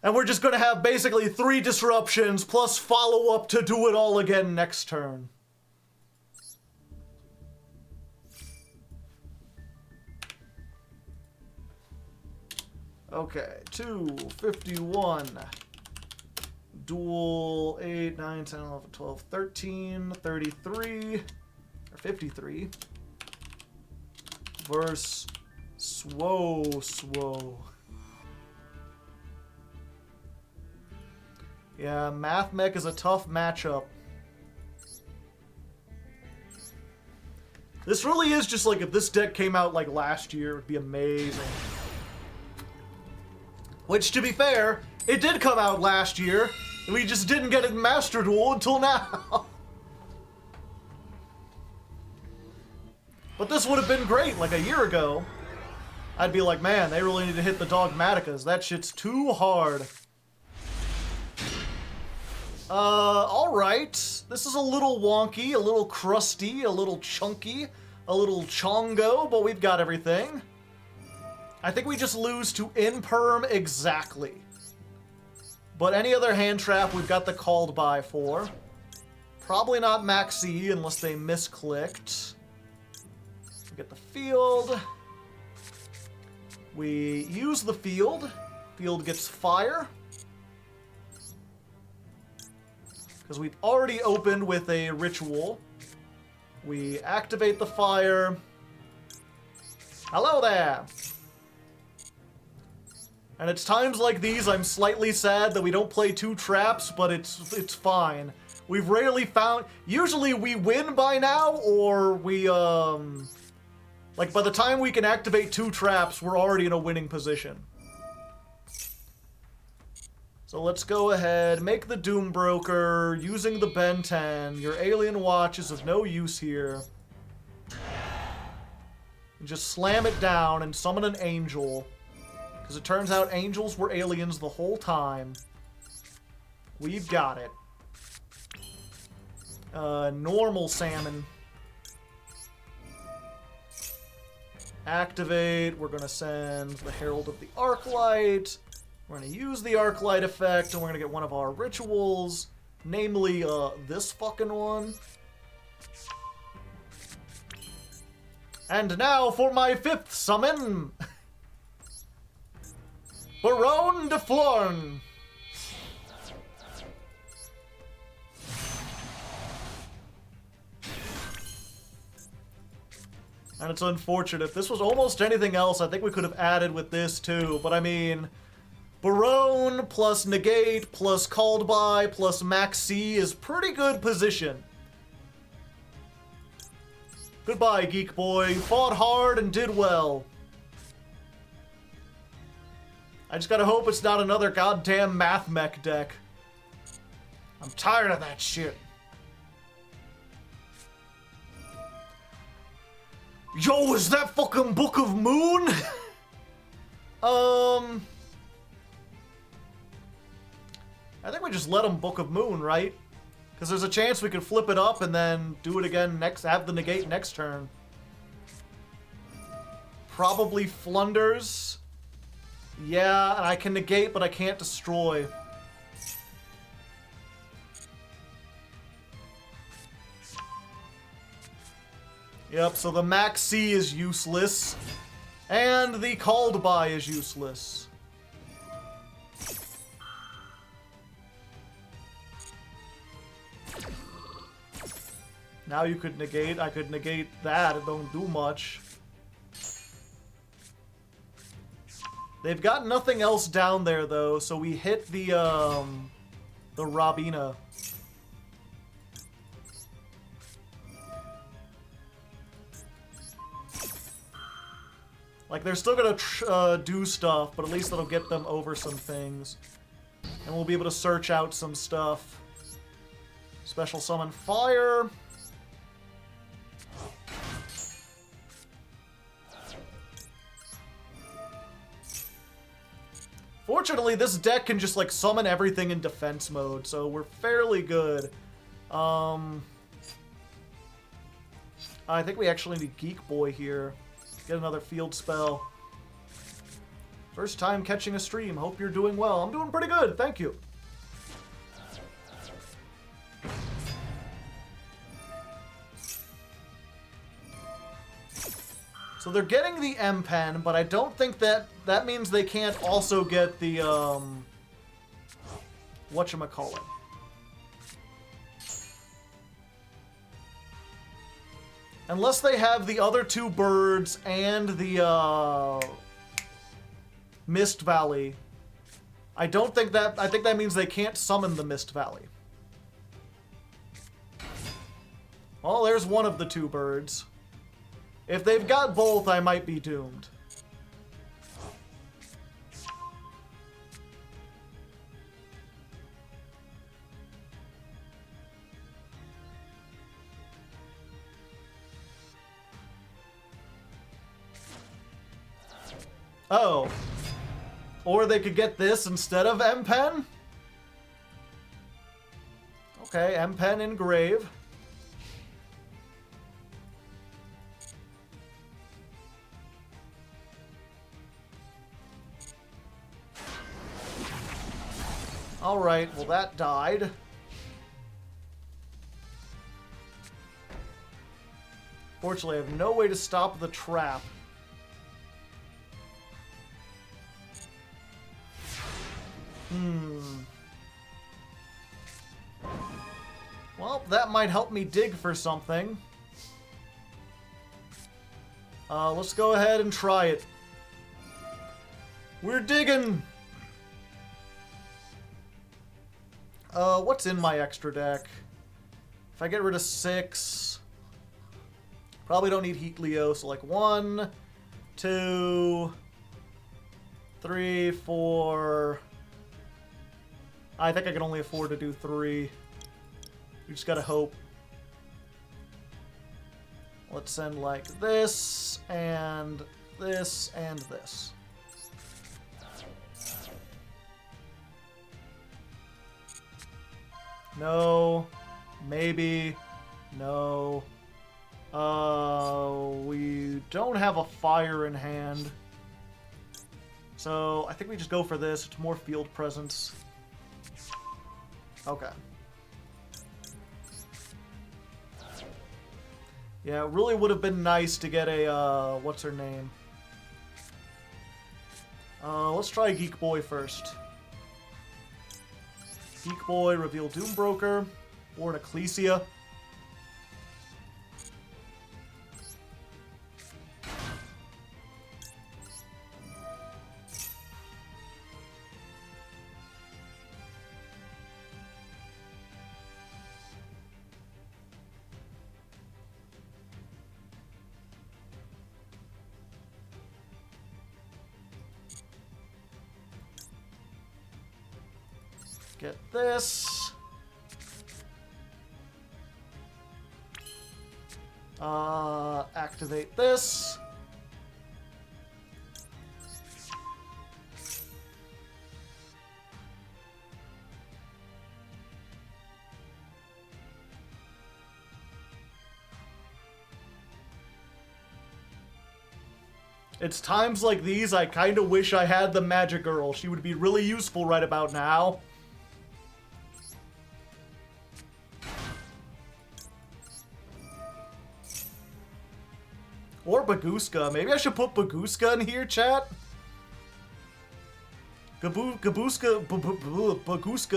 And we're just going to have basically 3 disruptions plus follow-up to do it all again next turn. Okay, 251. Duel 8, 9, 10, 11, 12, 13, 33, or 53. Verse Swo. Yeah, Math Mech is a tough matchup. This really is just like if this deck came out like last year, it would be amazing. Which, to be fair, it did come out last year, and we just didn't get it in Master Duel until now. But this would have been great like a year ago. I'd be like, man, they really need to hit the Dogmatikas. That shit's too hard. Alright. This is a little wonky, a little crusty, a little chunky, a little chongo, but we've got everything. I think we just lose to Imperm exactly. But any other hand trap we've got the called by for. Probably not Maxx C unless they misclicked. We get the field. We use the field. Field gets fire. Because we've already opened with a ritual. We activate the fire. Hello there! And it's times like these I'm slightly sad that we don't play 2 traps, but it's fine. We've rarely found... Usually we win by now, or we, like, by the time we can activate 2 traps, we're already in a winning position. So let's go ahead, make the Doom Broker, using the Ben 10. Your Alien Watch is of no use here. And just slam it down and summon an Angel. Because it turns out angels were aliens the whole time. We've got it. Normal salmon. Activate. We're going to send the Herald of the Arclight. We're going to use the Arclight effect, and we're going to get one of our rituals. Namely, this fucking one. And now for my 5th summon! Baron de Florn! And it's unfortunate. If this was almost anything else, I think we could have added with this too. But I mean, Baron plus Negate plus Called By plus Maxx C is pretty good position. Goodbye, Geek Boy. You fought hard and did well. I just gotta hope it's not another goddamn Math Mech deck. I'm tired of that shit. Yo, is that fucking Book of Moon? I think we just let him Book of Moon, right? Because there's a chance we could flip it up and then do it again next, have the negate next turn. Probably Flunders. Yeah, and I can negate, but I can't destroy. Yep, so the Maxx C is useless. And the Called By is useless. Now you could negate. I could negate that. It don't do much. They've got nothing else down there, though, so we hit the Robina. Like, they're still gonna do stuff, but at least it'll get them over some things. And we'll be able to search out some stuff. Special summon fire. Fortunately, this deck can just, like, summon everything in defense mode, so we're fairly good. I think we actually need Geek Boy here. Get another field spell. First time catching a stream. Hope you're doing well. I'm doing pretty good, thank you. So they're getting the M-Pen, but I don't think that means they can't also get the, whatchamacallit. Unless they have the other 2 birds and the, Mist Valley. I don't think that... I think that means they can't summon the Mist Valley. Well, there's one of the two birds. If they've got both, I might be doomed. Oh. Or they could get this instead of M-Pen? Okay, M-Pen engrave. Alright, well that died. Fortunately, I have no way to stop the trap. Well, that might help me dig for something. Let's go ahead and try it. We're digging! What's in my extra deck? If I get rid of 6... Probably don't need Heat Leo, so like 1, 2, 3, 4... I think I can only afford to do 3. We just gotta hope. Let's send like this, and this, and this. No. Maybe. No. We don't have a fire in hand. So, I think we just go for this. It's more field presence. Okay. Yeah, it really would have been nice to get a, what's her name? Let's try Geek Boy first. Geek Boy, reveal Doombroker, or an Ecclesia. Get this. Activate this. It's times like these I kind of wish I had the Magic Girl. She would be really useful right about now. Or Baguska. Maybe I should put Baguska in here, chat? Baguska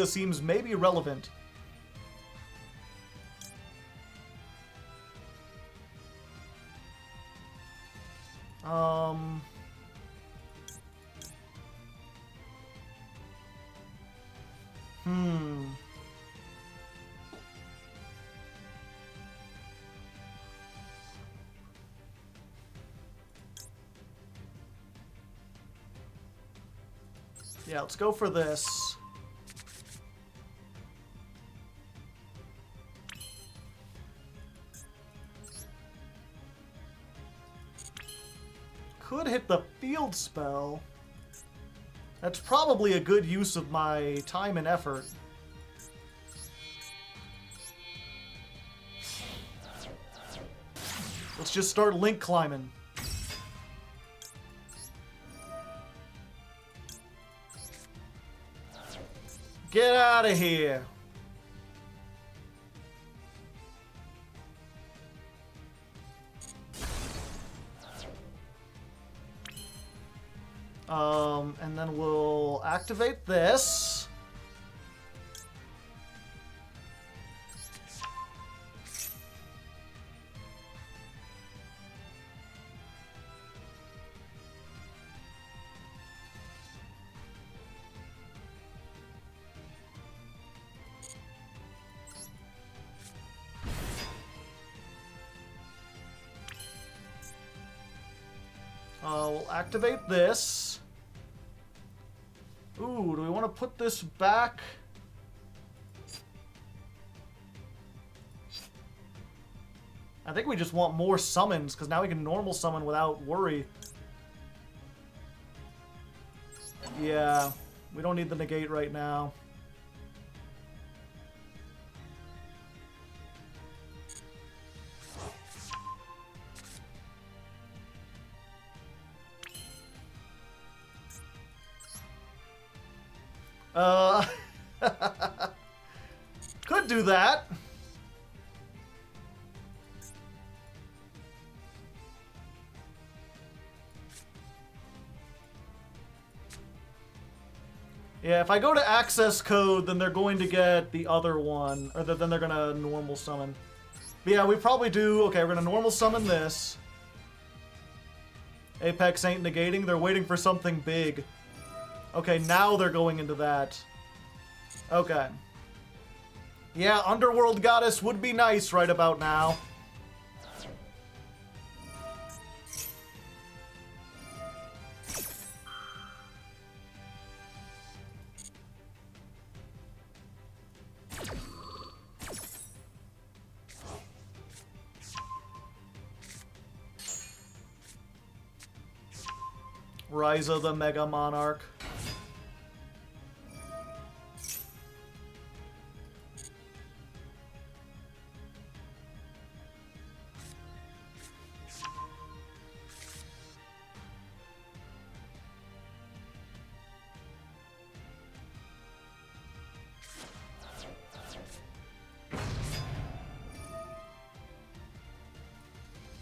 seems maybe relevant. Yeah, let's go for this. Could hit the field spell. That's probably a good use of my time and effort. Let's just start link climbing. Get out of here. And then we'll activate this. We'll activate this. Ooh, do we want to put this back? I think we just want more summons, because now we can normal summon without worry. Yeah, we don't need the negate right now. Could do that. Yeah, if I go to access code, then they're going to get the other one, or then they're gonna normal summon. But yeah, we probably do. Okay, we're gonna normal summon this. Apex ain't negating, they're waiting for something big. Okay, now they're going into that. Okay. Yeah, Underworld Goddess would be nice right about now. Ryza the Mega Monarch.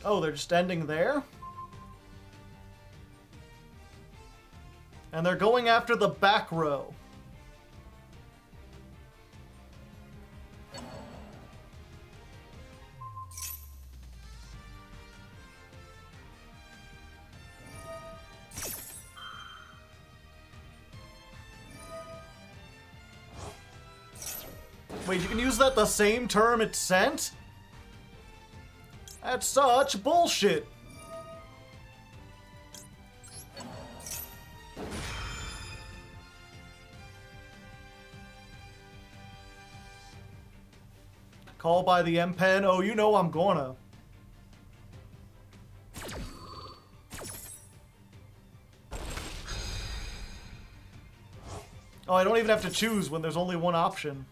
Oh, they're just ending there? And they're going after the back row. Wait, you can use that the same term it sent? That's such bullshit. Call by the M-Pen? Oh, you know I'm gonna. Oh, I don't even have to choose when there's only one option.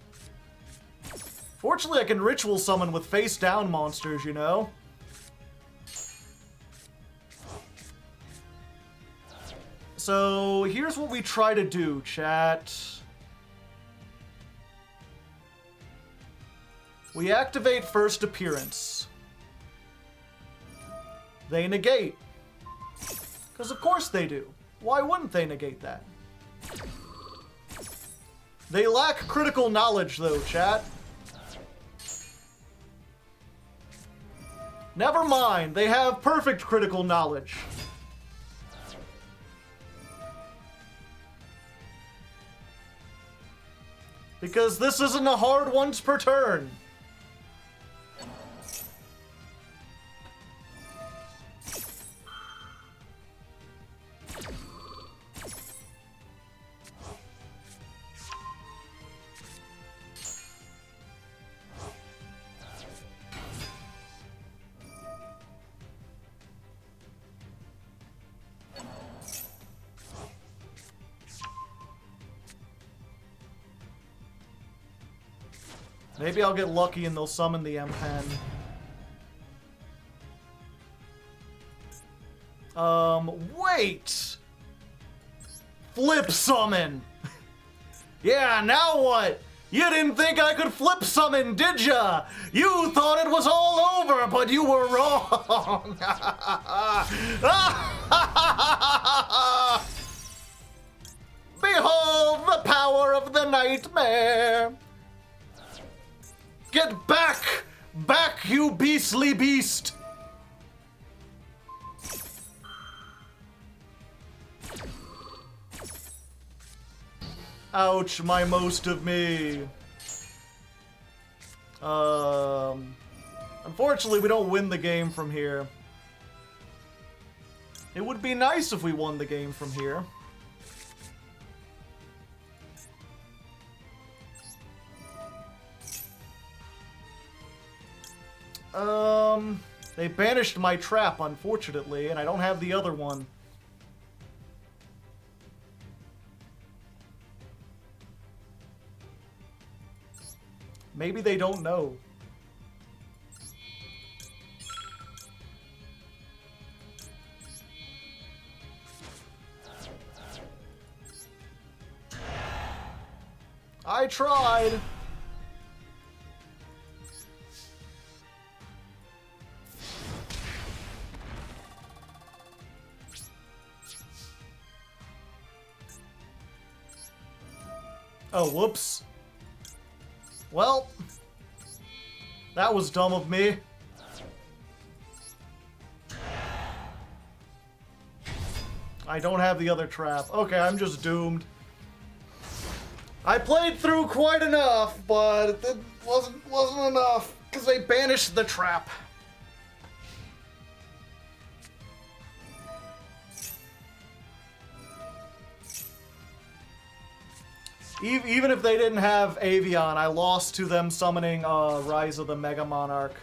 Fortunately, I can ritual summon with face-down monsters, you know? So, here's what we try to do, chat. We activate first appearance. They negate. Because of course they do. Why wouldn't they negate that? They lack critical knowledge though, chat. Never mind, they have perfect critical knowledge. Because this isn't a hard once per turn. Maybe I'll get lucky and they'll summon the M-Pen. Wait! Flip summon! Yeah, now what? You didn't think I could flip summon, did ya? You thought it was all over, but you were wrong! Behold the power of the nightmare! Get back! Back, you beastly beast! Ouch, my most of me. Unfortunately, we don't win the game from here. It would be nice if we won the game from here. They banished my trap, unfortunately, and I don't have the other one. Maybe they don't know. I tried. Oh, whoops. Well, that was dumb of me. I don't have the other trap. Okay, I'm just doomed. I played through quite enough, but it wasn't enough because they banished the trap. Even if they didn't have Avion, I lost to them summoning Rise of the Mega Monarch.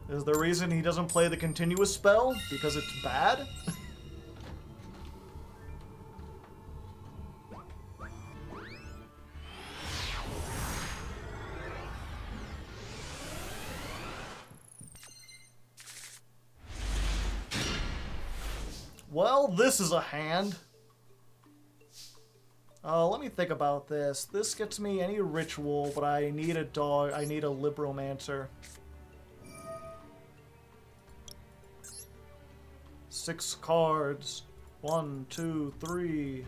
Is the reason he doesn't play the continuous spell because it's bad? Well, this is a hand. Let me think about this. This gets me any ritual, but I need a dog. I need a Libromancer. 6 cards. 1, 2, 3,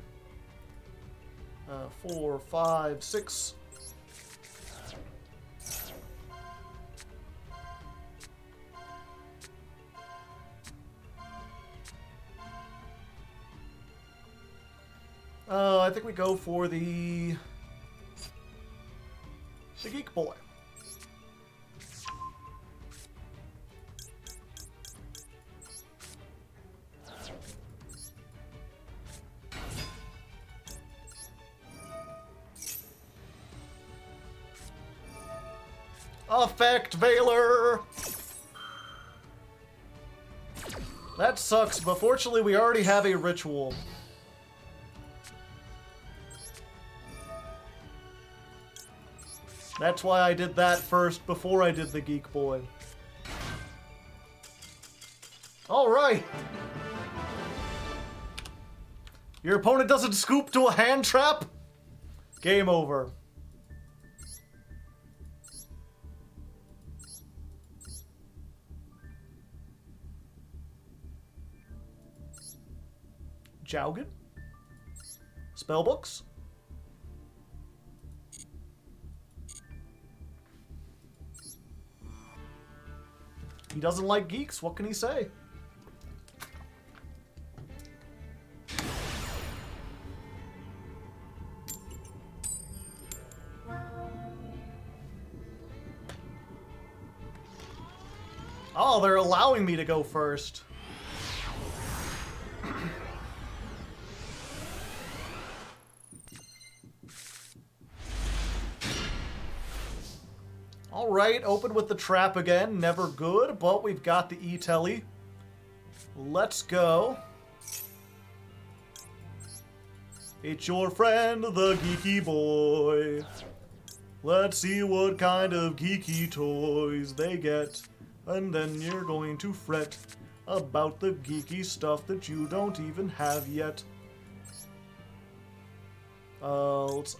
4, 5, 6. I think we go for the Geek Boy. Effect Veiler! That sucks, but fortunately we already have a ritual. That's why I did that first before I did the Geek Boy. Alright! Your opponent doesn't scoop to a hand trap? Game over. Jaugen? Spellbooks? He doesn't like geeks, what can he say? Oh, they're allowing me to go first. Alright, open with the trap again. Never good, but we've got the E-Telly. Let's go. It's your friend, the Geeky Boy. Let's see what kind of geeky toys they get. And then you're going to fret about the geeky stuff that you don't even have yet. Let's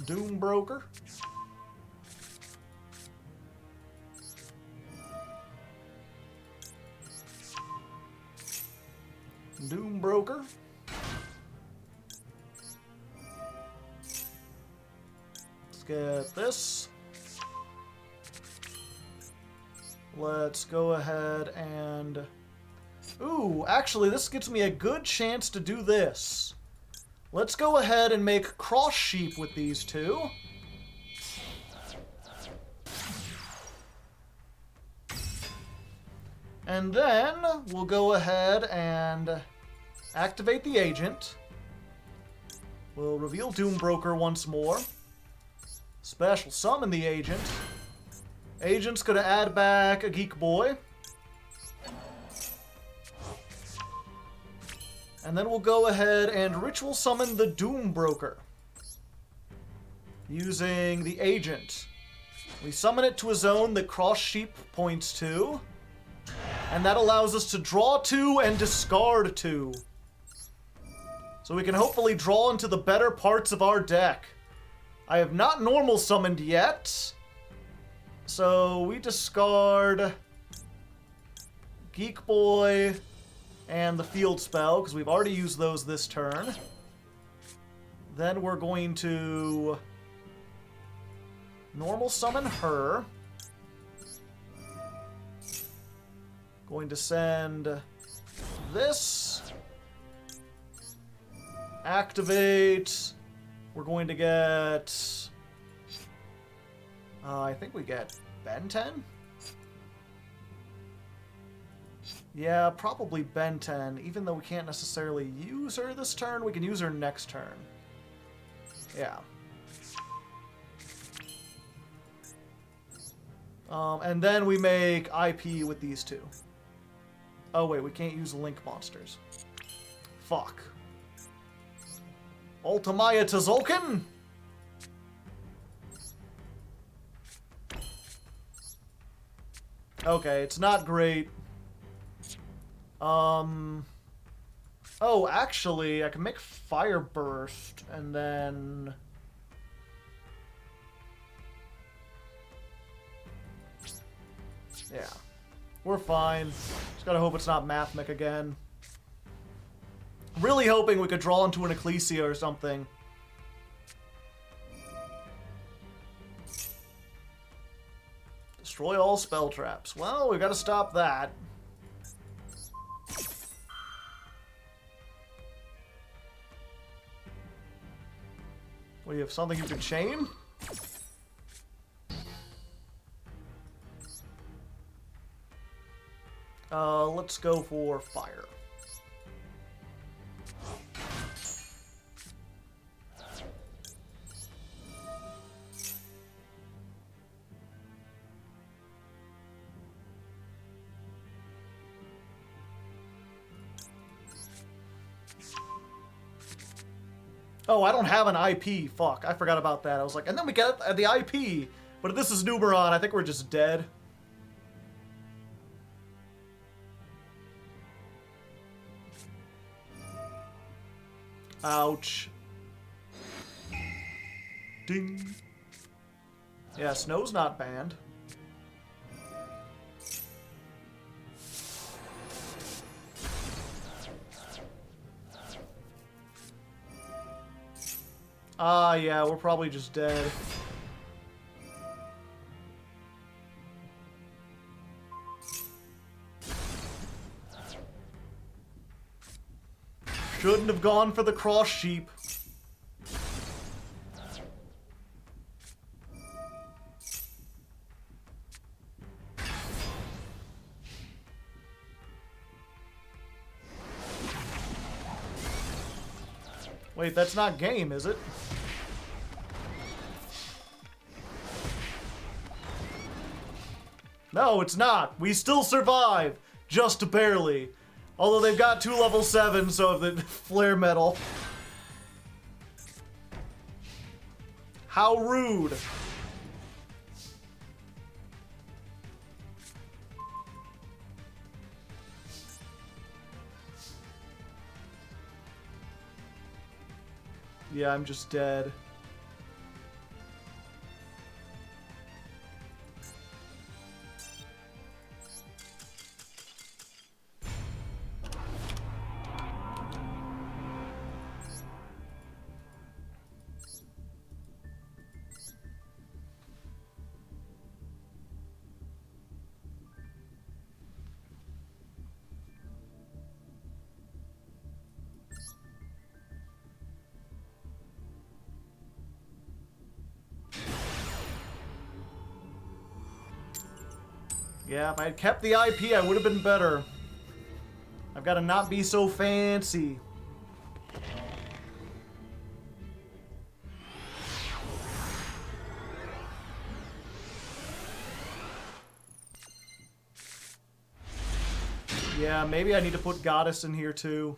Doom Broker. Doom Broker. get this. Let's go ahead and... Ooh, actually, this gives me a good chance to do this. Let's go ahead and make cross sheep with these two. And then we'll go ahead and activate the agent. We'll reveal Doombroker once more. Special summon the agent. Agent's gonna add back a Geek Boy. And then we'll go ahead and ritual summon the Doombroker. Using the agent. We summon it to a zone that Cross Sheep points to. And that allows us to draw 2 and discard 2. So we can hopefully draw into the better parts of our deck. I have not normal summoned yet. So we discard Geek Boy and the field spell, because we've already used those this turn. Then we're going to normal summon her. Going to send this. Activate. We're going to get... I think we get Ben 10? Yeah, probably Ben 10. Even though we can't necessarily use her this turn, we can use her next turn. Yeah. And then we make IP with these two. Oh wait, we can't use link monsters. Fuck. Ultimaya Tzolk'in? Okay, it's not great. Oh, actually, I can make Fire Burst, and then... Yeah. We're fine. Just gotta hope it's not Mathmic again. Really hoping we could draw into an Ecclesia or something. Destroy all spell traps. Well, we've got to stop that. What, do you have something you can chain? Let's go for fire. Oh, I don't have an IP. Fuck, I forgot about that. I was like, and then we get the IP. But if this is Numeron, I think we're just dead. Ouch. Ding. Yeah, snow's not banned. Ah, yeah, we're probably just dead. Shouldn't have gone for the cross sheep. Wait, that's not game, is it? No, it's not. We still survive. Just barely. Although they've got 2 level 7, so the flare metal. How rude. Yeah, I'm just dead. Yeah, if I had kept the IP, I would have been better. I've got to not be so fancy. Yeah, maybe I need to put Goddess in here too.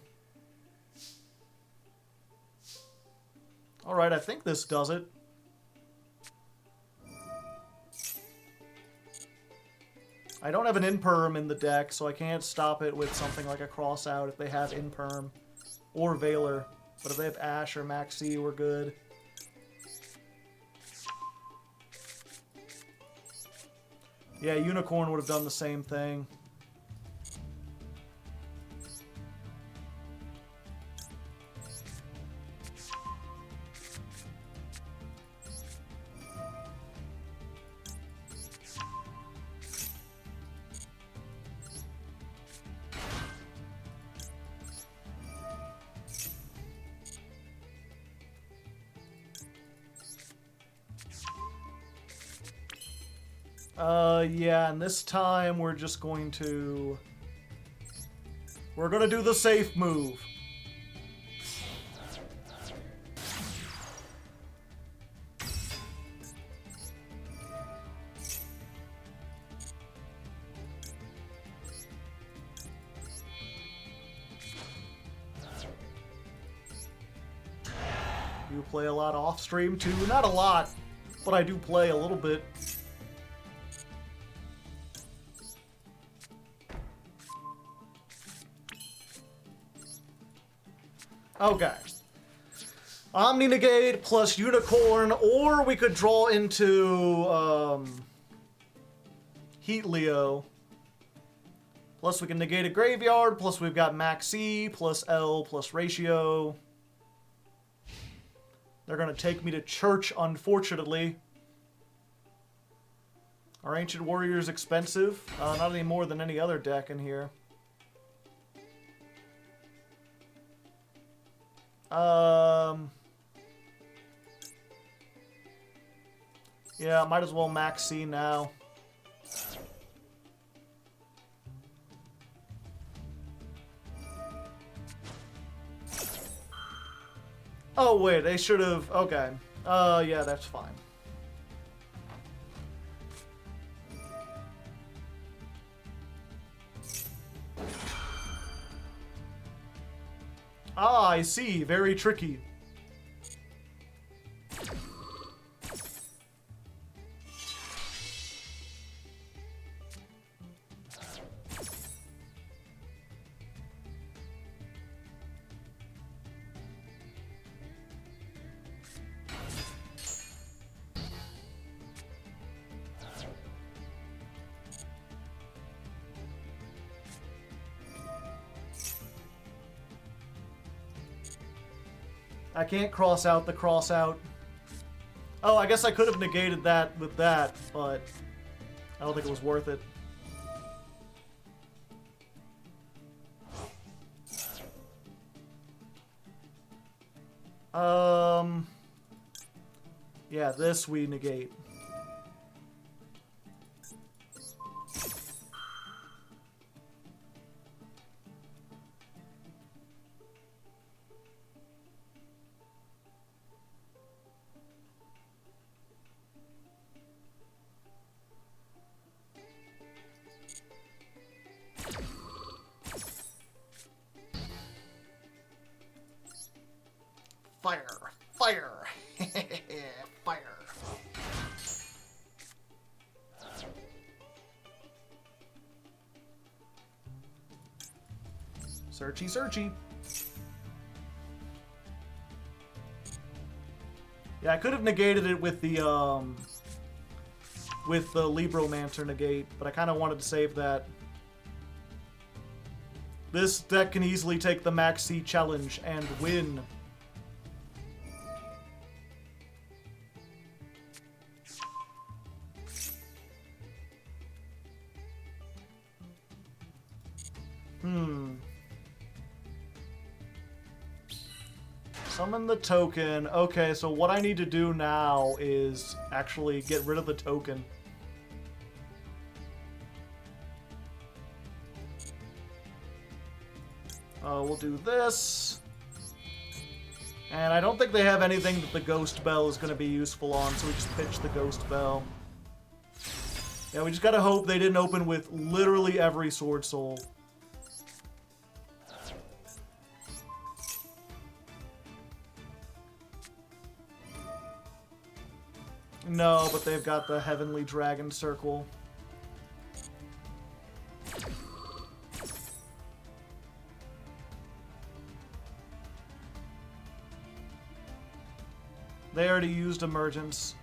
Alright, I think this does it. I don't have an Imperm in the deck, so I can't stop it with something like a Crossout if they have Imperm. Or Veiler. But if they have Ash or Maxx C, we're good. Yeah, Unicorn would have done the same thing. Yeah, and this time we're just going to... We're gonna do the safe move. You play a lot off stream too? Not a lot, but I do play a little bit. Okay. Omni Negate plus Unicorn, or we could draw into Heat Leo. Plus we can negate a Graveyard, plus we've got Maxx C, plus L, plus Ratio. They're gonna take me to church, unfortunately. Our Ancient Warrior's expensive. Not any more than any other deck in here. Yeah, might as well Maxx C now. Oh, wait, they should have... Okay. Yeah, that's fine. Ah, I see. Very tricky. I can't cross out the cross out. Oh, I guess I could have negated that with that, but I don't think it was worth it. Yeah, this we negate. Fire! Fire! Fire! Searchy, searchy. Yeah, I could have negated it with the Libromancer negate, but I kind of wanted to save that. This deck can easily take the Maxx C challenge and win. Summon the token. Okay, so what I need to do now is actually get rid of the token. We'll do this. And I don't think they have anything that the Ghost Bell is going to be useful on, so we just pitch the Ghost Bell. Yeah, we just gotta hope they didn't open with literally every Sword Soul. No, but they've got the Heavenly Dragon Circle. They already used Emergence.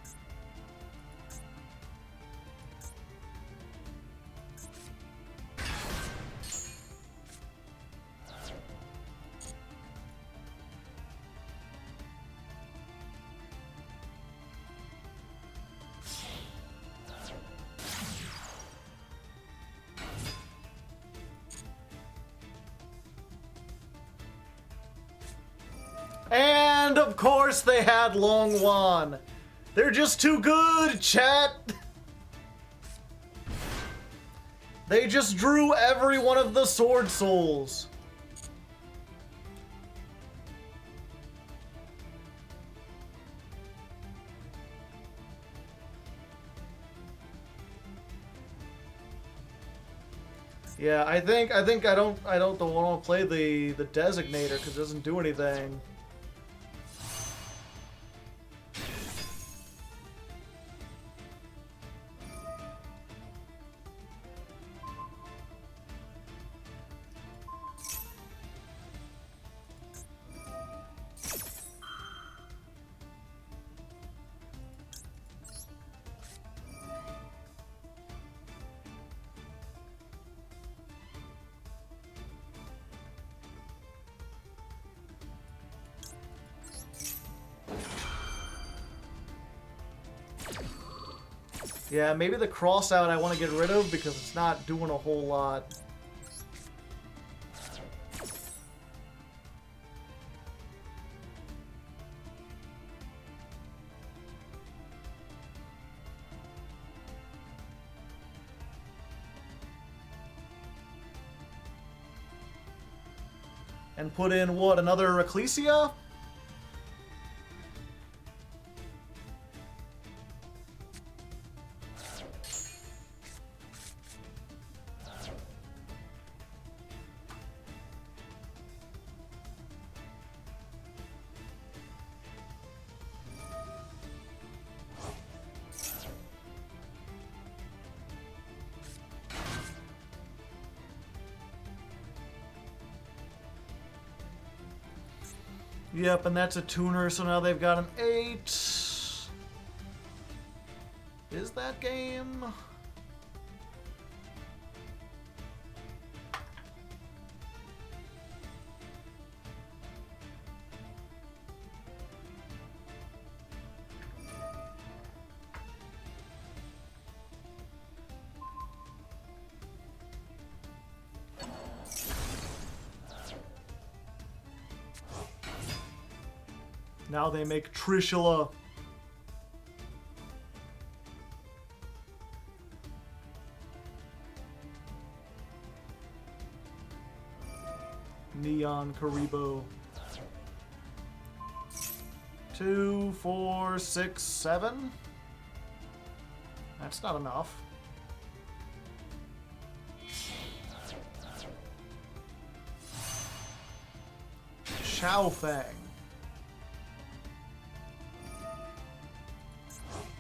And of course they had Long Wan. They're just too good, chat. They just drew every one of the Sword Souls. Yeah, I think I don't want to play the Designator because it doesn't do anything. Yeah, maybe the cross-out I want to get rid of because it's not doing a whole lot. And put in, what, another Ecclesia? Yep, and that's a tuner, so now they've got an 8. Is that game? Now they make Trishula. Neon Karibo. 2, 4, 6, 7. That's not enough. Xiaofeng.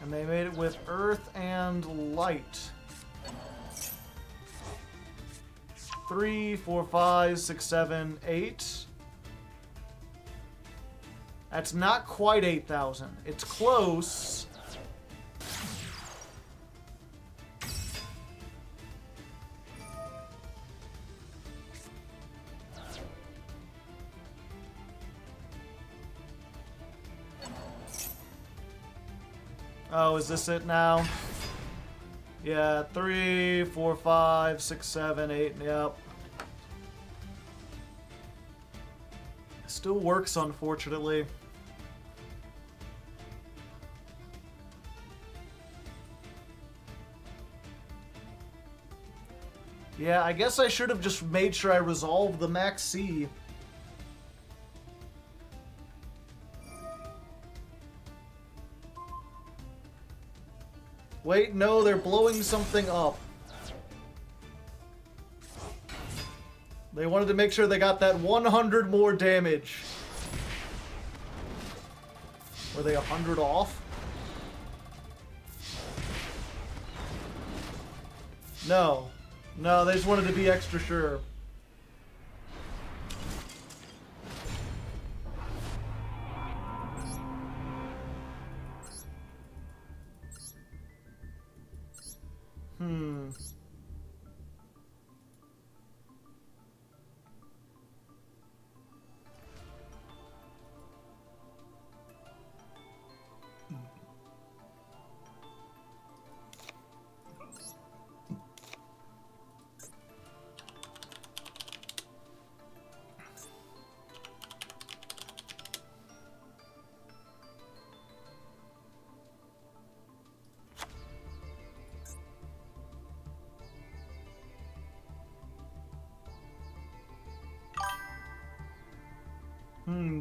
And they made it with Earth and Light. 3, 4, 5, 6, 7, 8. That's not quite 8,000. It's close. Oh, is this it now? Yeah, 3, 4, 5, 6, 7, 8, yep. Still works, unfortunately. Yeah, I guess I should have just made sure I resolved the Maxx C. Wait, no, they're blowing something up. They wanted to make sure they got that 100 more damage. Were they 100 off? No. No, they just wanted to be extra sure.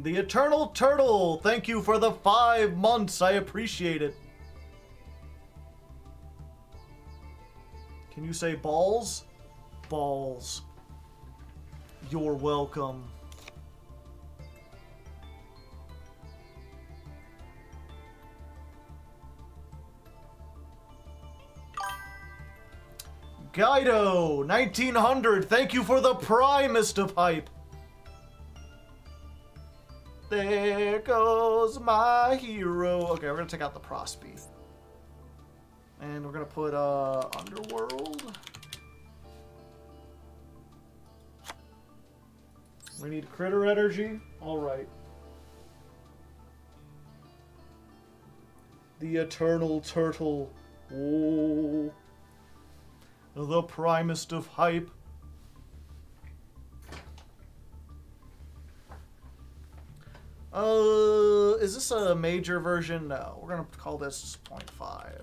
The Eternal Turtle, thank you for the 5 months. I appreciate it. Can you say balls? Balls. You're welcome. Guido, 1900, thank you for the primest of hype. There goes my hero. Okay, we're gonna take out the Prospe. And we're gonna put Underworld. We need Critter Energy. Alright. The Eternal Turtle. Oh. The primest of hype. Is this a major version? No. We're gonna call this 0.5.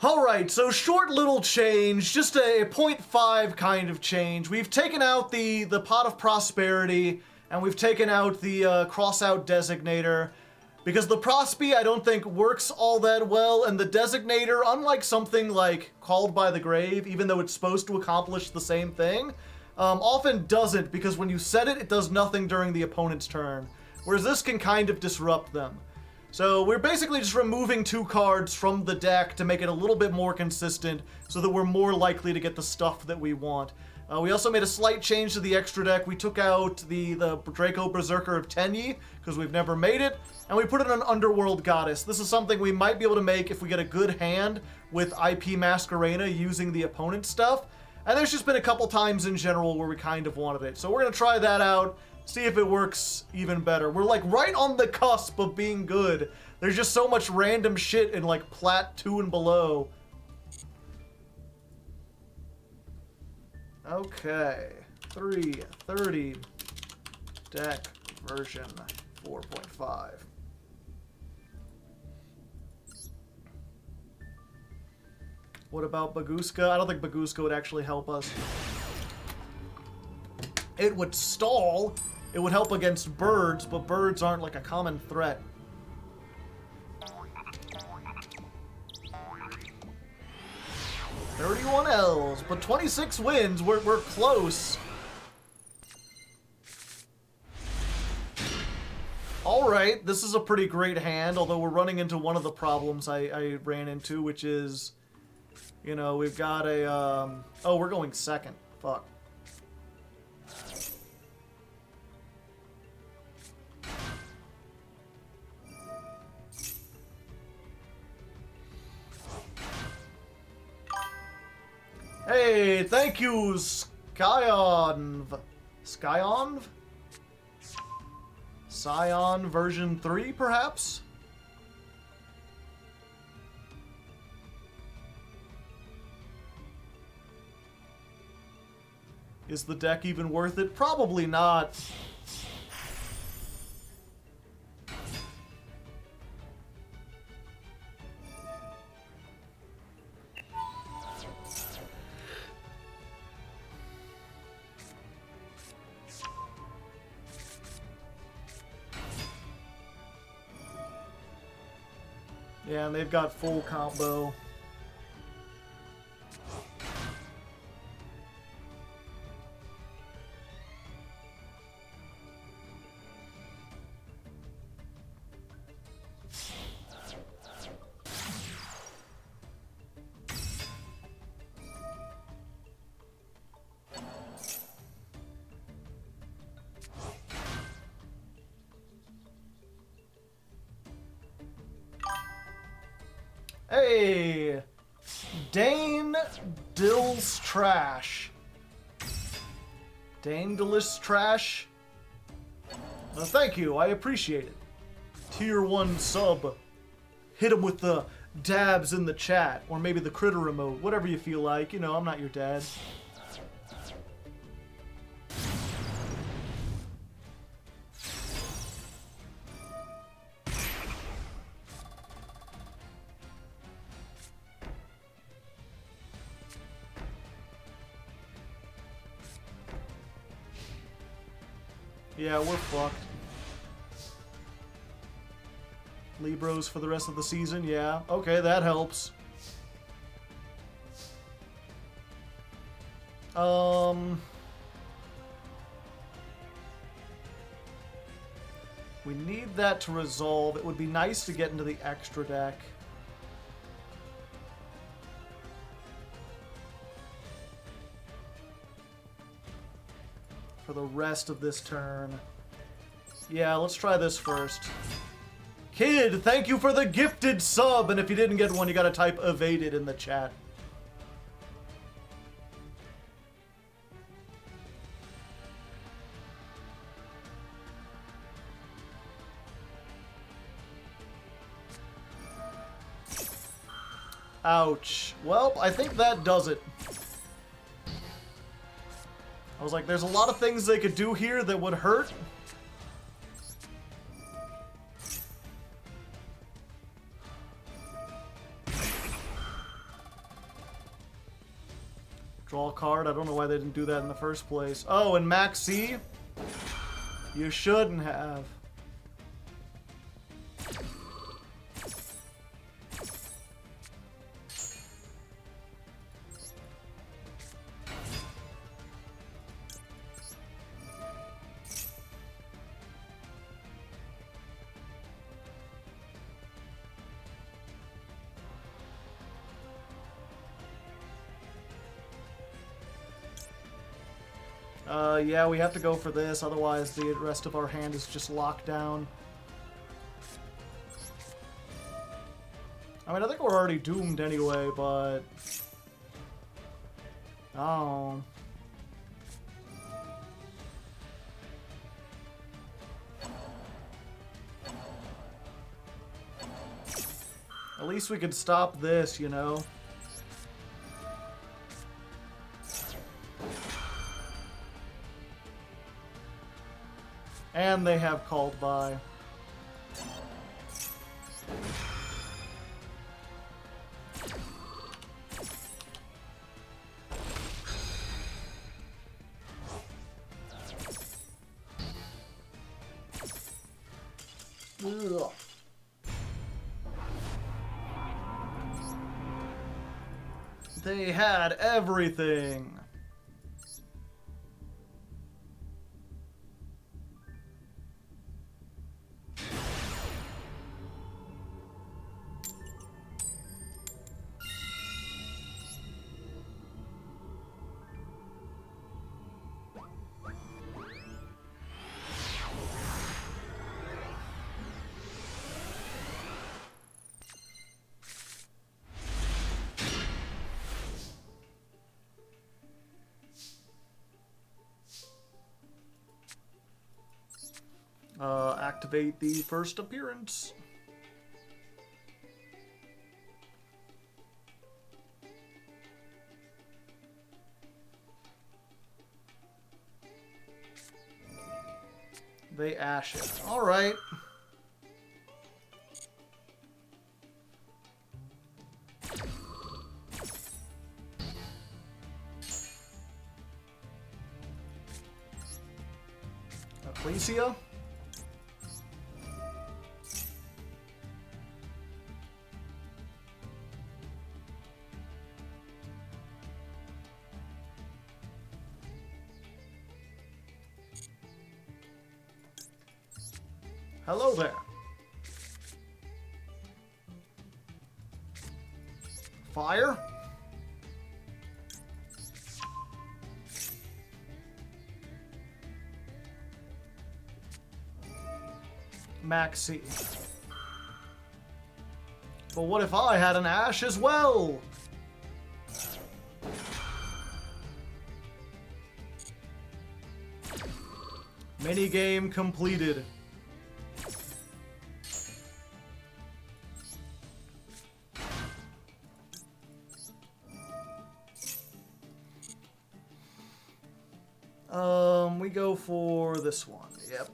Alright, so short little change, just a 0.5 kind of change. We've taken out the Pot of Prosperity, and we've taken out the cross-out designator. Because the Prospe, I don't think, works all that well, and the Designator, unlike something like Called by the Grave, even though it's supposed to accomplish the same thing, often doesn't, because when you set it, it does nothing during the opponent's turn. Whereas this can kind of disrupt them. So we're basically just removing 2 cards from the deck to make it a little bit more consistent, so that we're more likely to get the stuff that we want. We also made a slight change to the extra deck. We took out the Draco Berserker of Tenyi, because we've never made it, and we put in an Underworld Goddess. This is something we might be able to make if we get a good hand with IP Masquerena using the opponent's stuff. And there's just been a couple times in general where we kind of wanted it. So we're going to try that out, see if it works even better. We're like right on the cusp of being good. There's just so much random shit in like Plat 2 and below. Okay, 330 deck version 4.5. What about Baguska? I don't think Baguska would actually help us. It would stall. It would help against birds, but birds aren't like a common threat. "31 L's, but 26 wins. We're close. Alright, this is a pretty great hand, although we're running into one of the problems I ran into, which is, you know, we've got a, oh, we're going second. Fuck. Hey, thank you, Skionv. Skionv? Scion version 3, perhaps? Is the deck even worth it? Probably not. Yeah, and they've got full combo. Hey! Dane Dill's Trash. Dane Dill's Trash. Thank you, I appreciate it. Tier 1 sub. Hit him with the dabs in the chat, or maybe the critter remote, whatever you feel like. You know, I'm not your dad. Yeah, we're fucked. Libros for the rest of the season, yeah. Okay, that helps. We need that to resolve. It would be nice to get into the extra deck. For the rest of this turn. Yeah, let's try this first. Kid, thank you for the gifted sub! And if you didn't get one, you gotta type evaded in the chat. Ouch. Well, I think that does it. I was like, there's a lot of things they could do here that would hurt. Draw a card. I don't know why they didn't do that in the first place. Oh, and Maxx C? You shouldn't have. Yeah, we have to go for this, otherwise the rest of our hand is just locked down. I mean, I think we're already doomed anyway, but... Oh. At least we could stop this, you know? And they have called by. Ugh. They had everything. Activate the first appearance. They ash it. Alright. Ecclesia? Hello there. Fire? Maxx C. But what if I had an Ash as well? Minigame completed. We go for this one. Yep.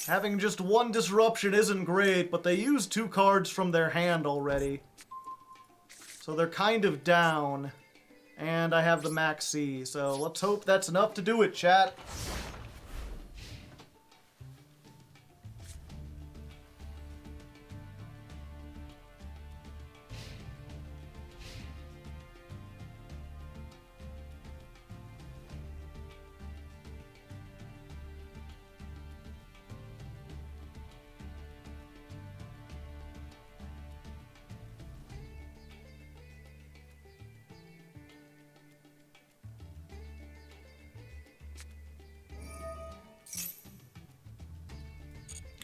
Having just one disruption isn't great, but they used 2 cards from their hand already. So they're kind of down. And I have the Maxx C, so let's hope that's enough to do it, chat.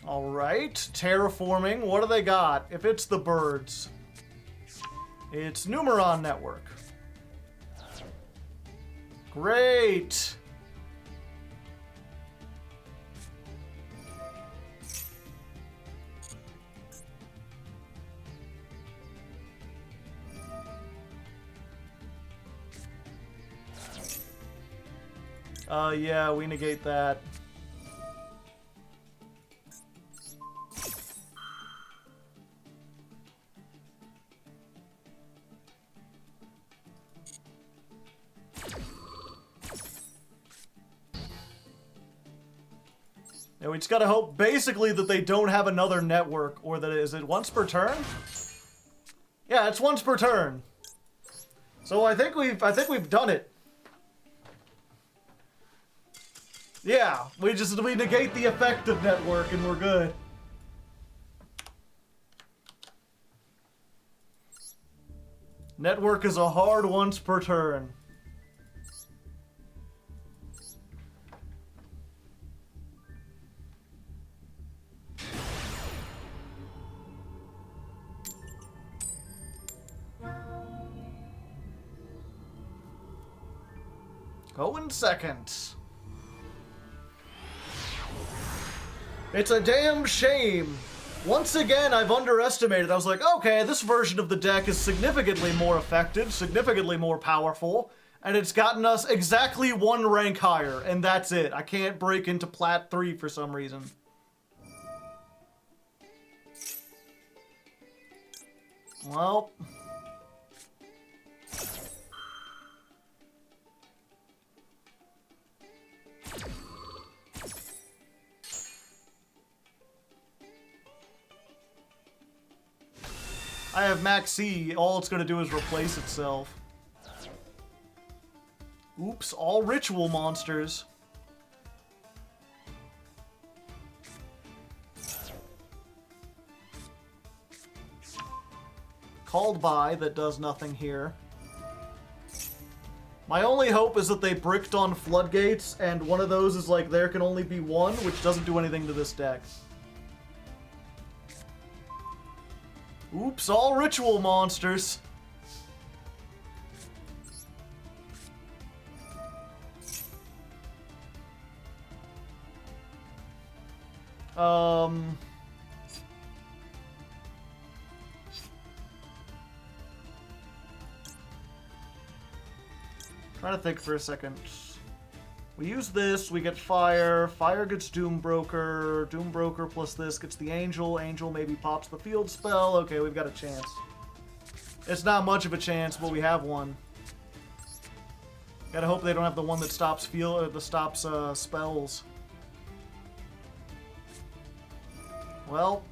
Alright, terraforming. What do they got? If it's the birds. It's Numeron Network. Great! Yeah, we negate that. And we just gotta hope, basically, that they don't have another network, or that is it once per turn? Yeah, it's once per turn. So I think we've done it. Yeah, we negate the effect of network and we're good. Network is a hard once per turn. Going second. It's a damn shame. Once again, I've underestimated. I was like, okay, this version of the deck is significantly more effective, significantly more powerful, and it's gotten us exactly 1 rank higher, and that's it. I can't break into Plat 3 for some reason. Well... I have Maxx C, all it's gonna do is replace itself. Oops, all ritual monsters. Called by that does nothing here. My only hope is that they bricked on floodgates, and one of those is like there can only be one, which doesn't do anything to this deck. Oops, all ritual monsters. Trying to think for a second. We use this, we get Fire. Fire gets Doombroker. Doombroker plus this gets the Angel. Angel maybe pops the field spell. Okay, we've got a chance. It's not much of a chance, but we have one. Gotta hope they don't have the one that stops spells. Well.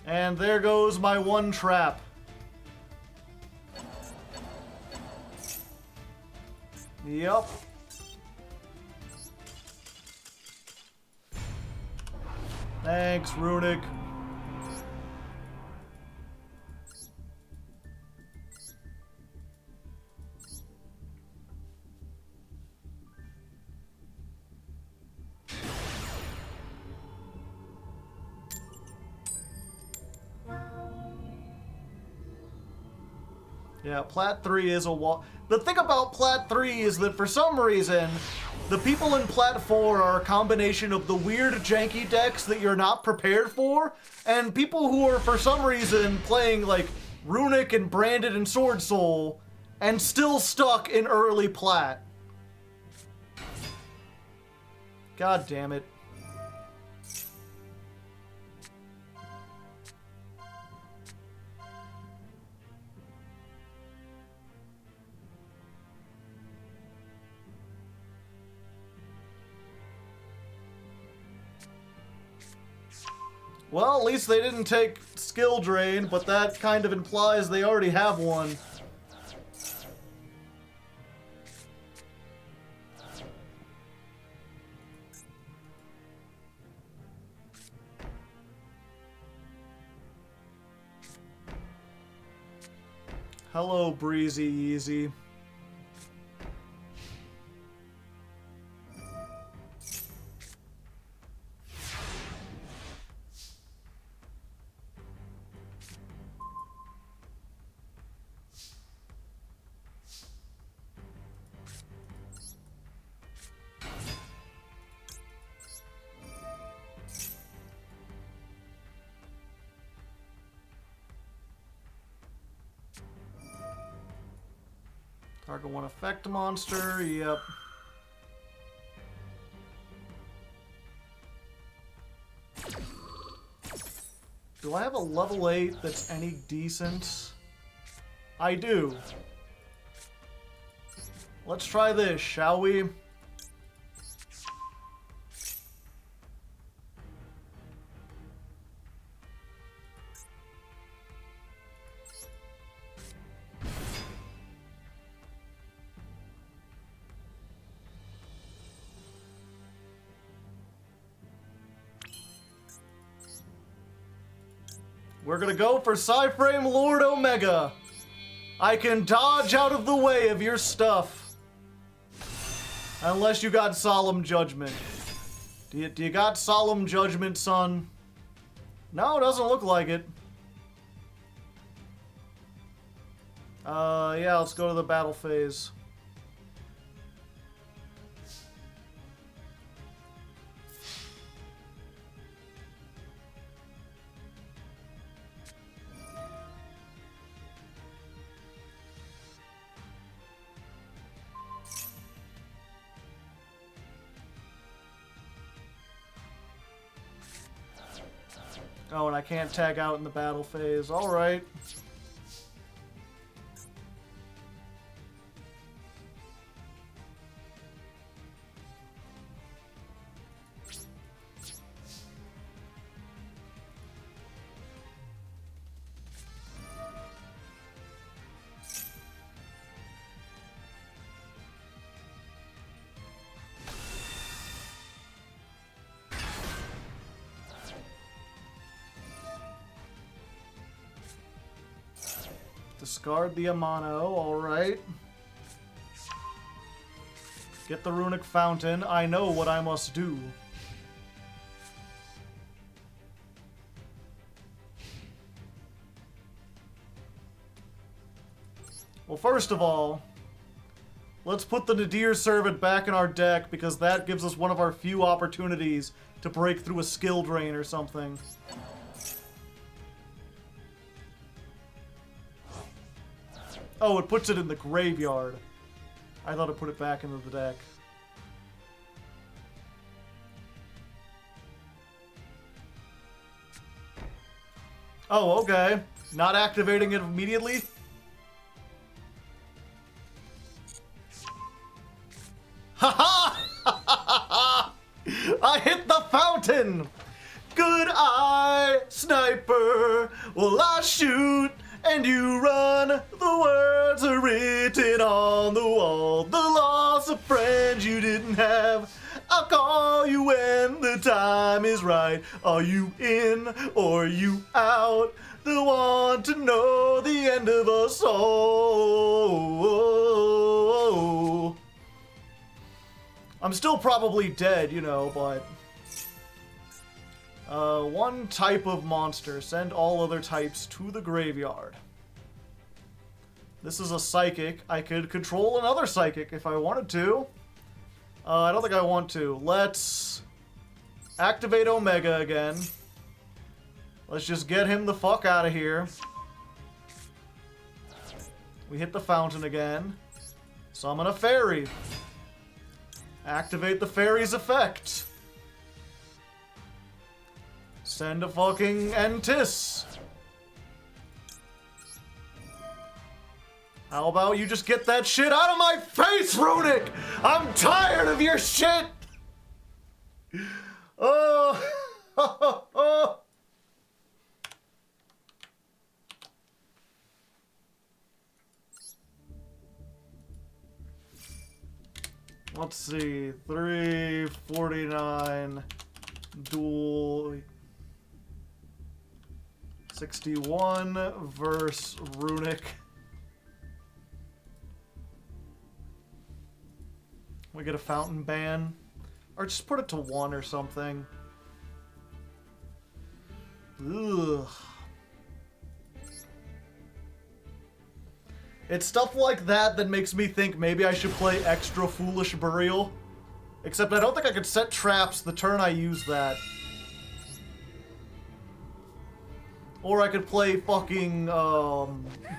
And there goes my one trap. Yup. Thanks, Runic. Yeah, Plat 3 is a wall. The thing about Plat 3 is that for some reason, the people in Plat 4 are a combination of the weird janky decks that you're not prepared for, and people who are for some reason playing like Runic and Branded and Sword Soul, and still stuck in early Plat. God damn it. Well, at least they didn't take skill drain, but that kind of implies they already have one. Hello, Breezy Easy. Target one effect monster, yep. Do I have a level 8 that's any decent? I do. Let's try this, shall we? We're gonna go for Psyframe Lord Omega. I can dodge out of the way of your stuff. Unless you got Solemn Judgment. Do you got Solemn Judgment, son? No, it doesn't look like it. Yeah, let's go to the battle phase. Oh, and I can't tag out in the battle phase. Alright. Discard the Amano, alright. Get the Runic Fountain. I know what I must do. Well, first of all, let's put the Nadir Servant back in our deck because that gives us one of our few opportunities to break through a skill drain or something. Oh, it puts it in the graveyard. I thought it put it back into the deck. Oh, okay. Not activating it immediately? Ha-ha! I hit the fountain! Good eye, sniper, well I shoot and you run. The words are written on the wall. The loss of friends you didn't have. I'll call you when the time is right. Are you in or are you out? The one to know the end of us all. I'm still probably dead, you know, but... one type of monster. Send all other types to the graveyard. This is a psychic. I could control another psychic if I wanted to. I don't think I want to. Let's activate Omega again. Let's just get him the fuck out of here. We hit the fountain again. Summon a fairy. Activate the fairy's effect. Send a fucking Entis. How about you just get that shit out of my face, Runic? I'm tired of your shit! Oh. Let's see. 349 duel 61 versus Runic. We get a fountain ban. Or just put it to 1 or something. Ugh. It's stuff like that that makes me think maybe I should play extra Foolish Burial. Except I don't think I could set traps the turn I use that. Or I could play fucking,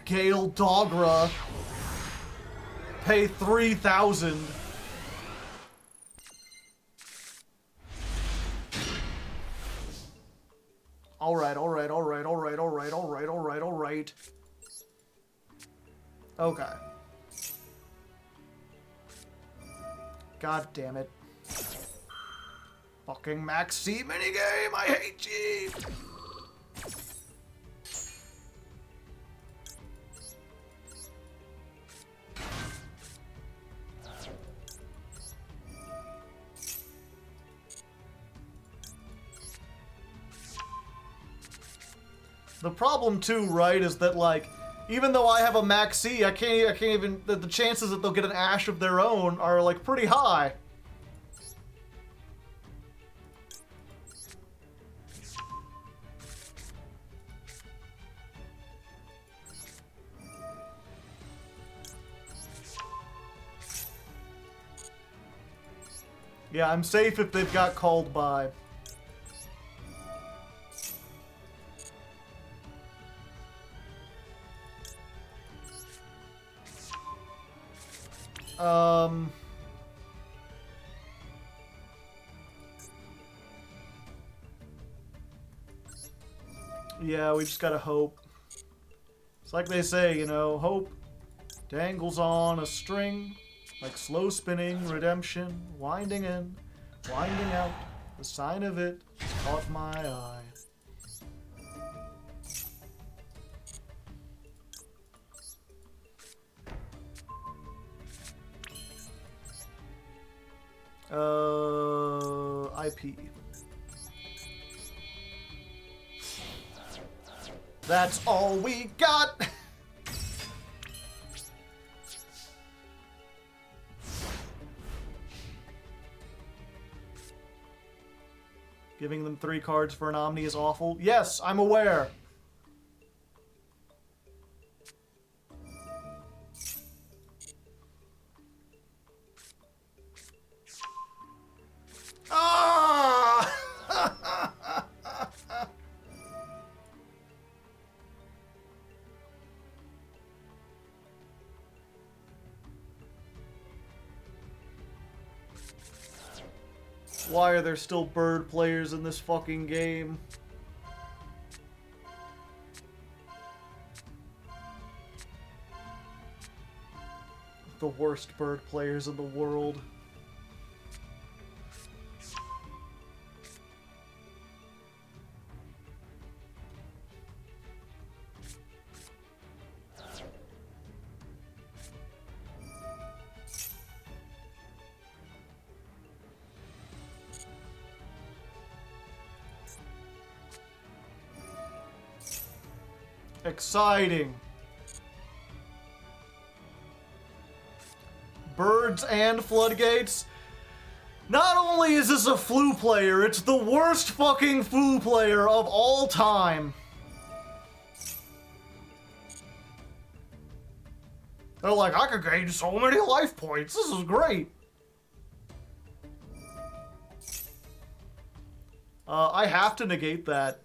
Gale Dogra. Pay 3,000. Alright. Okay. God damn it. Fucking Maxx C minigame, I hate you! The problem too, right, is that like, even though I have a Maxx C, I can't even, the chances that they'll get an Ash of their own are like pretty high. Yeah, I'm safe if they've got called by. Yeah, we just gotta hope. It's like they say, you know, hope dangles on a string, like slow spinning redemption, winding in, winding out. The sign of it caught my eye. IP. That's all we got! Giving them 3 cards for an Omni is awful. Yes, I'm aware. Why are there still bird players in this fucking game? The worst bird players in the world. Exciting. Birds and floodgates. Not only is this a flu player, it's the worst fucking flu player of all time. They're like, I could gain so many life points. This is great. I have to negate that.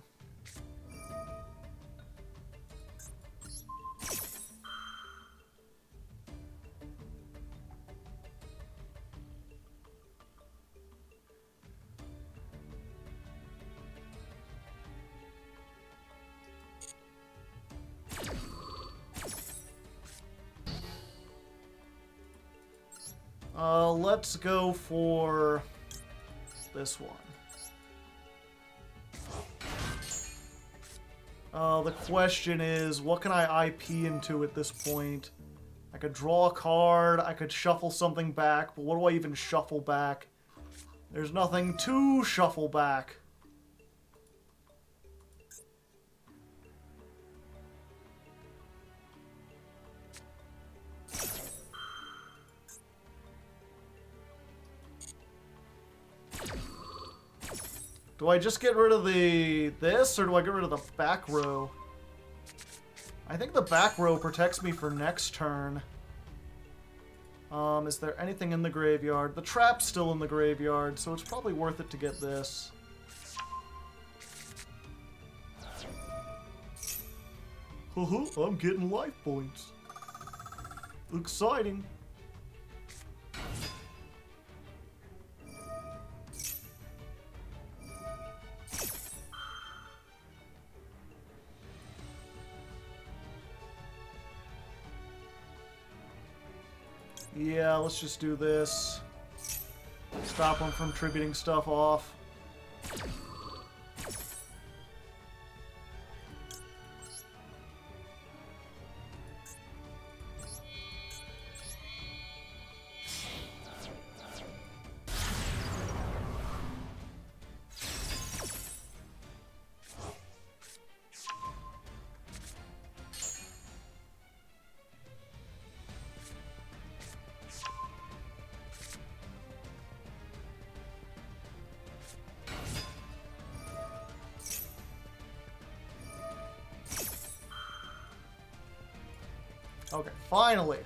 Let's go for this one. The question is, what can I IP into at this point? I could draw a card, I could shuffle something back, but what do I even shuffle back? There's nothing to shuffle back. Do I just get rid of this, or do I get rid of the back row? I think the back row protects me for next turn. Is there anything in the graveyard? The trap's still in the graveyard, so it's probably worth it to get this. I'm getting life points. Exciting. Yeah, let's just do this. Stop them from tributing stuff off. Okay, finally.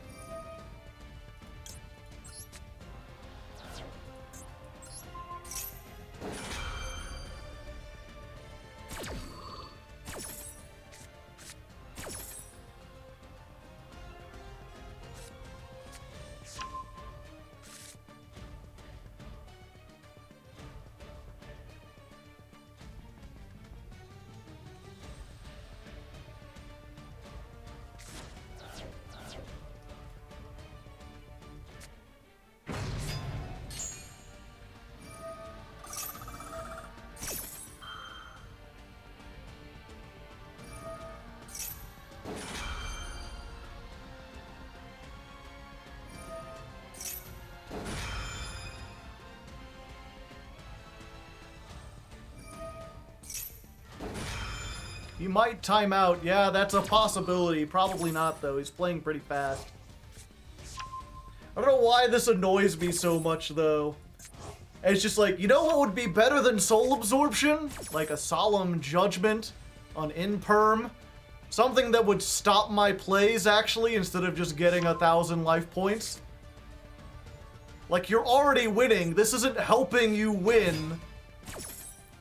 He might time out. Yeah, that's a possibility. Probably not, though. He's playing pretty fast. I don't know why this annoys me so much, though. It's just like, you know what would be better than Soul Absorption? Like a Solemn Judgment on Imperm. Something that would stop my plays, actually, instead of just getting 1,000 life points. Like, you're already winning. This isn't helping you win.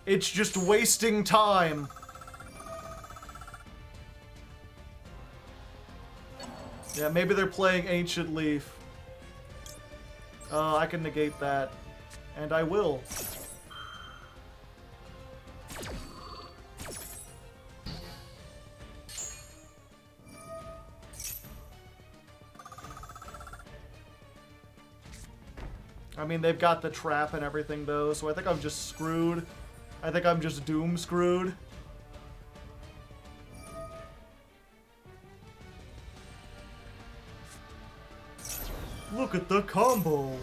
It's just wasting time. Yeah, maybe they're playing Ancient Leaf. I can negate that. And I will. I mean, they've got the trap and everything, though, so I think I'm just screwed. I think I'm just doom screwed. Look at the combo.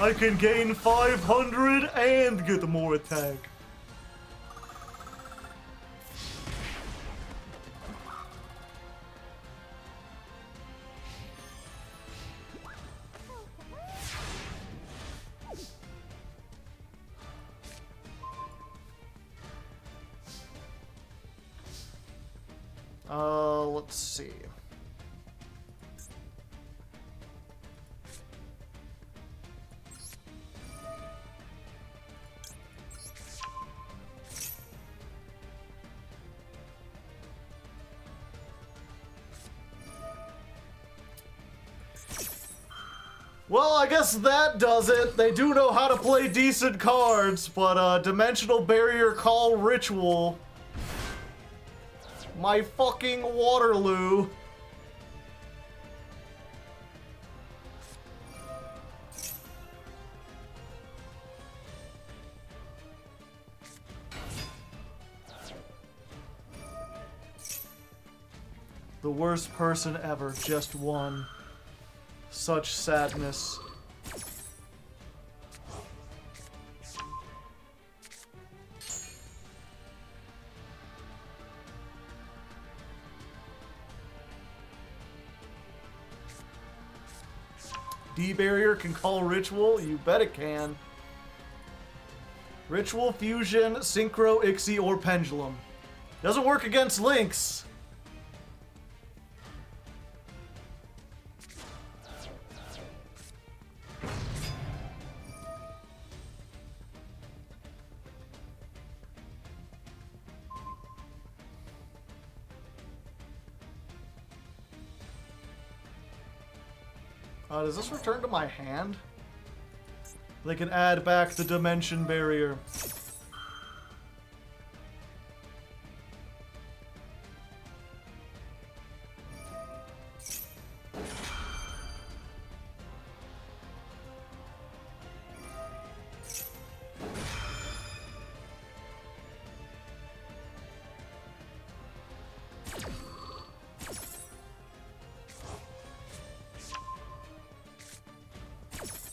I can gain 500 and get more attack. Let's see. Well, I guess that does it. They do know how to play decent cards, but Dimensional Barrier Call Ritual. My fucking Waterloo. The worst person ever just won. Such sadness. D-Barrier can call Ritual? You bet it can. Ritual, Fusion, Synchro, Ixie, or Pendulum. Doesn't work against Lynx. Does this return to my hand? They can add back the Dimension Barrier.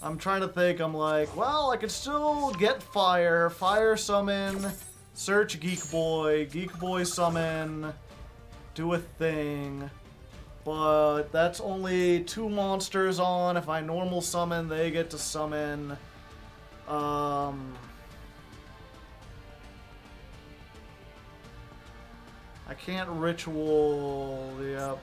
I'm trying to think, I'm like, well, I could still get Fire, Fire Summon, search Geek Boy Summon, do a thing. But that's only 2 monsters on. If I normal summon, they get to summon. I can't ritual, yep.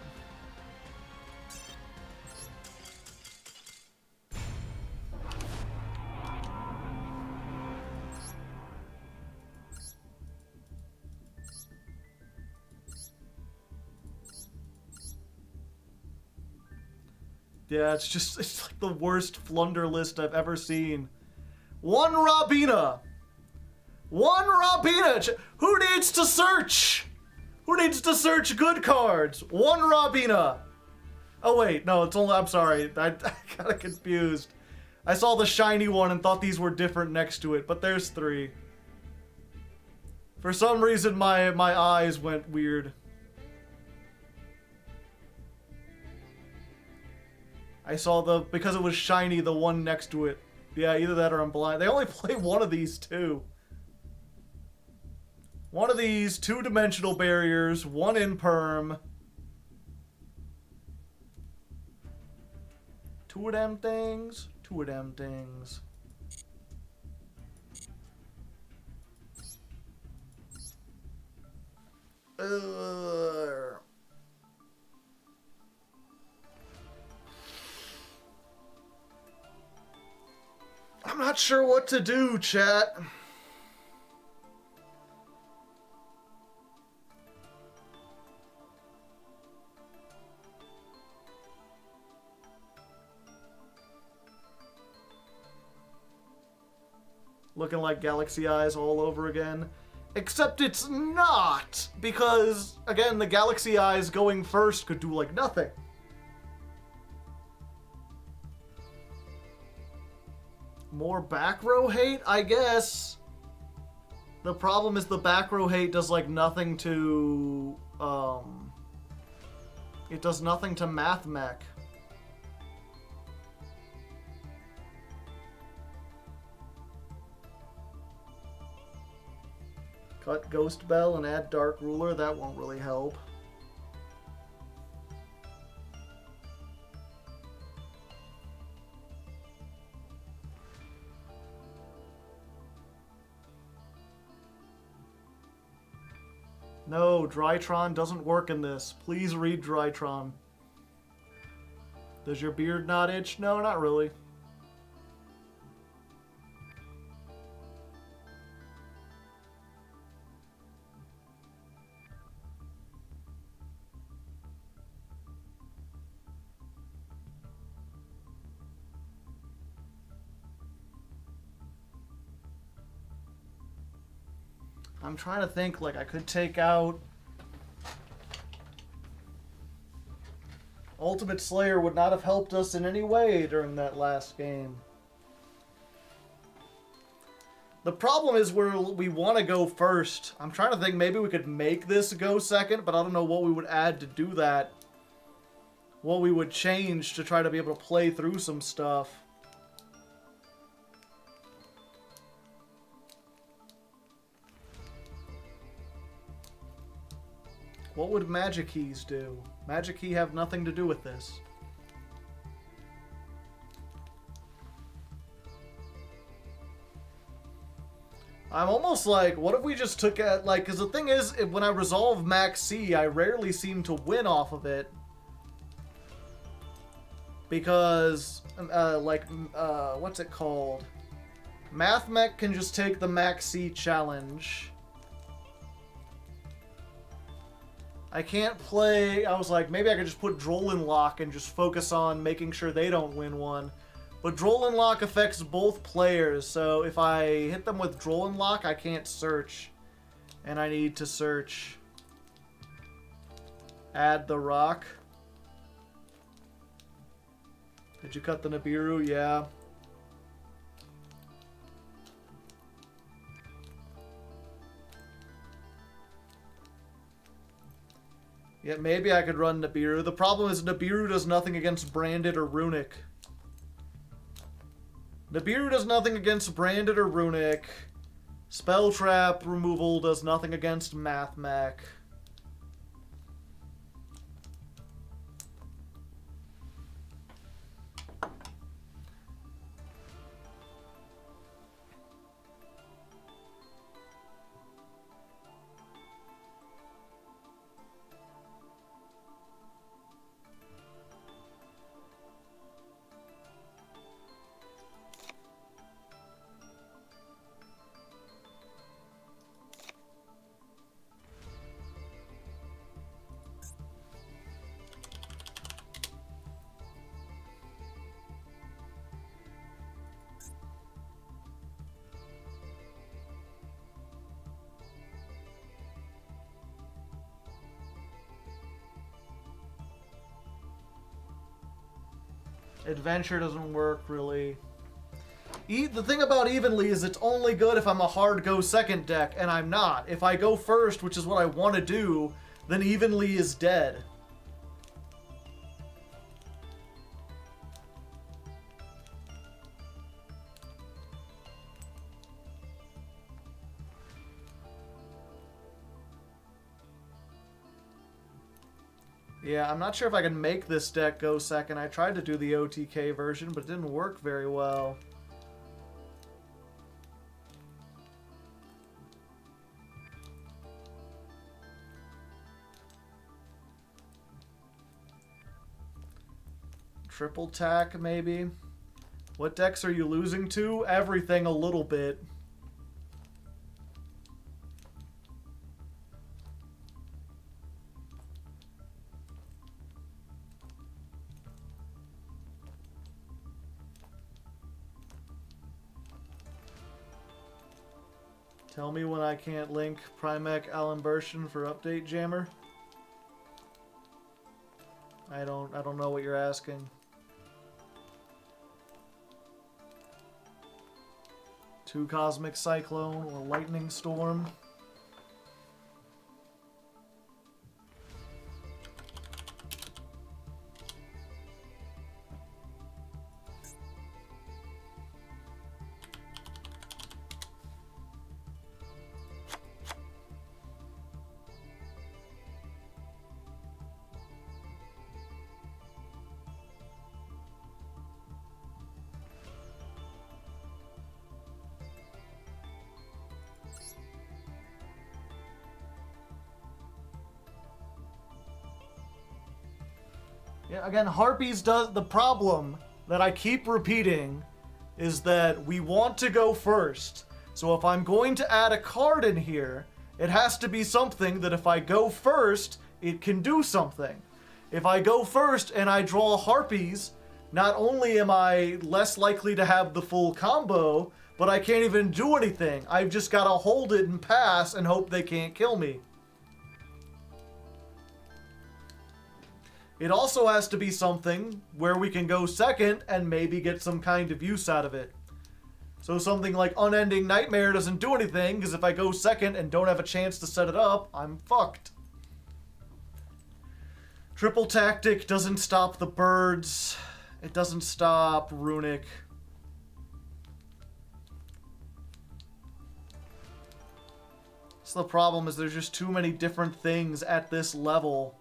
Yeah, it's like the worst Flunder list I've ever seen. 1 Robina! 1 Robina! Who needs to search? Who needs to search good cards? 1 Robina! Oh wait, no, it's only, I'm sorry, I got confused. I saw the shiny one and thought these were different next to it, but there's 3. For some reason, my eyes went weird. I saw because it was shiny, the one next to it. Yeah, either that or I'm blind. They only play 1 of these, too. 1 of these, 2 Dimensional Barriers, 1 Imperm. 2 of them things, 2 of them things. I'm not sure what to do, chat. Looking like Galaxy Eyes all over again. Except it's not! Because, again, the Galaxy Eyes going first could do, like, nothing. More back row hate, I guess. The problem is the back row hate does like nothing to it does nothing to math mech. Cut Ghost Bell and add Dark Ruler, that won't really help. No, Drytron doesn't work in this. Please read Drytron. Does your beard not itch? No, not really. I'm trying to think, like, I could take out... Ultimate Slayer would not have helped us in any way during that last game. The problem is where we want to go first. I'm trying to think, maybe we could make this go second, but I don't know what we would add to do that. What we would change to try to be able to play through some stuff. What would Magic Keys do? Magic Key have nothing to do with this. I'm almost like, what if we just took it, like, because the thing is, when I resolve Maxx C, I rarely seem to win off of it. Because, what's it called? Math Mech can just take the Maxx C challenge. I can't play... I was like, maybe I could just put Droll Lock and just focus on making sure they don't win one. But Droll Lock affects both players, so if I hit them with Droll Lock, I can't search. And I need to search. Add the rock. Did you cut the Nibiru? Yeah. Yeah, maybe I could run Nibiru. The problem is Nibiru does nothing against Branded or Runic. Nibiru does nothing against Branded or Runic. Spell Trap removal does nothing against Math Mech. Adventure doesn't work, really. The thing about Evenly is it's only good if I'm a hard go second deck, and I'm not. If I go first, which is what I want to do, then Evenly is dead. Yeah, I'm not sure if I can make this deck go second. I tried to do the OTK version, but it didn't work very well. Triple tack, maybe? What decks are you losing to? Everything a little bit. Tell me when I can't link Primeck Alimbertion for Update Jammer. I don't know what you're asking. 2 Cosmic Cyclone or Lightning Storm. Yeah, again, Harpies does... The problem that I keep repeating is that we want to go first. So if I'm going to add a card in here, it has to be something that if I go first, it can do something. If I go first and I draw Harpies, not only am I less likely to have the full combo, but I can't even do anything. I've just got to hold it and pass and hope they can't kill me. It also has to be something where we can go second and maybe get some kind of use out of it. So something like Unending Nightmare doesn't do anything, because if I go second and don't have a chance to set it up, I'm fucked. Triple Tactic doesn't stop the birds. It doesn't stop Runic. So the problem is there's just too many different things at this level.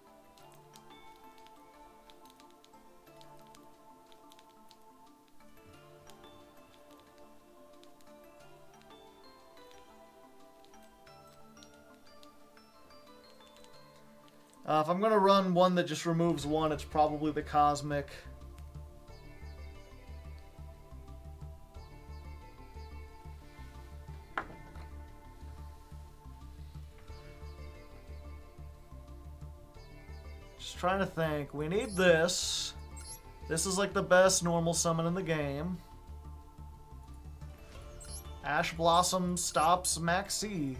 If I'm going to run one that just removes one, it's probably the Cosmic. Just trying to think. We need this. This is like the best normal summon in the game. Ash Blossom stops Maxx C.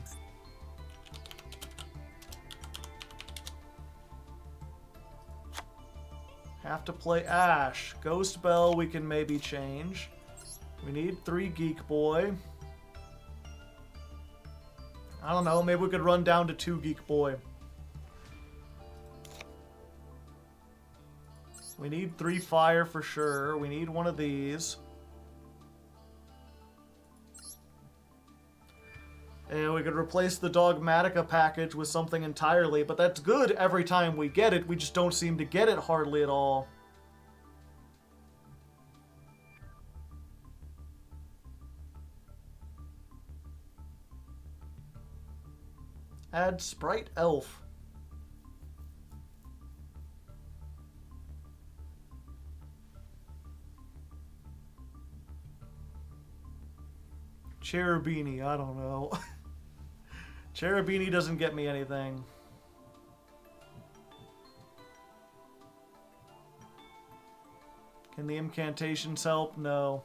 Have to play Ash. Ghost Bell we can maybe change. We need 3 Geek Boy. I don't know, maybe we could run down to 2 Geek Boy. We need 3 Fire for sure. We need one of these. And we could replace the Dogmatika package with something entirely, but that's good every time we get it. We just don't seem to get it hardly at all. Add Sprite Elf. Cherubini, I don't know. Cherubini doesn't get me anything. Can the incantations help? No.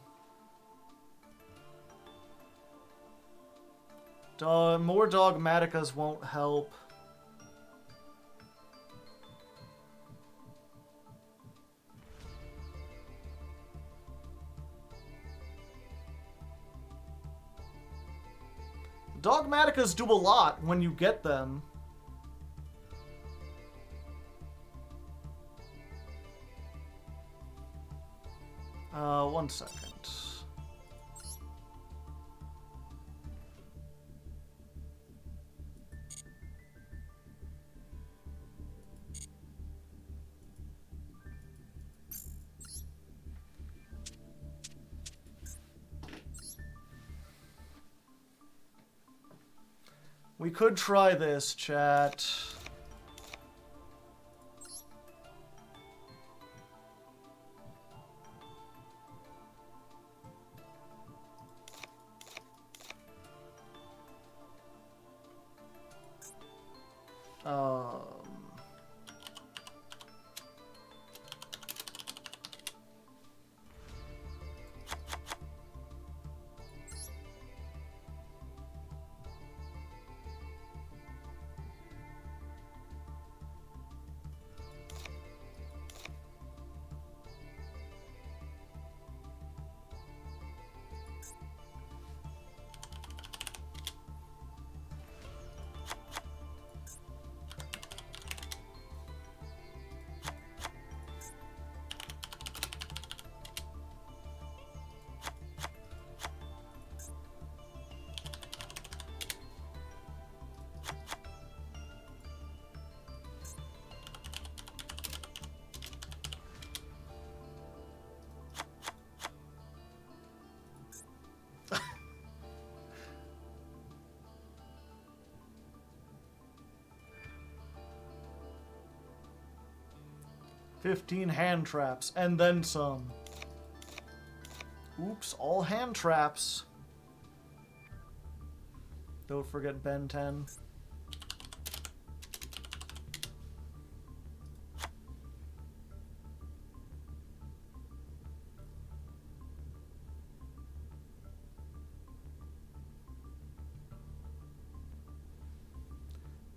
More Dogmatikas won't help. Dogmatikas do a lot when you get them. One second. We could try this, chat. 15 hand traps, and then some. Oops, all hand traps. Don't forget Ben 10.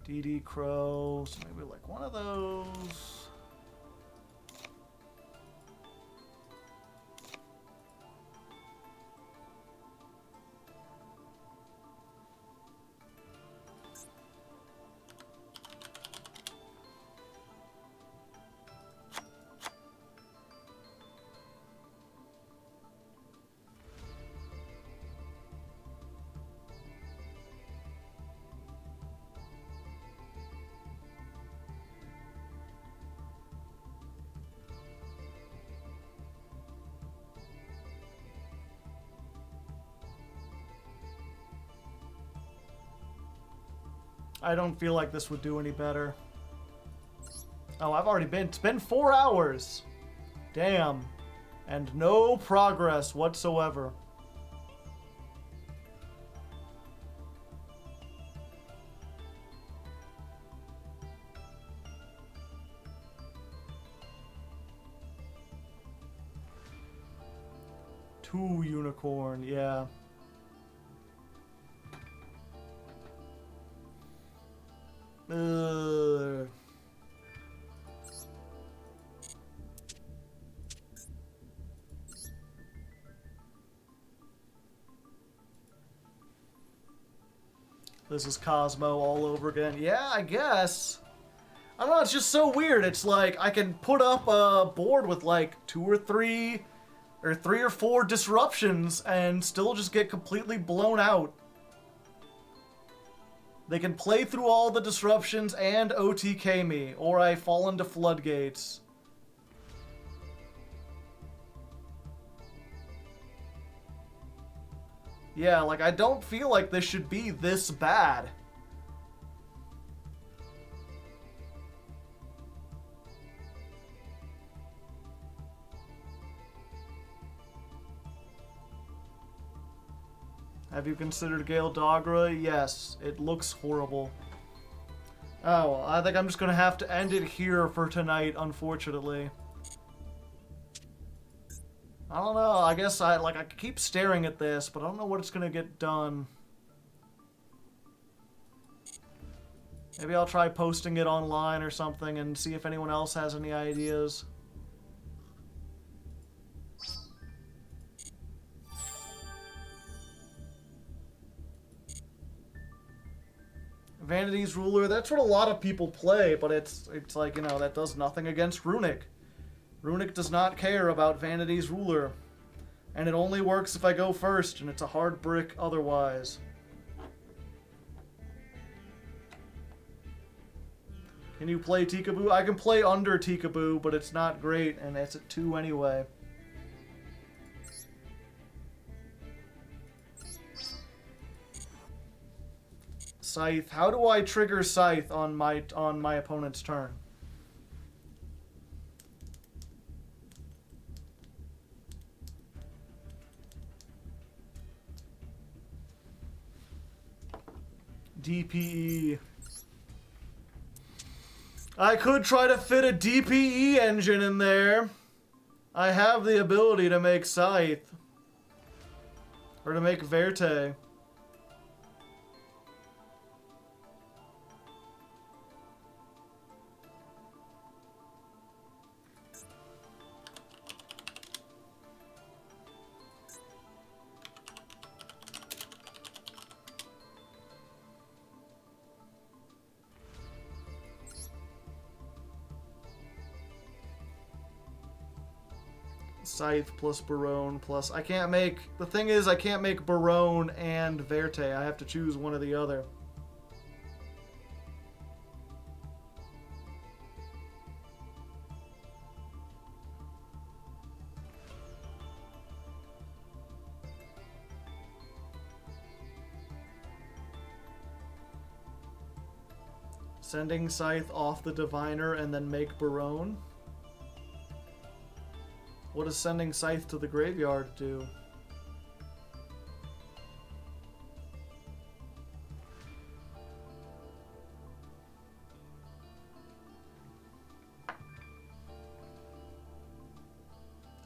DD Crow, so maybe like one of those. I don't feel like this would do any better. Oh, it's been 4 hours. Damn. And no progress whatsoever. Two unicorn, yeah. This is Cosmo all over again. Yeah, I guess. I don't know, it's just so weird. It's like I can put up a board with like 2 or 3 or 3 or 4 disruptions and still just get completely blown out. They can play through all the disruptions and OTK me, or I fall into floodgates. Yeah, like, I don't feel like this should be this bad. Have you considered Gale Dogra? Yes, it looks horrible. Oh, well, I think I'm just gonna have to end it here for tonight, unfortunately. I don't know, I guess I keep staring at this, but I don't know what it's gonna get done. Maybe I'll try posting it online or something and see if anyone else has any ideas. Vanity's Ruler, that's what a lot of people play, but it's like, you know, that does nothing against Runic. Runic does not care about Vanity's Ruler. And it only works if I go first, and it's a hard brick otherwise. Can you play Tikaboo? I can play under Tikaboo, but it's not great, and it's at 2 anyway. Scythe. How do I trigger Scythe on my opponent's turn? DPE. I could try to fit a DPE engine in there. I have the ability to make Scythe. Or to make Verte. Scythe plus Barone plus... I can't make... The thing is, I can't make Barone and Verte. I have to choose one or the other. Sending Scythe off the Diviner and then make Barone. What does sending Scythe to the graveyard do?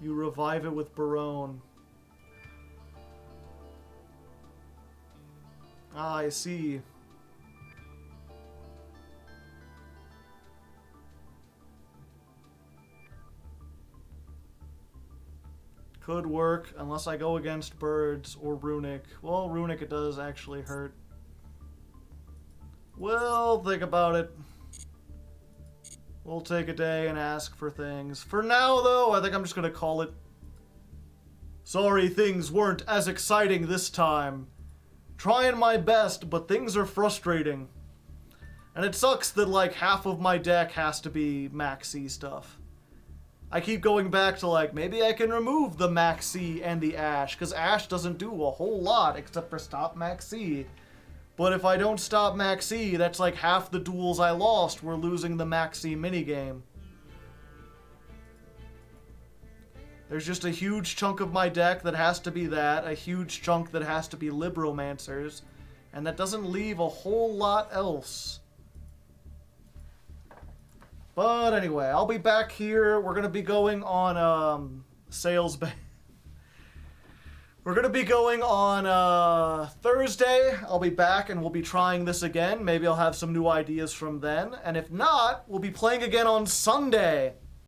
You revive it with Barone. Ah, I see. Could work, unless I go against birds or Runic. Well, Runic it does actually hurt. We'll think about it. We'll take a day and ask for things. For now, though, I think I'm just gonna call it. Sorry things weren't as exciting this time. Trying my best, but things are frustrating. And it sucks that, like, half of my deck has to be Maxx C stuff. I keep going back to, like, maybe I can remove the Maxx C and the Ash, because Ash doesn't do a whole lot except for stop Maxx C. But if I don't stop Maxx C, that's like half the duels I lost were losing the Maxx C minigame. There's just a huge chunk of my deck that has to be that, a huge chunk that has to be Libromancers, and that doesn't leave a whole lot else. But anyway, I'll be back here. We're going to be going on sales We're going to be going on Thursday. I'll be back and we'll be trying this again. Maybe I'll have some new ideas from then. And if not, we'll be playing again on Sunday.